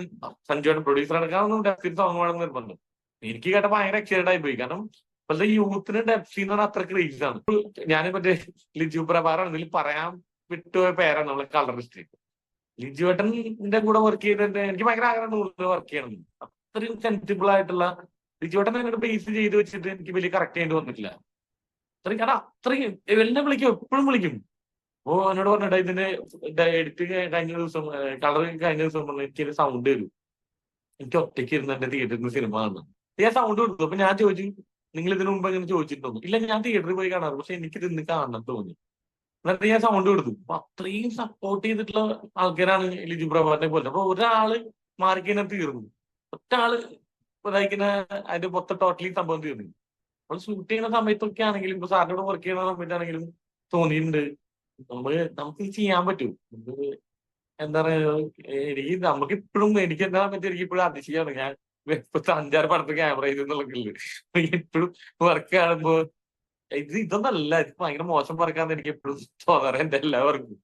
സഞ്ജുവേട്ടൻ പ്രൊഡ്യൂസർ അടക്കാമെന്ന് ഡെപ്സി സോങ് വേണമെന്ന് നിർബന്ധം. എനിക്ക് കേട്ടപ്പോ ഭയങ്കര എക്സൈറ്റഡ് ആയി പോയി. കാരണം ഇപ്പോഴത്തെ യൂത്തിന് ഡെപ്സി എന്ന് പറഞ്ഞാൽ അത്ര ക്രേസ് ആണ്. ഞാൻ മറ്റേ ലിജു പ്രഭാറാണ് ഇതിൽ പറയാൻ വിട്ടുപോയ പേരാണ് നമ്മളെ കളറിസ്റ്റ്. ലിജുവേട്ടന്റെ കൂടെ വർക്ക് ചെയ്തിട്ട് എനിക്ക് ഭയങ്കര ആഗ്രഹം വർക്ക് ചെയ്യണം. അത്രയും സെൻസിബിൾ ആയിട്ടുള്ള ലിജുവേട്ടൻ എന്നോട് ബേസ് ചെയ്ത് വെച്ചിട്ട് എനിക്ക് വലിയ കറക്റ്റ് ചെയ്യേണ്ടി വന്നിട്ടില്ല. അത്രയും കാരണം അത്രയും എന്നെ വിളിക്കും, എപ്പോഴും വിളിക്കും. അപ്പോ എന്നോട് പറഞ്ഞിട്ട് ഇതിന്റെ എഡിറ്റ് കഴിഞ്ഞ ദിവസം, കളർ കഴിഞ്ഞ ദിവസം പറഞ്ഞു എനിക്കൊരു സൗണ്ട് വരും, എനിക്ക് ഒറ്റയ്ക്ക് ഇരുന്ന് എന്റെ തിയേറ്ററിൽ സിനിമ കാണണം. ഞാൻ സൗണ്ട് കൊടുത്തു. അപ്പൊ ഞാൻ ചോദിച്ചു, നിങ്ങൾ ഇതിനു മുമ്പ് ഇങ്ങനെ ചോദിച്ചിട്ടുണ്ടോ? ഇല്ല, ഞാൻ തിയേറ്ററിൽ പോയി കാണാറ്, പക്ഷെ എനിക്ക് ഇന്ന് കാണണം തോന്നി. എന്നിട്ട് ഞാൻ സൗണ്ട് കൊടുത്തു. അപ്പൊ അത്രയും സപ്പോർട്ട് ചെയ്തിട്ടുള്ള ആൾക്കാരാണ് ലിജു പ്രഭാറിനെ പോലെ. അപ്പൊ ഒരാള് മാറിക്കഴിഞ്ഞാൽ തീർന്നു, ഒറ്റ ആള് ഇതായിക്കുന്ന അതിന്റെ മൊത്തം ടോട്ടലി സംഭവം തീർന്നു. നമ്മൾ ഷൂട്ട് ചെയ്യുന്ന സമയത്തൊക്കെ ആണെങ്കിലും, ഇപ്പൊ സാറിനോട് വർക്ക് ചെയ്യുന്ന സമയത്താണെങ്കിലും തോന്നിയിട്ടുണ്ട് നമുക്ക് ചെയ്യാൻ പറ്റും. എന്താ പറയാ, നമുക്ക് ഇപ്പോഴും എനിക്ക് എന്താ പറ്റും, എനിക്ക് ഇപ്പോഴും അതിശയാണ്. ഞാൻ ഇപ്പൊ 5-6 പടത്ത് ക്യാമറ ചെയ്തെന്നുള്ളതില്ല, ഇപ്പോഴും വർക്ക് കാണുമ്പോ ഇതൊന്നല്ല, ഇത് ഭയങ്കര മോശം വർക്കാന്ന് എനിക്ക് എപ്പോഴും തോന്നാറ്. എന്റെ എല്ലാവർക്കും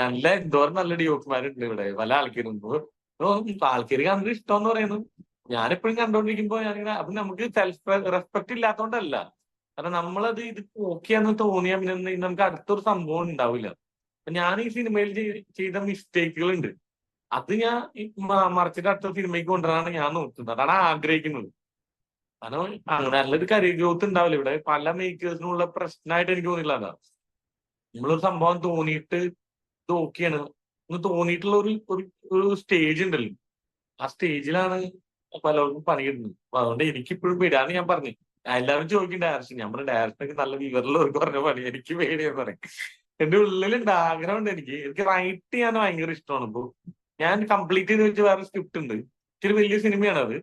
നല്ല എന്തോരം നല്ല ഡിയോക്മാരുണ്ട് ഇവിടെ, പല ആൾക്കാരും. ആൾക്കാർ കാണുന്നത് ഇഷ്ടം എന്ന് പറയുന്നത് ഞാനെപ്പോഴും കണ്ടോണ്ടിരിക്കുമ്പോ ഞാനിങ്ങനെ, അത് നമുക്ക് സെൽഫ് റെസ്പെക്ട് ഇല്ലാത്തോണ്ടല്ല, കാരണം നമ്മളത് ഇത് ഓക്കെയാന്ന് തോന്നിയാൽ പിന്നെ നമുക്ക് അടുത്തൊരു സംഭവം ഉണ്ടാവില്ല. അപ്പൊ ഞാൻ ഈ സിനിമയിൽ ചെയ്ത മിസ്റ്റേക്കുകൾ ഉണ്ട്, അത് ഞാൻ മറിച്ചിട്ട് അടുത്ത സിനിമയ്ക്ക് കൊണ്ടുവരാനാണ് ഞാൻ നോക്കുന്നത്, അതാണ് ആഗ്രഹിക്കുന്നത്. കാരണം അങ്ങനെ നല്ലൊരു കരിയർ ഗ്രോത്ത് ഉണ്ടാവില്ല ഇവിടെ. പല മേക്കേഴ്സിനുള്ള പ്രശ്നമായിട്ട് എനിക്ക് തോന്നിയില്ല. അതാ നമ്മളൊരു സംഭവം തോന്നിയിട്ട് ഇത് ഓക്കെയാണ് എന്ന് തോന്നിയിട്ടുള്ള ഒരു സ്റ്റേജ് ഉണ്ടല്ലോ, ആ സ്റ്റേജിലാണ് പലർക്കും പണി കിട്ടുന്നത്. അപ്പൊ അതുകൊണ്ട് എനിക്കിപ്പോഴും പേടിയാണ്. ഞാൻ പറഞ്ഞു, എല്ലാവരും ചോദിക്കും ഡയറക്ഷൻ, ഞാൻ പറഞ്ഞ ഡയറക്ഷനൊക്കെ നല്ല വിവരമുള്ളവർക്ക് പറഞ്ഞ പണി, എനിക്ക് പേടിയെന്ന് പറയും. എന്റെ ഉള്ളിലുണ്ട്, ആഗ്രഹമുണ്ട്. എനിക്ക് റൈറ്റ് ചെയ്യാൻ ഭയങ്കര ഇഷ്ടമാണ്. ഇപ്പൊ ഞാൻ കംപ്ലീറ്റ് ചെയ്ത് വെച്ച് വേറെ സ്ക്രിപ്റ്റ് ഉണ്ട്, ഇച്ചിരി വലിയ സിനിമയാണ്, അത്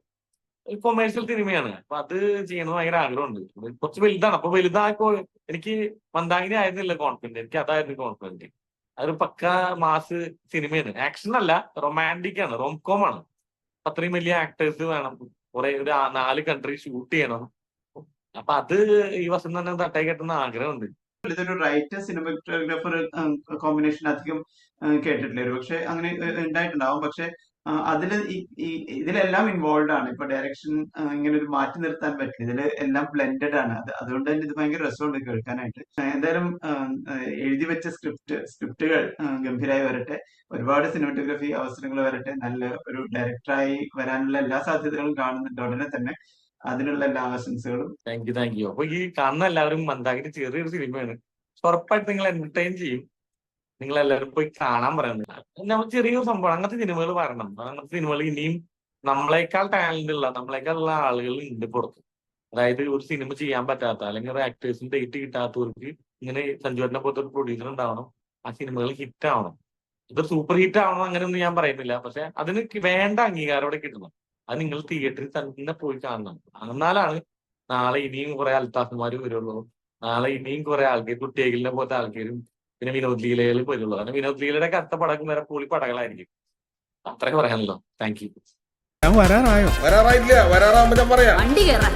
കൊമേഴ്സ്യൽ സിനിമയാണ്. അപ്പൊ അത് ചെയ്യണമെന്ന് ഭയങ്കര ആഗ്രഹമുണ്ട്. കുറച്ച് വലുതാണ്. അപ്പൊ വലുതായപ്പോ എനിക്ക് മന്ദാകിനി ആയിരുന്നില്ല കോൺഫിഡന്റ്, എനിക്ക് അതായിരുന്നു കോൺഫിഡന്റ്. അതൊരു പക്ക മാസ് സിനിമയാണ്, ആക്ഷൻ അല്ല, റൊമാൻറ്റിക് ആണ്, റോംകോം ആണ്. അത്രയും വലിയ ആക്ടേഴ്സ് വേണം, കുറെ ഒരു 4 കൺട്രി ഷൂട്ട് ചെയ്യണം. അപ്പൊ അത് ഈ വർഷം തന്നെ തട്ടായി കെട്ടുന്ന ആഗ്രഹമുണ്ട്. ഇതൊരു റൈറ്റർ സിനിമാറ്റോഗ്രാഫർ കോമ്പിനേഷൻ അധികം കേട്ടിട്ടില്ല. ഒരു പക്ഷെ അങ്ങനെ ഉണ്ടായിട്ടുണ്ടാവും. പക്ഷെ അതില് ഇതിലെല്ലാം ഇൻവോൾവ് ആണ്. ഇപ്പൊ ഡയറക്ഷൻ ഇങ്ങനെ ഒരു മാറ്റി നിർത്താൻ പറ്റില്ല, ഇതില് എല്ലാം ബ്ലെൻഡഡ് ആണ്. അതുകൊണ്ട് തന്നെ ഇത് ഭയങ്കര രസമുണ്ട് കേൾക്കാനായിട്ട്. എന്തായാലും എഴുതി വെച്ച സ്ക്രിപ്റ്റുകൾ ഗംഭീരമായി വരട്ടെ, ഒരുപാട് സിനിമാറ്റോഗ്രാഫി അവസരങ്ങൾ വരട്ടെ, നല്ല ഒരു ഡയറക്ടറായി വരാനുള്ള എല്ലാ സാധ്യതകളും കാണുന്നുണ്ട് ഉടനെ തന്നെ. അതിനുള്ള എല്ലാ ആശംസകളും. Thank you. അപ്പൊ ഈ കാണുന്ന എല്ലാവരും മന്ദാകിനി ചെറിയൊരു സിനിമയാണ്, ഉറപ്പായിട്ട് നിങ്ങൾ എന്റർടൈൻ ചെയ്യും. നിങ്ങൾ എല്ലാവരും പോയി കാണാൻ പറയുന്നത്. നമ്മൾ ചെറിയൊരു സംഭവം, അങ്ങനത്തെ സിനിമകൾ വരണം. അങ്ങനത്തെ സിനിമകൾ ഇനിയും നമ്മളെക്കാൾ ടാലന്റ് ഉള്ള, നമ്മളെക്കാളുള്ള ആളുകൾ ഉണ്ട് പുറത്ത്. അതായത് ഒരു സിനിമ ചെയ്യാൻ പറ്റാത്ത, അല്ലെങ്കിൽ ഒരു ആക്ടേഴ്സിന് ഡേറ്റ് കിട്ടാത്തവർക്ക് ഇങ്ങനെ സഞ്ജുവേട്ടനെ പോലത്തെ ഒരു പ്രൊഡ്യൂസർ ഉണ്ടാവണം, ആ സിനിമകൾ ഹിറ്റ് ആവണം. ഇത് സൂപ്പർ ഹിറ്റ് ആവണം അങ്ങനെയൊന്നും ഞാൻ പറയുന്നില്ല, പക്ഷെ അതിന് വേണ്ട അംഗീകാരം അവിടെ കിട്ടണം. അത് നിങ്ങൾ തിയേറ്ററിൽ തന്നെ പോയി കാണണം. എന്നാലാണ് നാളെ ഇനിയും കുറെ അൽത്താഫുമാര് വരുള്ളൂ, നാളെ ഇനിയും കുറെ ആൾക്കാർ, കുട്ടികളിലെ പോലത്തെ ആൾക്കാരും, പിന്നെ വിനോദ് ലീലകൾ വരുള്ളൂ. കാരണം വിനോദ് ലീലയുടെ അടുത്ത പടക്കും വരെ പൊളി പടകളായിരിക്കും. അത്രേ പറയാനല്ലോ. Thank you. വരാറായില്ല, വരാറാകുമ്പോ ഞാൻ പറയാം. വണ്ടി കയറാൻ